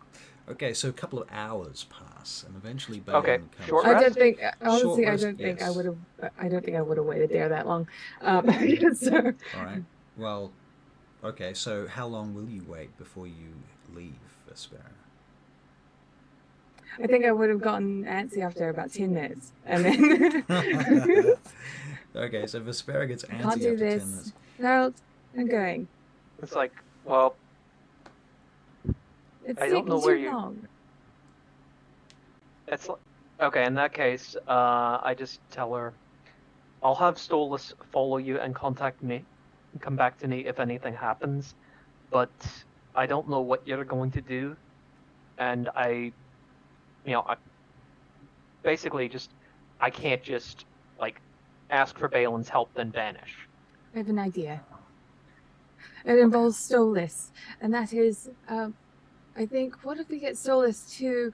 Okay. So a couple of hours pass, and eventually Bailin Okay, comes. short I rest? don't think, honestly, rest, I don't think I yes. would have. I don't think I would have waited there that long. So, All right. Well. Okay. So how long will you wait before you leave Vesper? I think I would have gotten antsy after about 10 minutes, and then Okay. So Vesper gets antsy can't do after 10 this. minutes. Harold, I'm going. It's like, well, It's I don't taking know where too you- long. it's okay. In that case, I just tell her, I'll have Stolas follow you and contact me, and come back to me if anything happens. But I don't know what you're going to do, and I basically just I can't just like ask for Balin's help then vanish. I have an idea. It involves Stolas, and that is, I think, what if we get Stolas to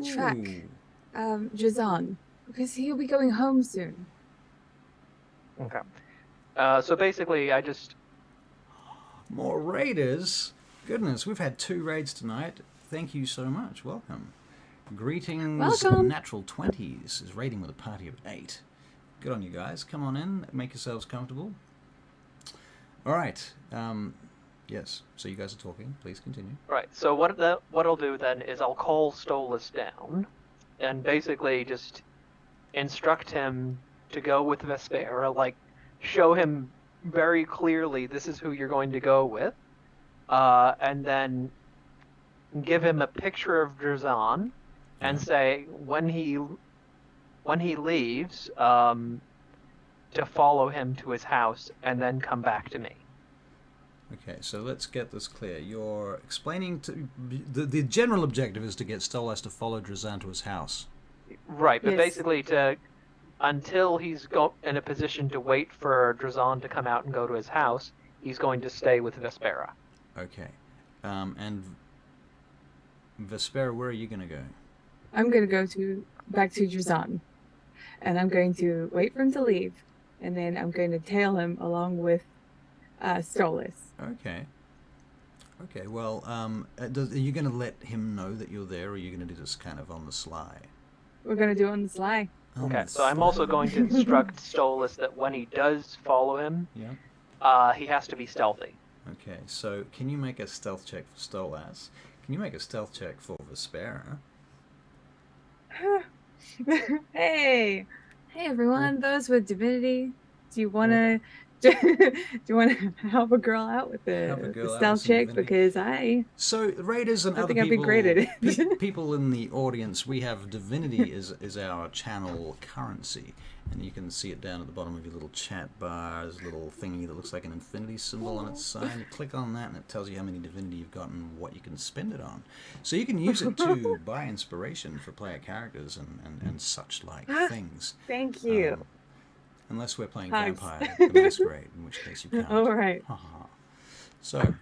track Ooh. Drazaan, because he'll be going home soon. Okay. So basically, I just More raiders. Goodness, we've had 2 raids tonight. Thank you so much. Welcome. Greetings. Welcome. Natural 20s is raiding with a party of 8. Good on you guys. Come on in. Make yourselves comfortable. All right. Yes. So you guys are talking. Please continue. right. So what I'll do then is I'll call Stolas down, and basically just instruct him to go with Vespera. Like, show him very clearly this is who you're going to go with, and then give him a picture of Drazaan, and say when he leaves, to follow him to his house and then come back to me. Okay, so let's get this clear. You're explaining to... The general objective is to get Stolas to follow Drazaan to his house. Right, but Yes. basically until he's in a position to wait for Drazaan to come out and go to his house, he's going to stay with Vespera. Okay. And Vesper, where are you going to go? I'm going to go back to Drazaan, and I'm going to wait for him to leave, and then I'm going to tail him along with Stolas. Okay. Okay, well, are you going to let him know that you're there, or are you going to do this kind of on the sly? We're going to do it on the sly. On Okay, the so I'm also sly. going to instruct Stolas that when he does follow him, Yeah. he has to be stealthy. Okay, so can you make a stealth check for Stolas? Can you make a stealth check for Vesper? Hey everyone, those with divinity. Do you want to do you want to help a girl out with Help a the girl out with stealth some check? divinity. Because I So raiders and I other think I'd be people, great at it. people in the audience, we have divinity is our channel currency, and you can see it down at the bottom of your little chat bar. There's a little thingy that looks like an infinity symbol on its side. You click on that, and it tells you how many divinity you've got and what you can spend it on. So you can use it to buy inspiration for player characters and such like things. Thank you. Unless we're playing Hugs. Vampire the Masquerade, in which case you can't. All right. Haha. So,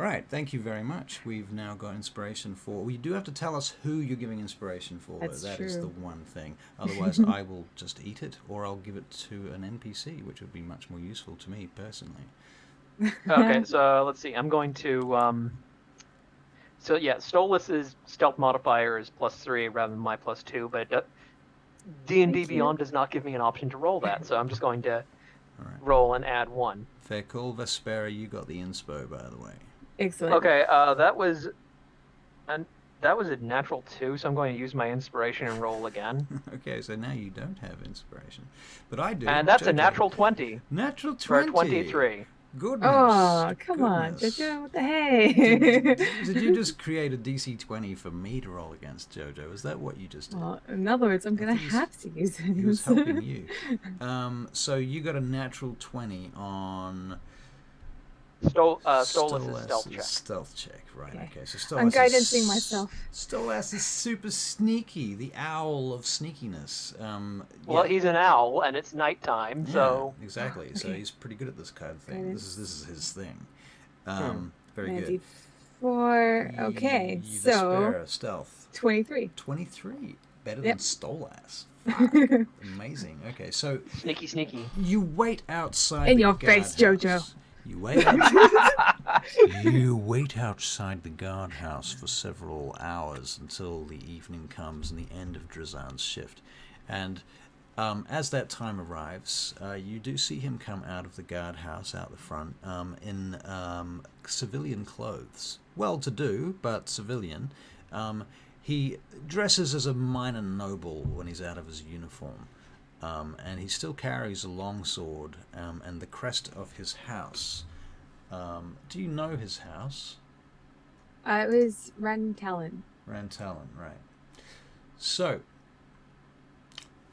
All right, thank you very much. We've now got inspiration for... Well, you do have to tell us who you're giving inspiration for, though. That's That is true. the one thing. Otherwise, I will just eat it, or I'll give it to an NPC, which would be much more useful to me, personally. Okay, so let's see. I'm going to... So yeah, Stolas's stealth modifier is +3 rather than my +2, but D&D Thank you. Beyond does not give me an option to roll that, so I'm just going to All right. roll and add 1. Fair call. Vespera, you got the inspo, by the way. Excellent. Okay, that was a natural 2, so I'm going to use my inspiration and roll again. Okay, so now you don't have inspiration. But I do. And that's a Jojo. natural 20 Natural for 20. 23. Goodness. Oh, come on, goodness. Jojo, what the hey? Did you just create a DC 20 for me to roll against, Jojo? Is that what you just did? Well, in other words, I'm gonna think he's- have to use it. He was helping you. So you got a natural 20 on Stolas's stealth check. Stealth check, right? Okay. Okay, so Stolas I'm is guidancing myself. Stolas is super sneaky, the owl of sneakiness. Well, yeah. he's an owl, and it's nighttime, so... Yeah, exactly. So Okay. he's pretty good at this kind of thing. Guidance. This is his thing. Very And good. D4. Okay, You so Vespera, stealth 23. 23, better than Yep. Stolas. Amazing. Okay, so Sneaky, sneaky. you wait outside In the your face, guardhouse. Jojo. You wait. You wait outside the guardhouse for several hours until the evening comes and the end of Drazaan's shift. And as that time arrives, you do see him come out of the guardhouse out the front in civilian clothes. Well-to-do, but civilian. He dresses as a minor noble when he's out of his uniform. And he still carries a longsword and the crest of his house. Do you know his house? It was Rantalon. Rantalon, right. So,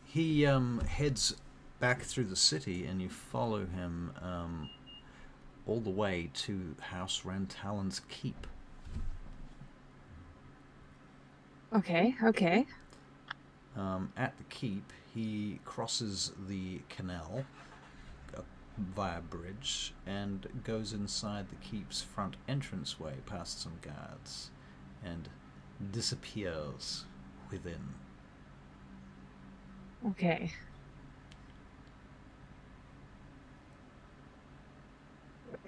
he heads back through the city and you follow him all the way to House Rantalon's keep. Okay. At the keep, he crosses the canal via bridge and goes inside the keep's front entranceway past some guards and disappears within. Okay.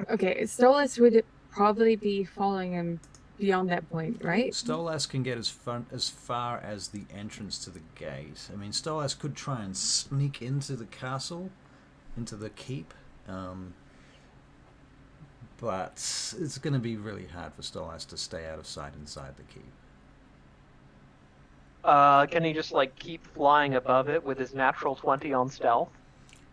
Okay, Stolas would probably be following him beyond that point, right? Stolas can get as far as the entrance to the gate. I mean, Stolas could try and sneak into the castle, into the keep, but it's going to be really hard for Stolas to stay out of sight inside the keep. Can he just, like, keep flying above it with his natural 20 on stealth?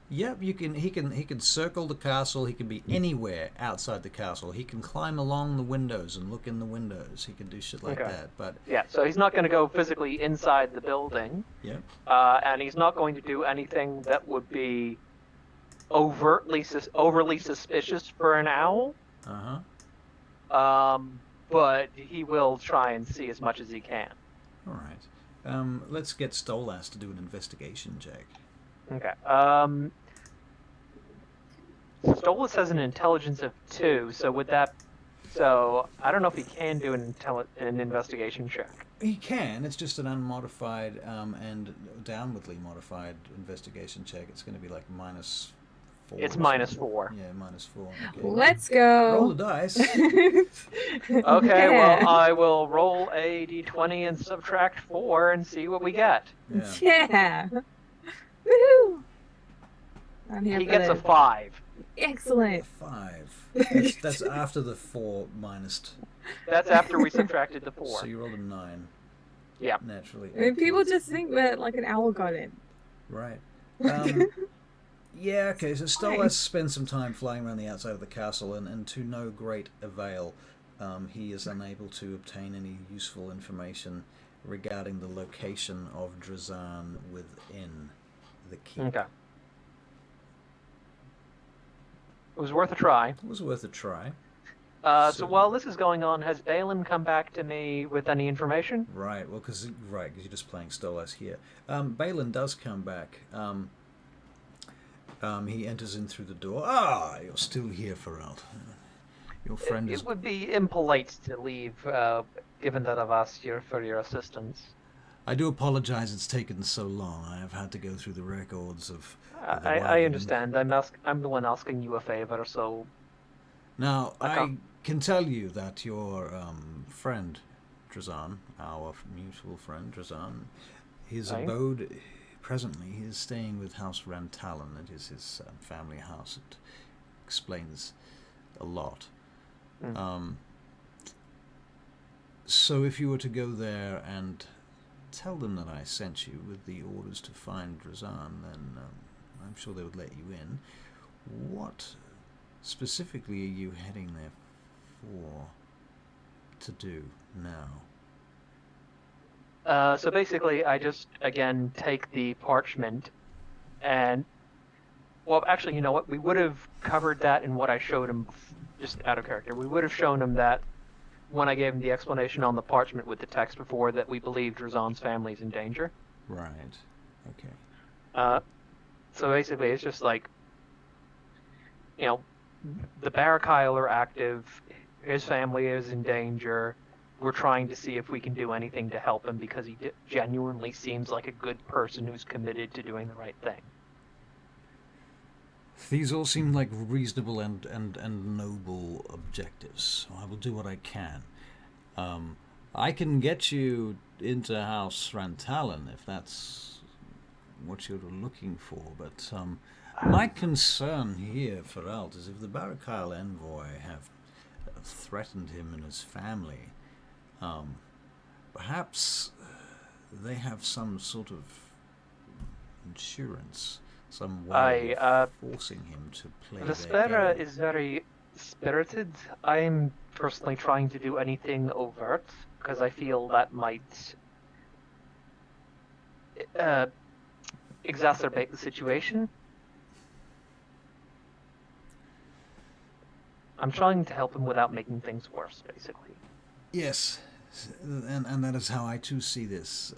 Yep, you can. He can circle the castle. He can be anywhere outside the castle. He can climb along the windows and look in the windows. He can do shit like Okay. that. But Yeah, so he's not going to go physically inside the building, yep, and he's not going to do anything that would be overly suspicious for an owl. But he will try and see as much as he can. all right. Let's get Stolas to do an investigation check. Okay. Stolas has an intelligence of 2, so would that... So, I don't know if he can do an investigation check. He can. It's just an unmodified and downwardly modified investigation check. It's going to be like -4. It's or -4. something. Yeah, -4. Okay. Let's go. Roll the dice. Okay, well, I will roll a d20 and subtract 4 and see what we get. Yeah. Yeah. Woohoo! I'm here He for gets a this. 5. Excellent. 5. That's after the 4 minus. That's after we subtracted the 4. So you rolled a 9. Yeah. Naturally. I mean, people just think that like an owl got in. Right. Yeah, okay, so Stolas spends some time flying around the outside of the castle, and to no great avail, he is unable to obtain any useful information regarding the location of Drazaan within the keep. Okay. It was worth a try. It was worth a try. So while this is going on, has Bailin come back to me with any information? Right, well, because you're just playing Stolas here. Bailin does come back. He enters in through the door. Ah, you're still here, Feralt. Your friend is... It would be impolite to leave, given that I've asked you for your assistance. I do apologize it's taken so long. I have had to go through the records of the I Wyvern. understand. I'm the one asking you a favor, so... Now, I I can't- can tell you that your friend, Drazaan, our mutual friend, Drazaan, his Aye. abode, presently, he is staying with House Rantalon. It is his family house. It explains a lot. Mm. So if you were to go there and tell them that I sent you with the orders to find Drazaan, then I'm sure they would let you in. What specifically are you heading there for to do now? So basically, I just, again, take the parchment and... Well, actually, you know what? We would have covered that in what I showed him, just out of character. We would have shown him that when I gave him the explanation on the parchment with the text before that we believe Drazaan's family is in danger. Right. Okay. So basically, it's just like, you know, the Barakyle are active, his family is in danger. We're trying to see if we can do anything to help him because he genuinely seems like a good person who's committed to doing the right thing. These all seem like reasonable and noble objectives, so I will do what I can. I can get you into House Rantalon if that's what you're looking for, but my concern here, Feralt, is if the Barakyle envoy have threatened him and his family, perhaps they have some sort of insurance, some way of forcing him to play their Vespera game. is very spirited. I'm personally trying to do anything overt because I feel that might exacerbate the situation. I'm trying to help him without making things worse, basically. Yes, and that is how I too see this.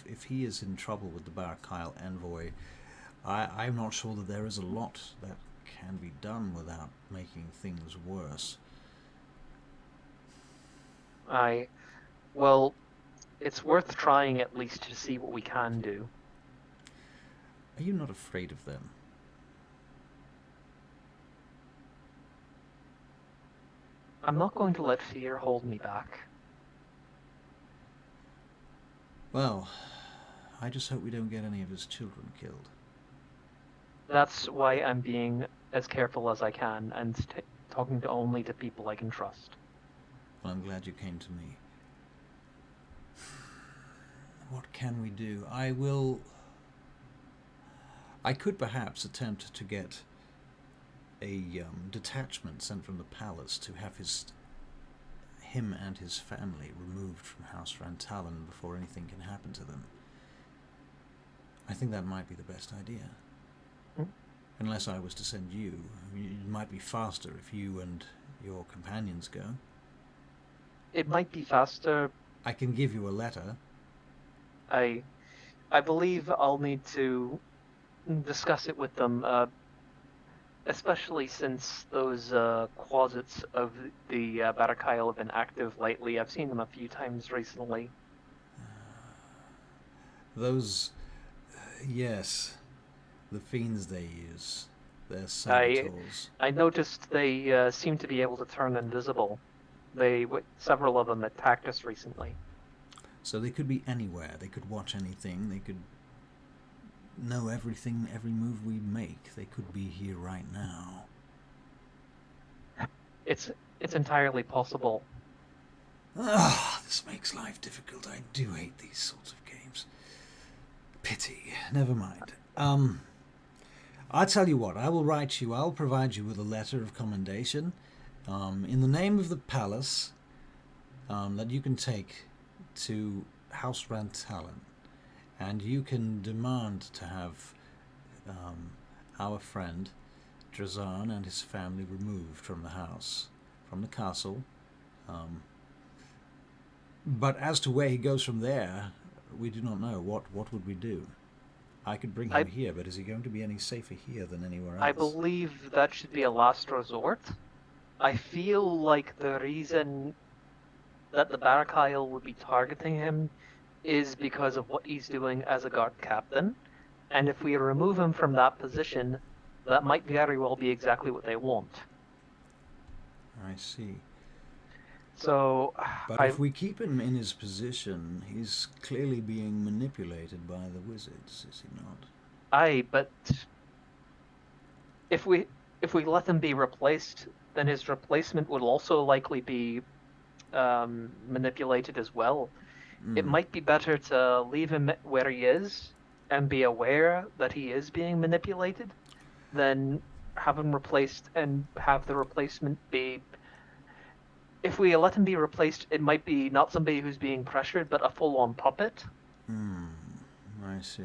If he is in trouble with the Barakyle envoy, I'm not sure that there is a lot that can be done without making things worse. Well, it's worth trying at least to see what we can do. Are you not afraid of them? I'm not going to let fear hold me back. Well, I just hope we don't get any of his children killed. That's why I'm being as careful as I can and talking to only to people I can trust. Well, I'm glad you came to me. What can we do? I could perhaps attempt to get a detachment sent from the palace to have him and his family removed from House Rantalon before anything can happen to them. I think that might be the best idea. Unless I was to send you. It might be faster if you and your companions go. It might be faster. I can give you a letter. I believe I'll need to discuss it with them, especially since those closets of the Barakyle have been active lately. I've seen them a few times recently. Those... yes. The fiends they use. They're saboteurs. I noticed they seem to be able to turn invisible. Several of them attacked us recently. So they could be anywhere. They could watch anything. They could know everything, every move we make. They could be here right now. It's entirely possible. Ah, this makes life difficult. I do hate these sorts of games. Pity. Never mind. I'll tell you what. I will write you. I'll provide you with a letter of commendation in the name of the palace that you can take to House Rantalon, and you can demand to have our friend Drazaan and his family removed from the house, from the castle. But as to where he goes from there, we do not know. What would we do? I could bring him here, but is he going to be any safer here than anywhere else? I believe that should be a last resort. I feel like the reason that the Barakyle would be targeting him is because of what he's doing as a guard captain. And if we remove him from that position, that might very well be exactly what they want. I see. So, But if we keep him in his position, he's clearly being manipulated by the wizards, is he not? but if we let him be replaced, then his replacement would also likely be manipulated as well. It might be better to leave him where he is and be aware that he is being manipulated than have him replaced and have the replacement be. If we let him be replaced, it might be not somebody who's being pressured, but a full-on puppet. I see.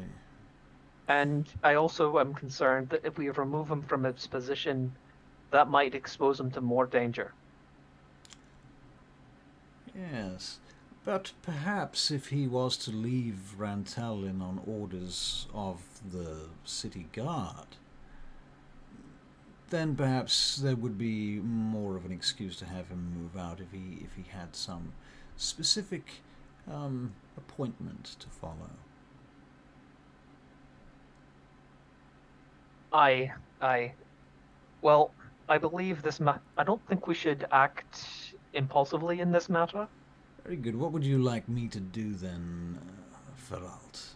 And I also am concerned that if we remove him from his position, that might expose him to more danger. Yes. But perhaps if he was to leave Rantalin on orders of the city guard, then perhaps there would be more of an excuse to have him move out if he had some specific appointment to follow. Well, I believe this. I don't think we should act impulsively in this matter. Very good. What would you like me to do then, Feralt?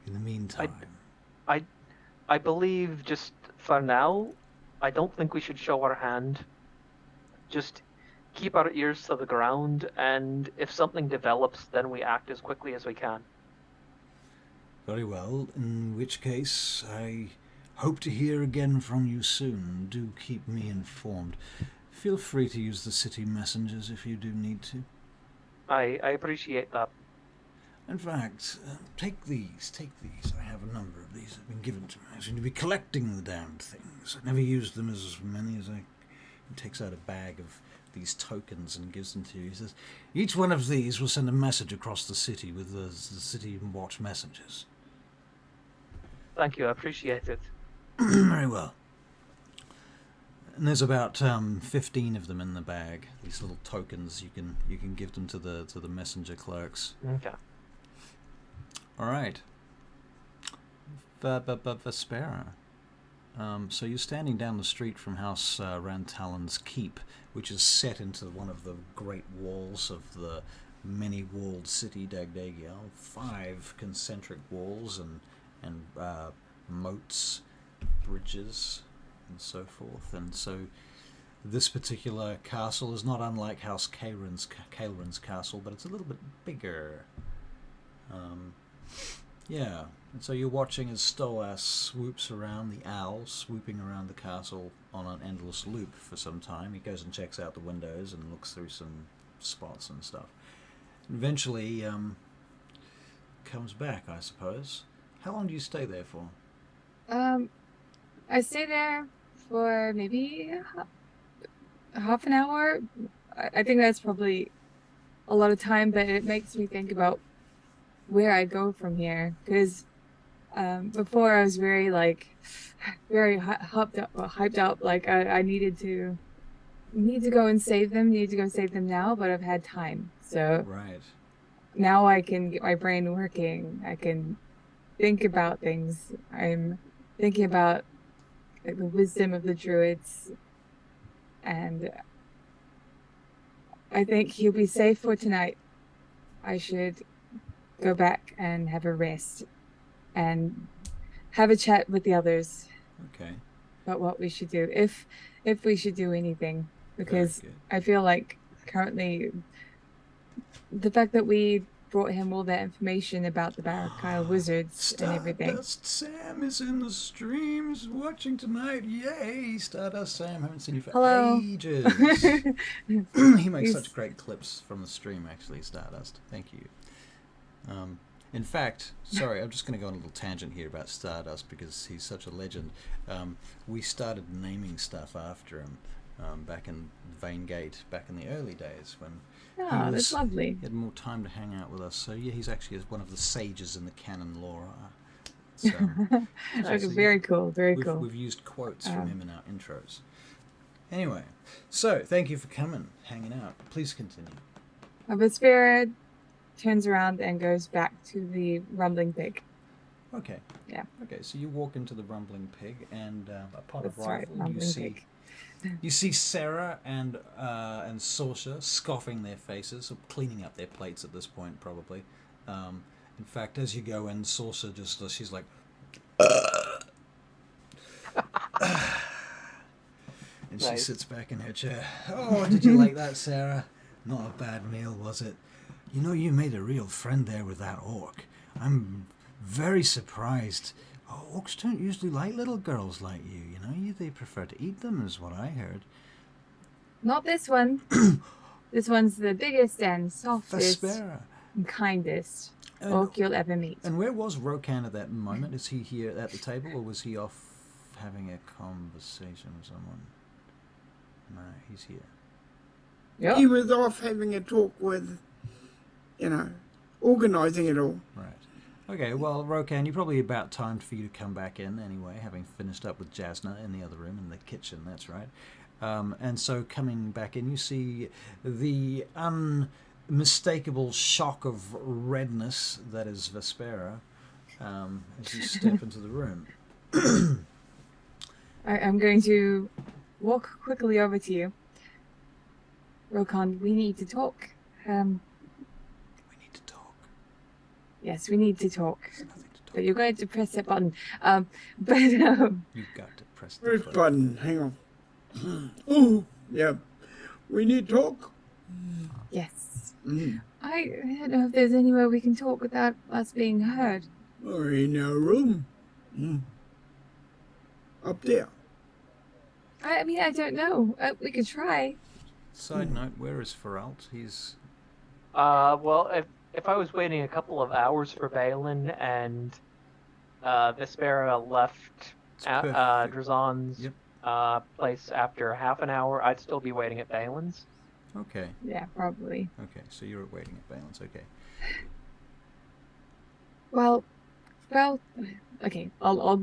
In the meantime, I believe just for now, I don't think we should show our hand. Just keep our ears to the ground, and if something develops, then we act as quickly as we can. very well. In which case, I hope to hear again from you soon. Do keep me informed. Feel free to use the city messengers if you do need to. I appreciate that. In fact, take these. I have a number of these that have been given to me. I seem to be collecting the damned things. I never used them as many as I... He takes out a bag of these tokens and gives them to you. He says, each one of these will send a message across the city with the city watch messengers. Thank you, I appreciate it. Very well. And there's about 15 of them in the bag. These little tokens you can give them to the messenger clerks. Okay. All right. Vespera. So you're standing down the street from House Rantalin's keep, which is set into one of the great walls of the many-walled city DAGDAGIEL. 5 concentric walls and moats, bridges, and so forth. And so this particular castle is not unlike House Caelren's castle, but it's a little bit bigger. Yeah, and so you're watching as Stolas swoops around, the owl swooping around the castle on an endless loop for some time. He goes and checks out the windows and looks through some spots and stuff. Eventually, comes back, I suppose. How long do you stay there for? I stay there for maybe half an hour. I think that's probably a lot of time, but it makes me think about where I go from here. Because before I was very hyped up. Like I need to go and save them. Need to go save them now, but I've had time, so Right. now I can get my brain working. I can think about things. I'm thinking about the wisdom of the druids, and I think he'll be safe for tonight. I should go back and have a rest and have a chat with the others Okay. about what we should do, if we should do anything, because Very good. I feel like currently the fact that we brought him all that information about the Barakyle wizards and everything. Stardust Sam is in the streams watching tonight. Yay! Stardust Sam, haven't seen you for Hello. ages. He makes He's- such great clips from the stream, actually, Stardust. Thank you. In fact, sorry, I'm just going to go on a little tangent here about Stardust because he's such a legend. We started naming stuff after him back in Vaingate, back in the early days when Oh, he that's lovely. he had more time to hang out with us. So yeah, he's actually one of the sages in the canon lore. So, Okay, very cool, very cool. we've used quotes from him in our intros. Anyway, so thank you for coming, hanging out. Please continue. Vespera turns around and goes back to the rumbling pig. Okay. Yeah. Okay, so you walk into the rumbling pig, and upon That's arrival, right, you rumbling see pig. you see Sarah and Saoirse scoffing their faces, or cleaning up their plates at this point, probably. In fact, as you go in, Saoirse just she's like, and she Nice. sits back in her chair. Oh, did you like that, Sarah? Not a bad meal, was it? You know, you made a real friend there with that orc. I'm very surprised. Orcs don't usually like little girls like you, you know. They prefer to eat them, is what I heard. Not this one. This one's the biggest and softest Vespera. and kindest And, orc you'll ever meet. and where was Rokan at that moment? Is he here at the table, or was he off having a conversation with someone? No, he's here. Yep. He was off having a talk with, organising it all. Right. Okay, well, Rokan, you're probably about time for you to come back in anyway, having finished up with Jasna in the other room, in the kitchen, that's right. And so coming back in, you see the unmistakable shock of redness that is Vespera as you step into the room. I'm going to walk quickly over to you. Rokan, we need to talk. We need to talk. Yes, we need to talk. There's nothing to talk But you're about. going to press that button. But You've got to press the First button. button, hang on. Oh, yeah. We need talk. yes. Mm. I don't know if there's anywhere we can talk without us being heard. Or in our room. Mm. Up there. I mean, I don't know. We could try. Side note, where is Feralt? He's... Well, if I was waiting a couple of hours for Bailin and Vespera left perfect. Drazaan's Yep. place after half an hour, I'd still be waiting at Bailin's. Okay. Yeah, probably. Okay, so you're waiting at Balin's. Okay. Well, okay. I'll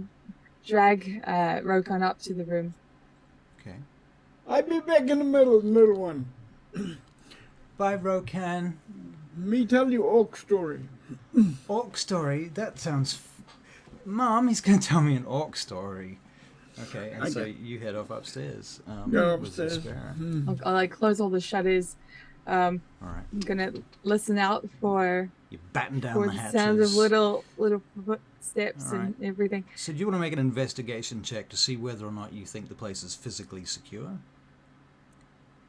drag Rokan up to the room. Okay. I'll be back in the middle one. Bye, Rokan. Me tell you orc story. Orc story? That sounds... Mom, he's going to tell me an orc story. Okay, and so you head off upstairs. Go with upstairs. Vespera. I'll like close all the shutters. All right. I'm gonna listen out for You batten down the the hatches. sound of little footsteps All right. and everything. So do you want to make an investigation check to see whether or not you think the place is physically secure?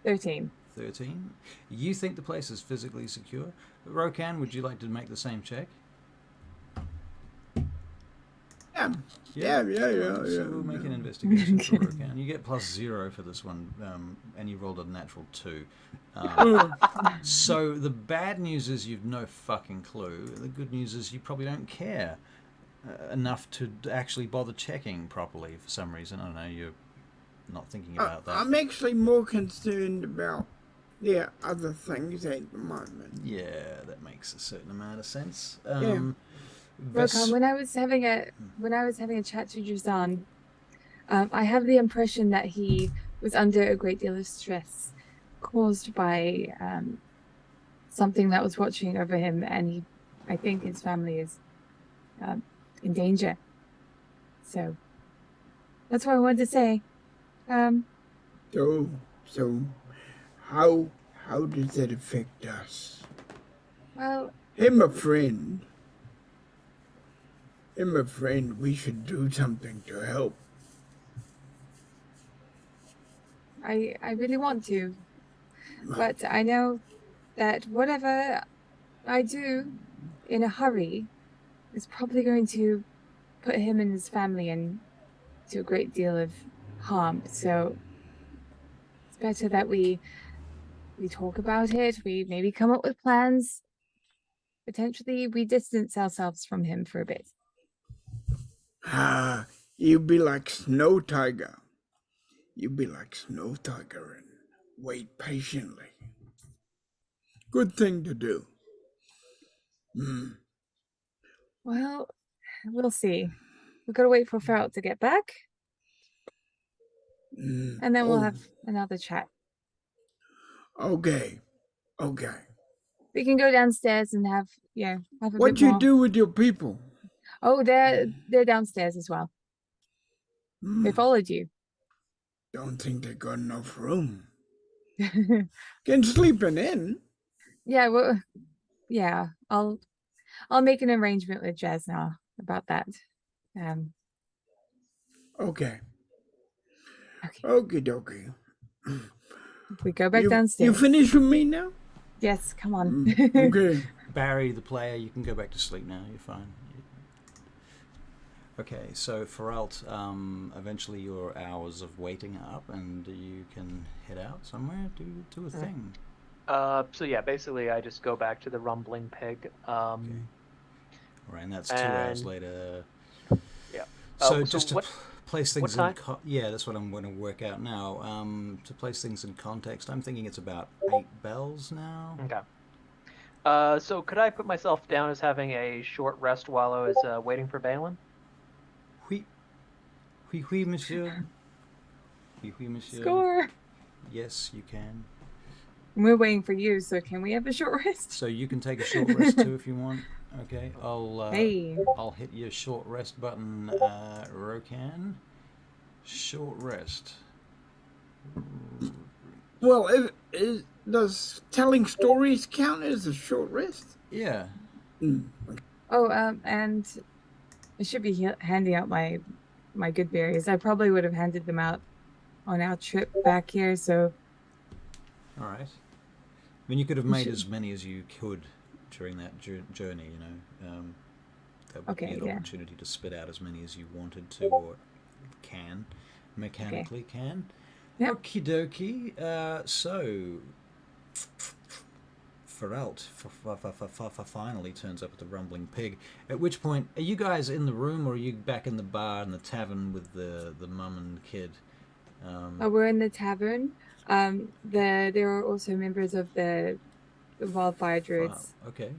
13. 13. You think the place is physically secure? Rokan, would you like to make the same check? Yeah. So we'll make an investigation for Rokan. You get +0 for this one, and you rolled a natural 2. So the bad news is you've no fucking clue. The good news is you probably don't care enough to actually bother checking properly for some reason. I don't know, you're not thinking about that. I'm actually more concerned about other things at the moment. Yeah, that makes a certain amount of sense. Rokan, when I was having a chat to Drazaan, I have the impression that he was under a great deal of stress caused by something that was watching over him, and I think his family is in danger. So that's what I wanted to say. So how does that affect us? Well, Him a friend, we should do something to help. I really want to, but I know that whatever I do in a hurry is probably going to put him and his family into a great deal of harm. So it's better that we talk about it. We maybe come up with plans. Potentially, we distance ourselves from him for a bit. You be like Snow Tiger. You be like Snow Tiger and wait patiently. Good thing to do. Well, we'll see. We've got to wait for Feralt to get back. and then we'll have another chat. Okay. Okay. We can go downstairs and have a What bit you more. do with your people? Oh, they're downstairs as well. They followed you. Don't think they got enough room. Can sleep in inn. Yeah, well, yeah. I'll make an arrangement with Jazz now about that. Okay. Okay. Okie dokie. We go back downstairs. You finish with me now? Yes, come on. Okay. Barry, the player, you can go back to sleep now. You're fine. Okay, so Feralt, eventually your hours of waiting are up, and you can head out somewhere, do a thing. So yeah, basically I just go back to the Rumbling Pig. Okay. Right, and that's 2 hours later. Yeah. So just to place things what in yeah, that's what I'm going to work out now. To place things in context, I'm thinking it's about 8 bells now. Okay. So could I put myself down as having a short rest while I was waiting for Bailin? Oui, monsieur. Oui, monsieur. Score. Yes, you can. We're waiting for you, so can we have a short rest? So you can take a short rest too if you want. Okay, Hey. I'll hit your short rest button, Rokan. Short rest. Well, does telling stories count as a short rest? Yeah. Oh, and I should be handing out my good berries. I probably would have handed them out on our trip back here, so... All right. I mean, you could have made as many as you could during that journey, you know. That would be an opportunity to spit out as many as you wanted to or can, mechanically can. Yep. Okie dokie. So, Feralt finally turns up at the Rumbling Pig. At which point, are you guys in the room, or are you back in the bar in the tavern with the mum and kid? We're in the tavern. There are also members of the Wildfire Druids. Okay.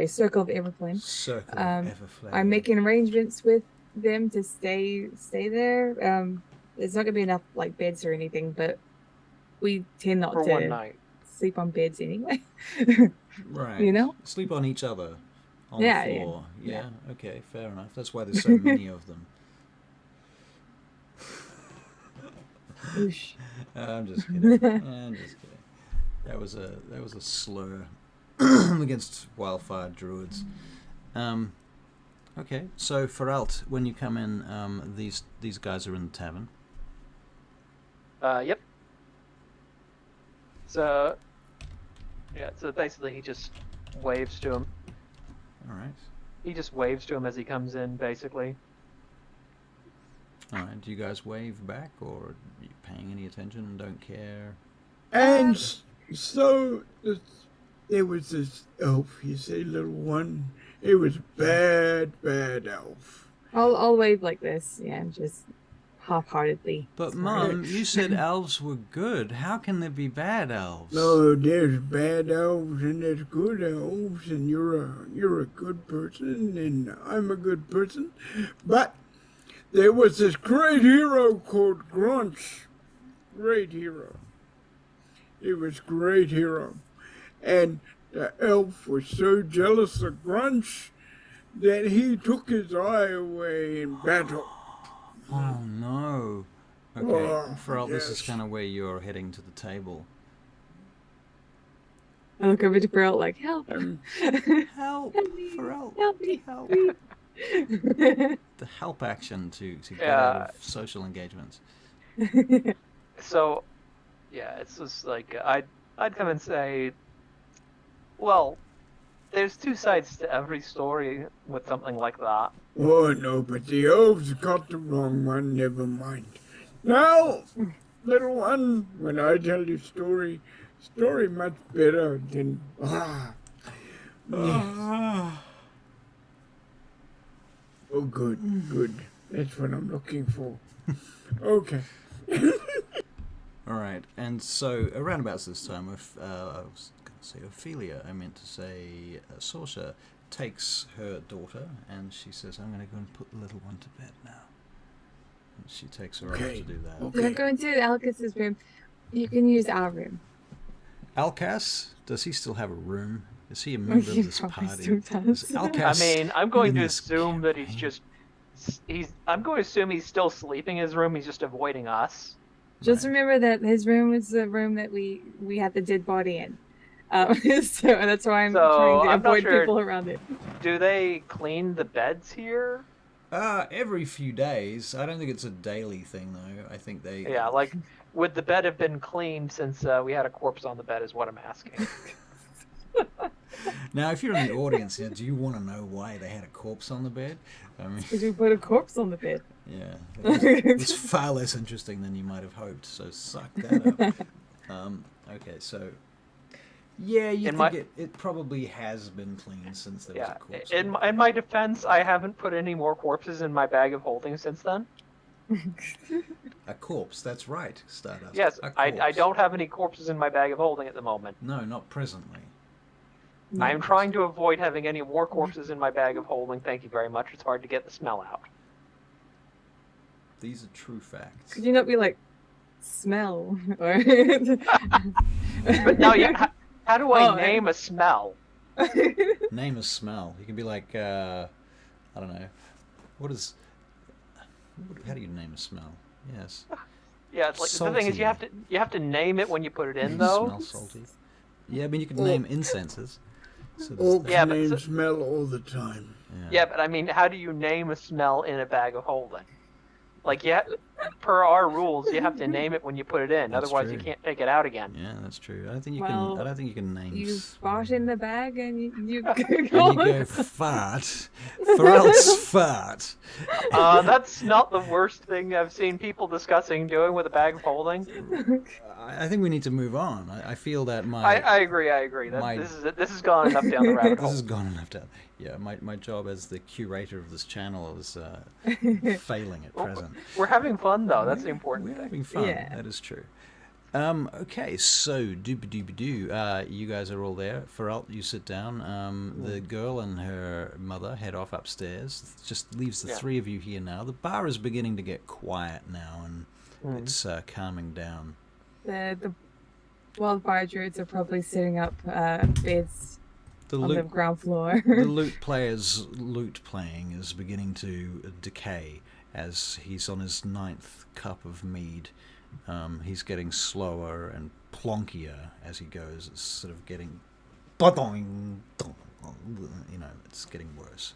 Circle of Everflame. Circle of Everflame. I'm making arrangements with them to stay there. There's not gonna be enough like beds or anything, but we tend not for to 1 night. sleep on beds anyway. Right. You know? Sleep on each other on the floor. Yeah. Okay, fair enough. That's why there's so many of them. I'm just kidding. That was a slur against Wildfire Druids. Okay, so Feralt, when you come in, these guys are in the tavern. Yep. So, yeah, so basically he just waves to him. All right. He just waves to him as he comes in, basically. All right, do you guys wave back, or are you paying any attention and don't care? And so there was this elf, you say, little one. It was bad elf. I'll wave like this, just half-heartedly. But Mum, you said elves were good. How can there be bad elves? No, there's bad elves and there's good elves, and you're a good person, and I'm a good person. But there was this great hero called Grunch. Great hero. He was great hero. And the elf was so jealous of Grunch that he took his eye away in battle. Oh no. Okay, Feralt, this is kind of where you're heading to the table. I look over to Feralt like, help. Help, Feralt. Help me. Help. The help action to get out of social engagements. So, yeah, it's just like, I'd come and say, well, there's 2 sides to every story with something like that. Oh, no, but the elves got the wrong one, never mind. Now, little one, when I tell you story much better than, yes. Oh, good. That's what I'm looking for. Okay. All right, and so around about this time, I was going to say Ophelia, I meant to say Saoirse takes her daughter, and she says, I'm going to go and put the little one to bed now. She takes her Okay. off to do that. Okay. Don't go into Alcas's room. You can use our room. Alcas, does he still have a room? Is he a member He of this probably party? still does. Is Alcas I mean, I'm going in to this assume that he's campaign? just I'm going to assume he's still sleeping in his room. He's just avoiding us. Just Right. remember that his room was the room that we had the dead body in. So that's why I'm So, trying to I'm not avoid sure- people around it. Do they clean the beds here? Every few days. I don't think it's a daily thing though. I think they. Yeah, like, would the bed have been cleaned since we had a corpse on the bed? Is what I'm asking. Now, if you're in the audience here, do you want to know why they had a corpse on the bed? I mean, Because we put a corpse on the bed. yeah, it's far less interesting than you might have hoped. So suck that up. Okay, so yeah, you In think my- it probably has been cleaned since there was Yeah. a corpse. In my defense, I haven't put any more corpses in my bag of holding since then. A corpse. That's right, Stardust. Yes, A I corpse. don't have any corpses in my bag of holding at the moment. No, not presently. I am trying to avoid having any more corpses in my bag of holding. Thank you very much. It's hard to get the smell out. These are true facts. Could you not be like, smell? Or But no, yeah. How do I Oh, name a smell? Name a smell. You can be like, I don't know. How do you name a smell? Yes. Yeah, it's like the thing is Salty. you have to name it when you put it in though. Smell salty. Yeah, I mean you can name incenses. So there's Orcs that. Yeah, but name so- smell all the time. Yeah, but I mean, how do you name a smell in a bag of holding? Like, yeah, per our rules, you have to name it when you put it in. That's Otherwise, you true. can't take it out again. Yeah, that's true. I don't think you Well, can. I don't think you can name. you s- fart in the bag and you go and you go fart. Farrell's fart. That's not the worst thing I've seen people discussing doing with a bag of holding. I think we need to move on. I feel that my I agree. my- This has gone enough down the rabbit this hole. has gone enough down. Yeah, my job as the curator of this channel is failing at present. We're having fun though. That's the important We're thing. having fun. Yeah. That is true. Okay, so doo-ba-doo-ba-doo. You guys are all there. Farrell, you sit down. The girl and her mother head off upstairs. Just leaves the Yeah. three of you here now. The bar is beginning to get quiet now, and it's calming down. the wildfire druids are probably setting up beds The on the loot, ground floor. the loot player's loot playing is beginning to decay as he's on his 9th cup of mead. He's getting slower and plonkier as he goes. It's sort of getting, it's getting worse.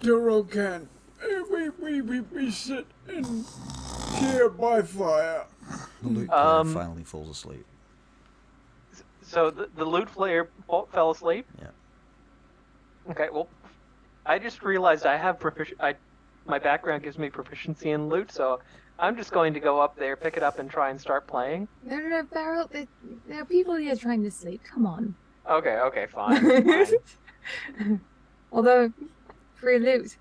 Durocan, we sit in here by fire. The loot player finally falls asleep. So the loot player fell asleep. Yeah. Okay. Well, I just realized I have my background gives me proficiency in loot, so I'm just going to go up there, pick it up, and try and start playing. No, Farrell, there are people here trying to sleep. Come on. Okay, fine. Although, free loot.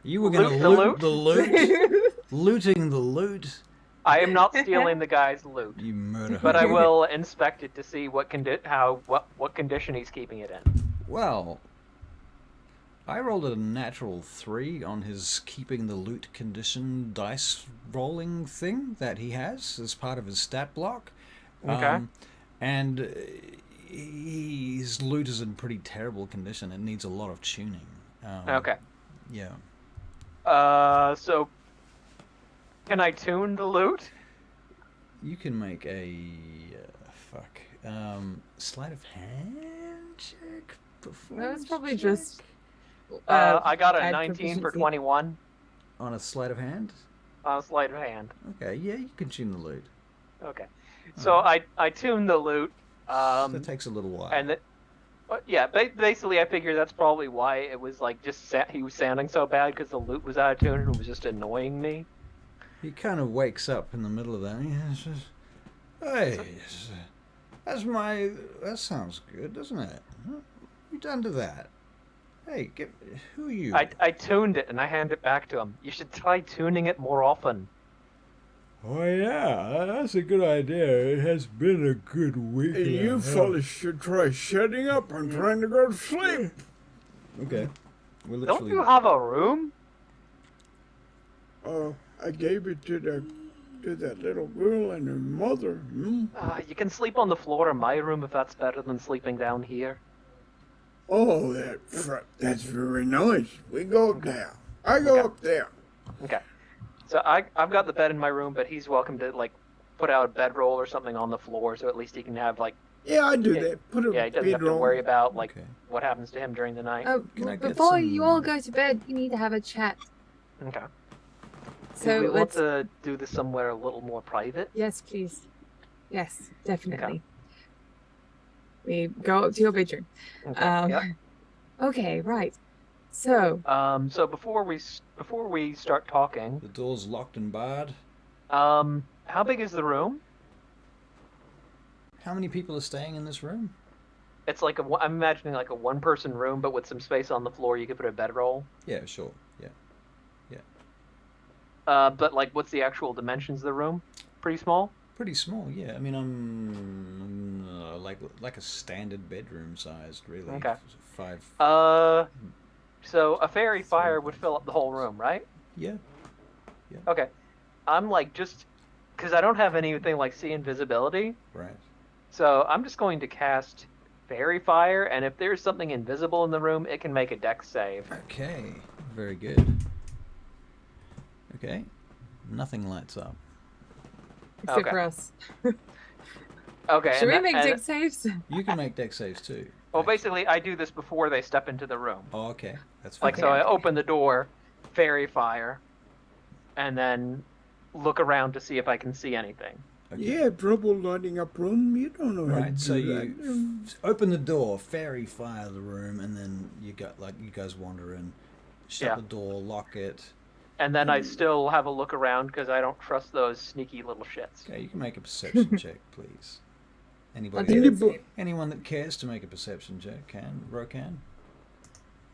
You were going to Loot the loot loot? the loot? Looting the loot? I am not stealing the guy's loot, You murder but I hungry- will inspect it to see what condition he's keeping it in. Well, I rolled a natural 3 on his keeping the loot condition dice rolling thing that he has as part of his stat block. Okay. And his loot is in pretty terrible condition. It needs a lot of tuning. Okay. Yeah. So can I tune the loot? You can make a sleight of hand check. That was performance probably check? just. I got a add 19 for proficiency. 21 On a sleight of hand. on a sleight of hand. Okay, yeah, you can tune the loot. Okay. So I tuned the loot. That takes a little while. And yeah, basically I figured that's probably why it was like he was sounding so bad because the loot was out of tune and it was just annoying me. He kind of wakes up in the middle of that. Yeah, it's just, hey, that sounds good, doesn't it? Huh? What you done to that? Hey, who are you? I tuned it and I handed it back to him. You should try tuning it more often. Oh yeah, that's a good idea. It has been a good week. And you fellas should try shutting up. I'm trying to go to sleep. Okay. We're Don't literally. you have a room? I gave it to that little girl and her mother. You can sleep on the floor in my room if that's better than sleeping down here. Oh, that's very nice. We go up there. I go up there. Okay. So I've got the bed in my room, but he's welcome to like put out a bedroll or something on the floor, so at least he can have like. Yeah, I do that. Put a Yeah, he doesn't have to bedroll. worry about like Okay. what happens to him during the night. Can I get Before you all some- go to bed, we need to have a chat. Okay. So Do we want let's. to do this somewhere a little more private? Yes, please. Yes, definitely. We go up to your bedroom. Okay. Yep. Okay, right. So, So before we start talking, The door's locked and barred. how big is the room? How many people are staying in this room? It's like I'm imagining like a one-person room, but with some space on the floor. You could put a bedroll. Yeah, sure. Yeah. But like, what's the actual dimensions of the room? Pretty small. Pretty small, yeah. I mean, I'm like a standard bedroom sized, really. Okay. 5. So a fairy fire would fill up the whole room, right? Yeah. Okay. I'm like just because I don't have anything like see invisibility, Right. so I'm just going to cast fairy fire, and if there's something invisible in the room, it can make a dex save. Okay. Very good. Okay. Nothing lights up. except Okay. for us. Okay. Should we make deck saves? You can make deck saves too. Well, basically, I do this before they step into the room. Oh, okay. That's fine. Like, so I open the door, fairy fire, and then look around to see if I can see anything. Okay. Yeah, trouble lighting up room. You don't know how to Right, so do you that. open the door, fairy fire the room, and then you guys wander in, shut Yeah. the door, lock it. And then I still have a look around because I don't trust those sneaky little shits. Okay, you can make a perception check, please. I'll Anybody? do the same. Anyone that cares to make a perception check can. Rokan?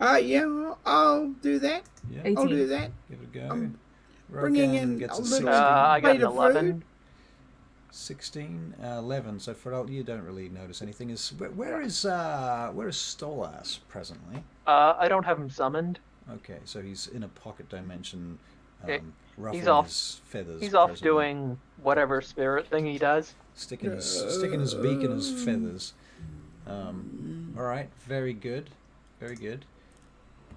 Yeah, I'll do that. Yeah, 18. I'll do that. give it a go. I'm bringing in gets a a little- 16. I got an Plate of 11. 16, 11. So Feralt, you don't really notice anything. Where is Stolas presently? I don't have him summoned. Okay, so he's in a pocket dimension, Eh, ruffling off- his feathers. He's off presently. doing whatever spirit thing he does. sticking his beak in his feathers. All right, very good, very good.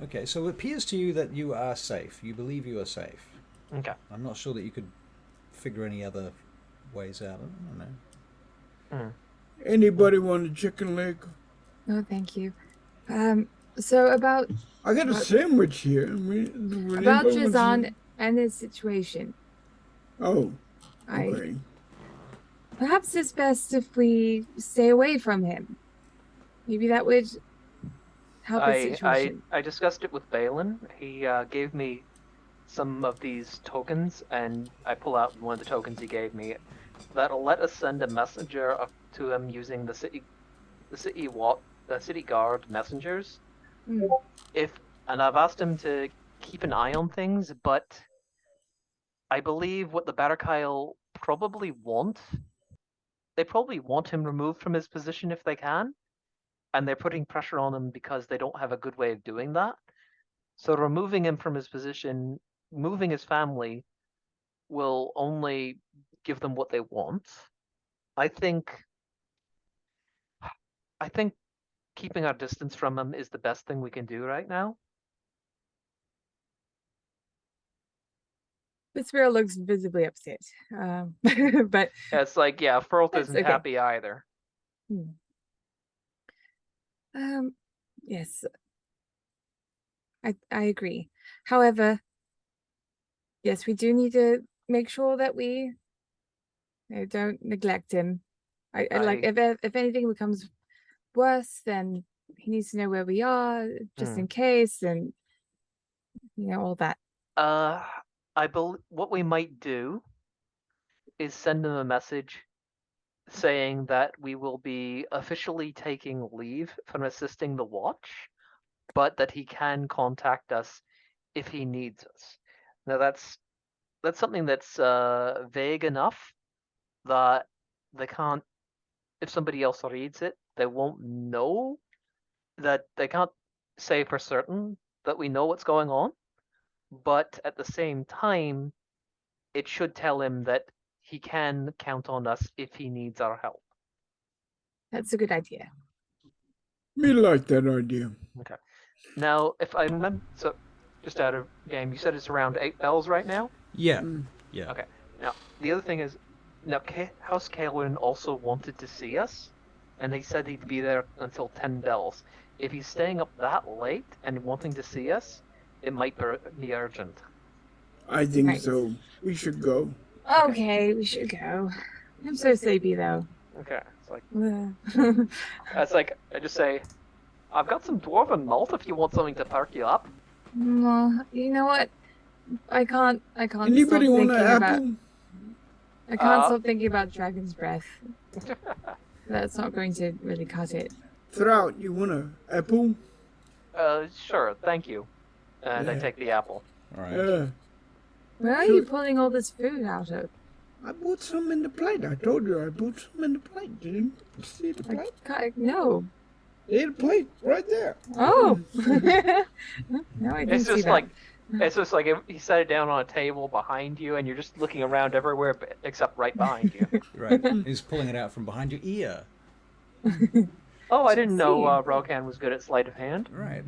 Okay, so it appears to you that you are safe. You believe you are safe. Okay. I'm not sure that you could figure any other ways out. I don't know. Anybody want a chicken leg? No, thank you. So about I got a sandwich here. about Drazaan and his situation. Oh, I okay. perhaps it's best if we stay away from him. Maybe that would help his situation. I discussed it with Bailin. He gave me some of these tokens, and I pull out one of the tokens he gave me. That'll let us send a messenger up to him using the city guard messengers. Hmm. And I've asked him to keep an eye on things, but I believe what the Barakyle probably want, they probably want him removed from his position if they can, and they're putting pressure on him because they don't have a good way of doing that. So removing him from his position, moving his family, will only give them what they want. I think keeping our distance from him is the best thing we can do right now. The spirit looks visibly upset. But It's like, yeah, Furlt That's isn't okay. happy either. yes. I agree. However, yes, we do need to make sure that we don't neglect him. I like if anything becomes worse, then he needs to know where we are, just in case, and all that. I believe what we might do is send him a message saying that we will be officially taking leave from assisting the watch, but that he can contact us if he needs us. Now that's something that's vague enough that they can't. If somebody else reads it, they won't know that they can't say for certain that we know what's going on. but at the same time, it should tell him that he can count on us if he needs our help. That's a good idea. Me like that idea. Okay. Now, if I remember, so just out of game, you said it's around 8 bells right now? Yeah. Mm. Yeah. Okay. Now, the other thing is, now House Kaelin also wanted to see us, and he said he'd be there until 10 bells. If he's staying up that late and wanting to see us, it might be urgent. I think Right. so. We should go. Okay, we should go. I'm so sleepy though. Okay. It's like, Ugh. it's like I just say, I've got some dwarven malt if you want something to perk you up. Well, you know what? I can't Anybody stop want thinking an about. apple? I can't stop thinking about dragon's breath. That's not going to really cut it. Throut, you want an apple? Sure, thank you. And I Yeah. take the apple. All right. Yeah. Where are you pulling all this food out of? I put some in the plate. I told you I put some in the plate. Didn't you see the I plate? can't, no. See the plate right there. Oh. No, I didn't It's see just that. like he set it down on a table behind you, and you're just looking around everywhere except right behind you. Right. He's pulling it out from behind your ear. Oh, I didn't know See. Rokan was good at sleight of hand. Right.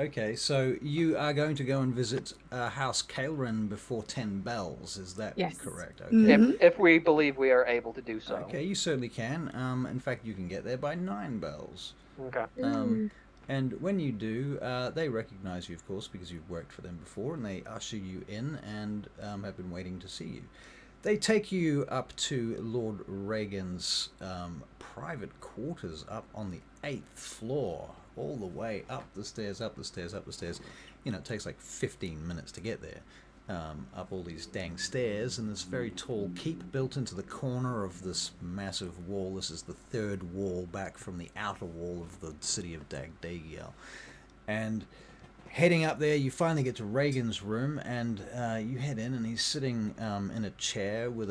Okay, so you are going to go and visit House Kaelrin before 10 bells, is that Yes. correct? Okay. Mhm. If we believe we are able to do so. Okay, you certainly can. In fact, you can get there by 9 bells. Okay. And when you do, they recognize you, of course, because you've worked for them before, and they usher you in and have been waiting to see you. They take you up to Lord Reagan's private quarters up on the 8th floor, all the way up the stairs, up the stairs, up the stairs. You know, it takes like 15 minutes to get there. Up all these dang stairs, and this very tall keep built into the corner of this massive wall. This is the third wall back from the outer wall of the city of DAGDAGIEL. And heading up there, you finally get to Reagan's room, and you head in, and he's sitting in a chair with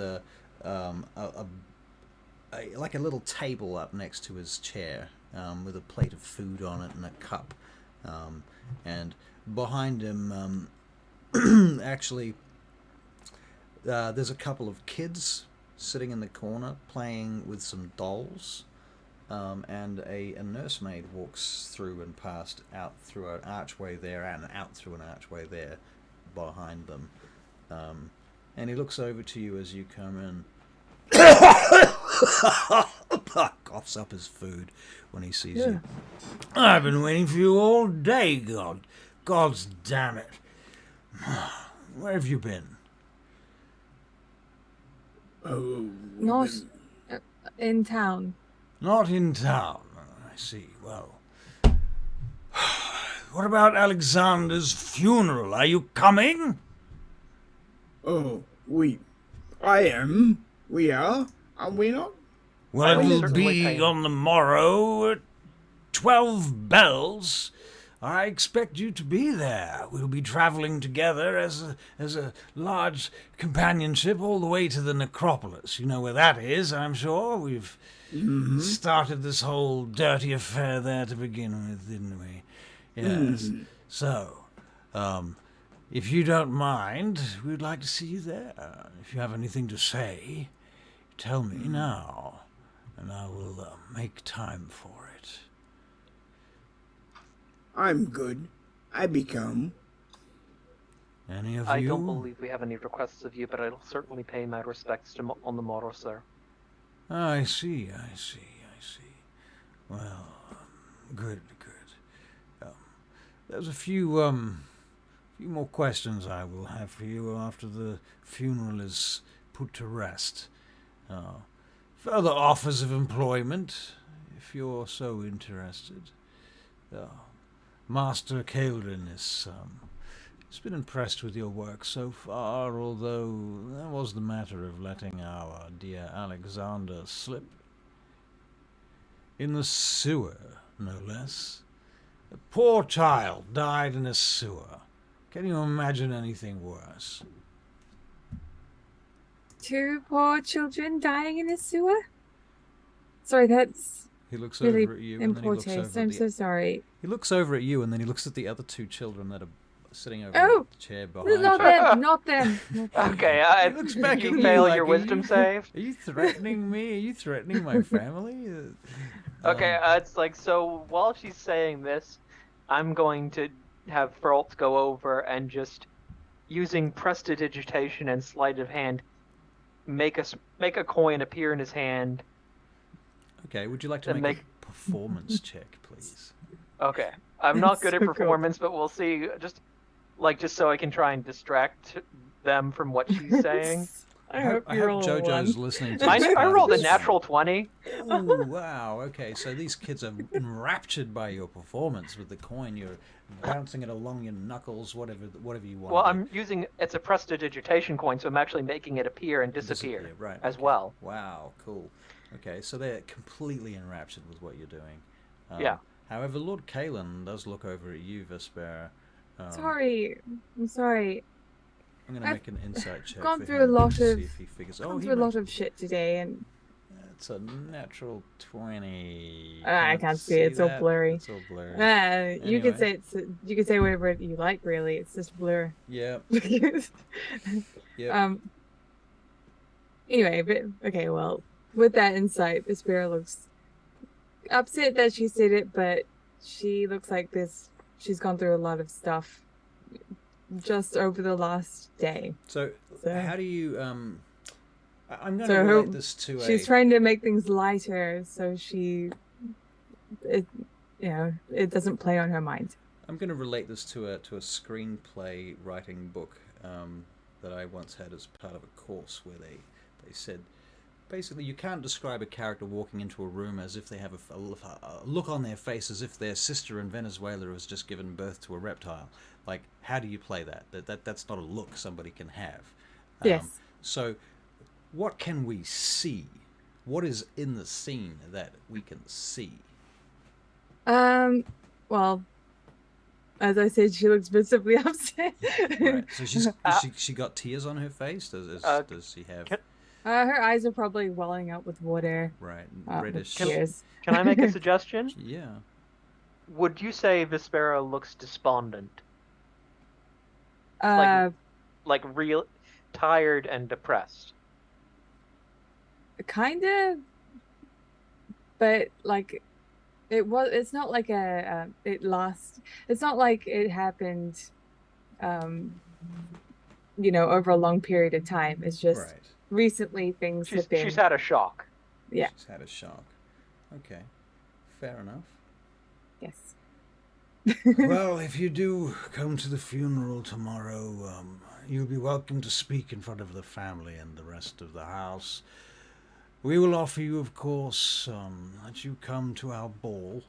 like a little table up next to his chair, with a plate of food on it and a cup. And behind him, actually, there's a couple of kids sitting in the corner playing with some dolls. And a nursemaid walks through and past out through an archway there and out through an archway there behind them. And he looks over to you as you come in. Coughs up his food when he sees you. I've been waiting for you all day, God's damn it. Where have you been? Oh, Not in town. Not in town. I see. Well, what about Alexander's funeral? Are you coming? oh, I am. We are we not? Well, will it will certainly be pay. on the morrow at 12 bells. I expect you to be there. We'll be traveling together as a large companionship all the way to the necropolis. You know where that is, I'm sure. We've started this whole dirty affair there to begin with, didn't we? Yes. So, if you don't mind, we'd like to see you there. If you have anything to say, tell me now, and I will make time for it. I'm good. I become. Any of I you? don't believe we have any requests of you, but I'll certainly pay my respects on the morrow, sir. I see. Well, good. There's a few more questions I will have for you after the funeral is put to rest. Further offers of employment, if you're so interested. Master Kaelrin has been impressed with your work so far, although there was the matter of letting our dear Alexander slip. In the sewer, no less. A poor child died in a sewer. Can you imagine anything worse? 2 poor children dying in a sewer? Sorry, that's He looks really over at you, in and then he poor looks taste. over I'm at so sorry. He looks over at you, and then he looks at the other 2 children that are sitting over Oh, the chair behind not you. them, not them. Not them. Okay, He looks back did at you you fail like, your are wisdom you- save? Are you threatening me? Are you threatening my family? Okay, it's like, so while she's saying this, I'm going to have Ferlt go over and just, using prestidigitation and sleight of hand, make a coin appear in his hand. Okay, would you like to Then make a performance check, please? Okay, I'm not That's good at so cool. performance, but we'll see. Just so I can try and distract them from what she's saying. I hope you roll a JoJo's one. listening to this. I part of rolled a this natural 20. Oh, wow. Okay, so these kids are enraptured by your performance with the coin. You're bouncing it along your knuckles, whatever you want. Well, to I'm using, it's a prestidigitation coin, so I'm actually making it appear and disappear, right, as okay. well. Wow, cool. Okay, so they're completely enraptured with what you're doing. Yeah. However, Lord Kalen does look over at you, Vespera. Sorry, I'm sorry. I'm going to make an insight check. Gone for through a him lot to of see if he figures. gone he through a lot makes- of shit today, and It's a natural 20. I can't see it. It's all that? blurry. It's all blurry. you could Anyway. say you could say whatever you like. Really, it's just blur. Yeah. Anyway, but okay. Well, with that insight, the spirit looks upset that she said it, but she looks like this. She's gone through a lot of stuff just over the last day. So how do you I'm going So to her- relate this to She's trying to make things lighter, so it doesn't play on her mind. I'm going to relate this to a screenplay writing book that I once had as part of a course where they said basically you can't describe a character walking into a room as if they have a look on their face as if their sister in Venezuela has just given birth to a reptile. Like, how do you play that? That's not a look somebody can have. Yes. So what can we see? What is in the scene that we can see? Well, as I said, she looks visibly upset. Right. So she got tears on her face. Does she have Her eyes are probably welling up with water. right With reddish? tears. Can I make a suggestion? Yeah. Would you say Vespera looks despondent? Uh, Like real tired and depressed? kind of, but like it's not like it's not like it happened over a long period of time. It's just Right. recently things have been She's had a shock. yeah. She's had a shock. Okay. Fair enough. Yes. Well, if you do come to the funeral tomorrow, you'll be welcome to speak in front of the family and the rest of the house. We will offer you, of course, that you come to our ball.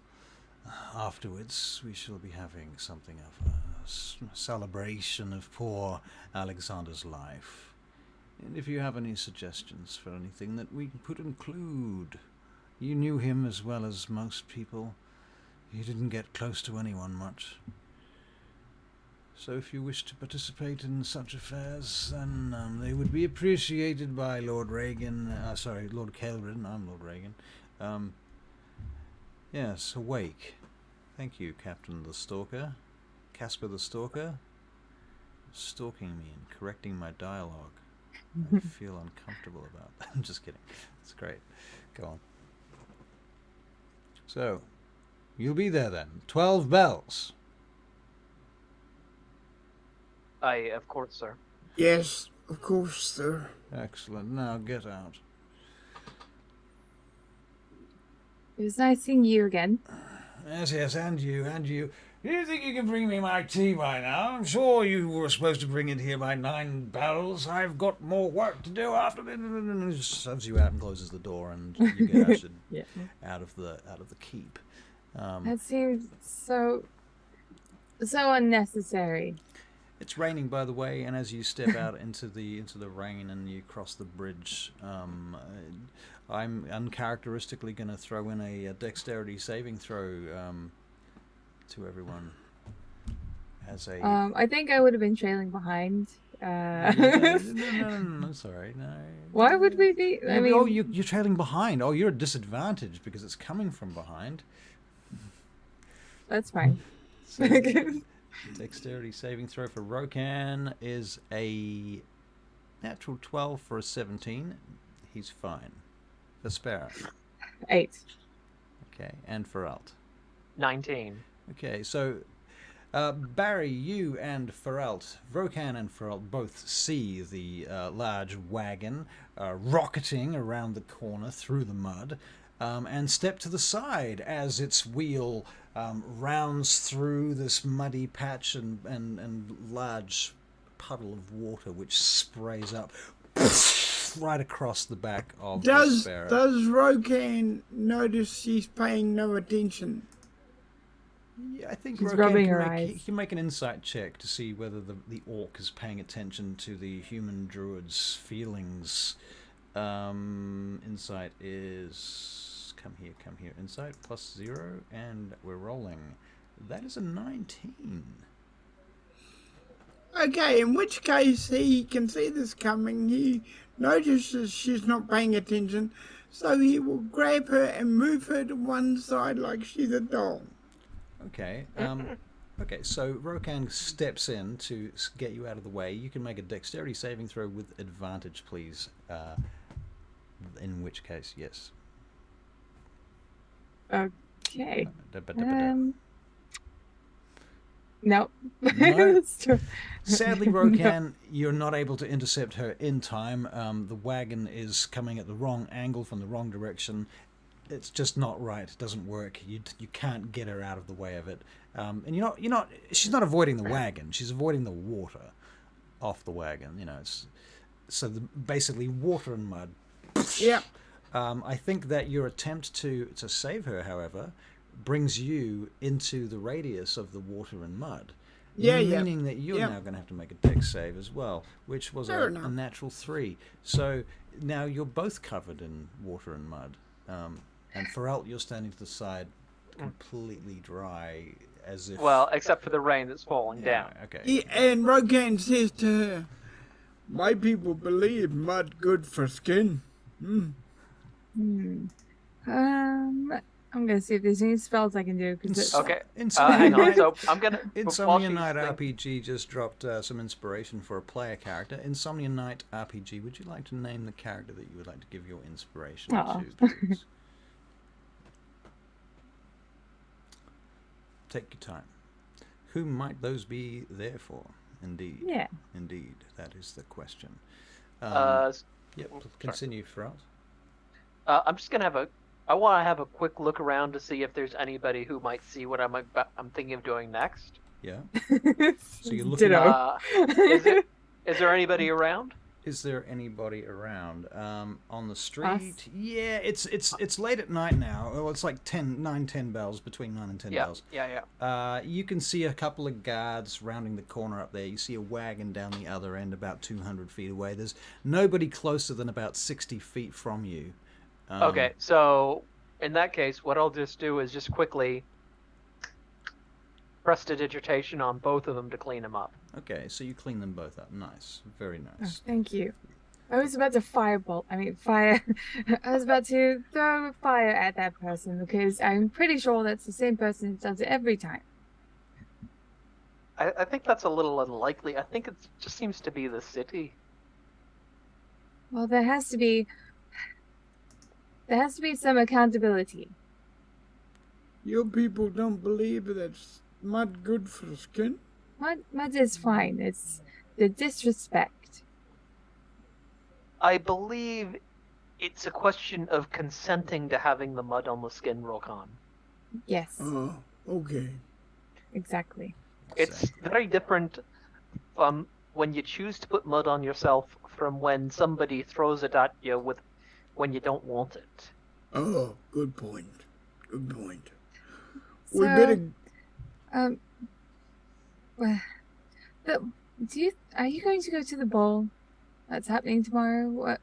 Afterwards, we shall be having something of a celebration of poor Alexander's life. And if you have any suggestions for anything that we could include, you knew him as well as most people. He didn't get close to anyone much. So if you wish to participate in such affairs, then they would be appreciated by Lord Reagan. Lord Kelvin. I'm Lord Reagan. Yes, awake. Thank you, Captain the Stalker. Casper the Stalker. Stalking me and correcting my dialogue. I feel uncomfortable about that. I'm just kidding. It's great. Go on. So, you'll be there then. 12 bells. Of course, sir. Yes, of course, sir. Excellent. Now get out. It was nice seeing you again. Yes, and you. Do you think you can bring me my tea by now? I'm sure you were supposed to bring it here by 9 bells. I've got more work to do after this. Just shoves you out and closes the door, and you get ushered Yeah. out of the keep. That seems so unnecessary. It's raining, by the way, and as you step out into the rain and you cross the bridge, I'm uncharacteristically going to throw in a dexterity saving throw to everyone. As a I think I would have been trailing behind. no, sorry, no. Why would we be? I mean, oh, you're trailing behind. Oh, you're at disadvantage because it's coming from behind. that's fine. So, Dexterity saving throw for Rokan is a natural 12 for a 17. He's fine. For Sparrow. 8. Okay, and for Alt. 19. Okay, so Barry, you and Feralt, Rokan and Feralt both see the large wagon rocketing around the corner through the mud and step to the side as its wheel rounds through this muddy patch and large puddle of water which sprays up right across the back of the Sparrow. Does Rokan notice she's paying no attention? Yeah, I think She's Rokan rubbing can her make, he eyes. can make an insight check to see whether the orc is paying attention to the human druid's feelings. Insight is... Come here. Insight plus 0, and we're rolling. That is a 19. Okay, in which case he can see this coming. He notices she's not paying attention, so he will grab her and move her to one side like she's a doll. Okay. Okay, so Rokan steps in to get you out of the way. You can make a dexterity saving throw with advantage, please. In which case, yes. Okay. No. No. No. Sadly, Rokan, you're not able to intercept her in time. The wagon is coming at the wrong angle from the wrong direction. It's just not right. It doesn't work. You can't get her out of the way of it. And she's not avoiding the wagon. She's avoiding the water off the wagon. You know, basically water and mud. Yeah. I think that your attempt to save her, however, brings you into the radius of the water and mud. Meaning that you're now going to have to make a dex save as well, which was a natural 3. So now you're both covered in water and mud. And Feralt, you're standing to the side, completely dry, as if... Well, except for the rain that's falling down. Okay. And Rogan says to her, "My people believe mud good for skin." I'm gonna see if there's any spells I can do. Okay. Insomnia Hang on. Night, So I'm gonna. Insomnia Night RPG just dropped some inspiration for a player character. Insomnia Night RPG, would you like to name the character that you would like to give your inspiration to, please? Take your time. Who might those be there for? Indeed. Yeah. Indeed. That is the question. Continue, Feralt. I'm just gonna I want to have a quick look around to see if there's anybody who might see what I'm thinking of doing next. Yeah. So you're looking. Is there anybody around? Is there anybody around on the street? Us? Yeah, it's late at night now. Well, it's like 10 bells, between 9 and 10 bells. Yeah. You can see a couple of guards rounding the corner up there. You see a wagon down the other end, about 200 feet away. There's nobody closer than about 60 feet from you. Okay, so in that case, what I'll just do is just quickly prestidigitation on both of them to clean them up. Okay, so you clean them both up. Nice. Very nice. Oh, thank you. I was about to fire. I was about to throw fire at that person because I'm pretty sure that's the same person who does it every time. I think that's a little unlikely. I think it just seems to be the city. Well, there has to be some accountability. Your people don't believe that's mud good for skin? Mud is fine. It's the disrespect. I believe it's a question of consenting to having the mud on the skin, Rokan. Yes. Oh, okay. Exactly. It's very different from when you choose to put mud on yourself from when somebody throws it at you when you don't want it. Oh, good point. Good point. So, We better... are you going to go to the ball that's happening tomorrow? What?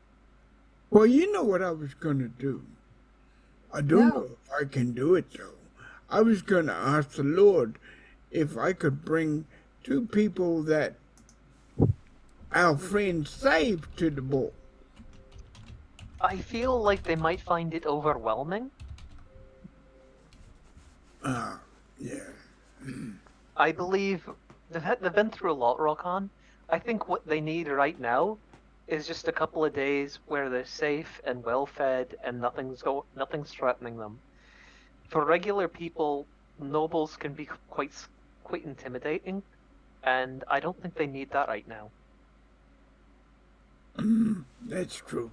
Well, you know what I was going to do. I don't know if I can do it, though. I was going to ask the Lord if I could bring 2 people that our friend saved to the ball. I feel like they might find it overwhelming. Yeah. I believe they've been through a lot, Rokan. I think what they need right now is just a couple of days where they're safe and well fed and nothing's threatening them. For regular people, nobles can be quite intimidating, and I don't think they need that right now. That's true.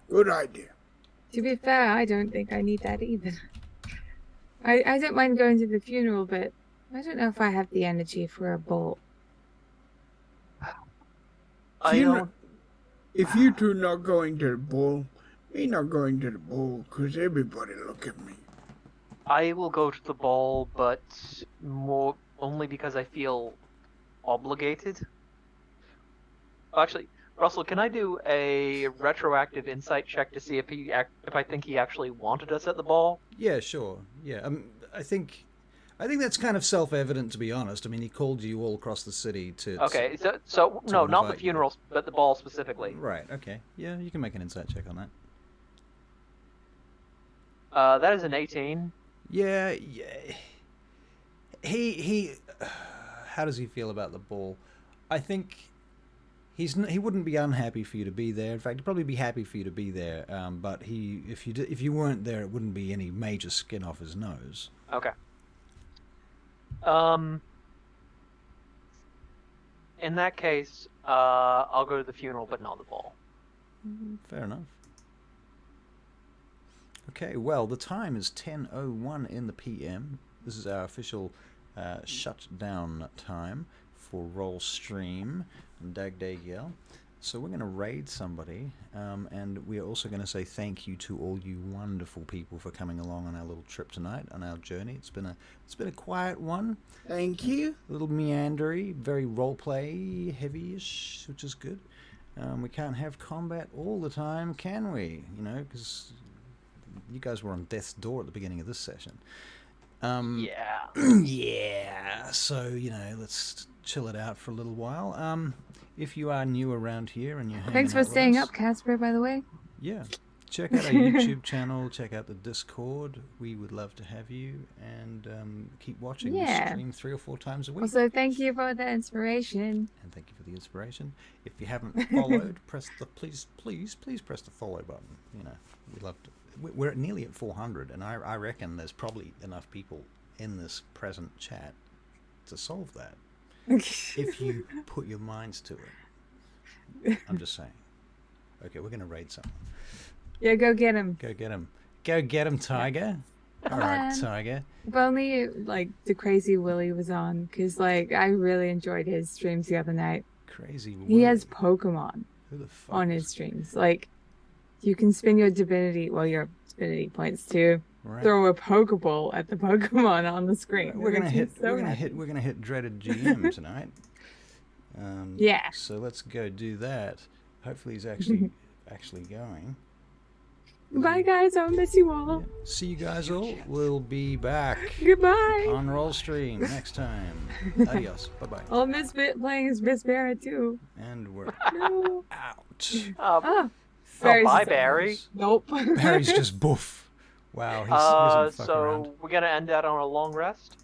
Good idea. To be fair, I don't think I need that either. I don't mind going to the funeral, but I don't know if I have the energy for a ball. If you two not going to the ball, me not going to the ball, 'cause everybody look at me. I will go to the ball, but more only because I feel obligated. Actually, Russell, can I do a retroactive insight check to see if I think he actually wanted us at the ball? Yeah, sure. Yeah, I think that's kind of self-evident, to be honest. I mean, he called you all across the city to. Okay, so no, not the invite funerals, but the ball specifically. Right. Okay. Yeah, you can make an insight check on that. That is an 18. Yeah. He. How does he feel about the ball? I think he wouldn't be unhappy for you to be there. In fact, he'd probably be happy for you to be there. But if you weren't there, it wouldn't be any major skin off his nose. Okay. In that case, I'll go to the funeral, but not the ball. Fair enough. Okay, well, the time is 10:01 in the PM. This is our official shutdown time for Roll Stream and DAGDAGIEL. So we're going to raid somebody, and we're also going to say thank you to all you wonderful people for coming along on our little trip tonight, on our journey. It's been a quiet one. Thank you. A little meandery, very roleplay heavy-ish, which is good. We can't have combat all the time, can we? You know, because you guys were on death's door at the beginning of this session. Yeah. Yeah. So, you know, let's chill it out for a little while. If you are new around here and you're hanging Thanks for out with staying us, up, Casper, by the way. Yeah. Check out our YouTube channel. Check out the Discord. We would love to have you. And keep watching. Yeah. We stream 3 or 4 times a week. Also, thank you for the inspiration. And thank you for the inspiration. If you haven't followed, please press the follow button. You know, we love to. We're nearly at 400, and I reckon there's probably enough people in this present chat to solve that. If you put your minds to it. I'm just saying. Okay, we're going to raid someone. Yeah, go get him. Go get him. Go get him, Tiger. All right, Tiger. If only, like, the Crazy Willy was on, because, like, I really enjoyed his streams the other night. Crazy Willy. He has Pokemon Who the fuck on his streams. Like, you can spend your divinity points to throw a Pokeball at the Pokemon on the screen. We're gonna hit dreaded GM tonight. Yeah. So let's go do that. Hopefully he's actually going. Bye, guys. I'll miss you all. Yeah. See you guys all. We'll be back Goodbye. on Roll Stream next time. Adios. Bye bye. I'll miss playing as Miss Barrett too. And we're No. out. Bye, Barry. Nope. Barry's just boof. Wow. He's in fucking around. So we're gonna end that on a long rest.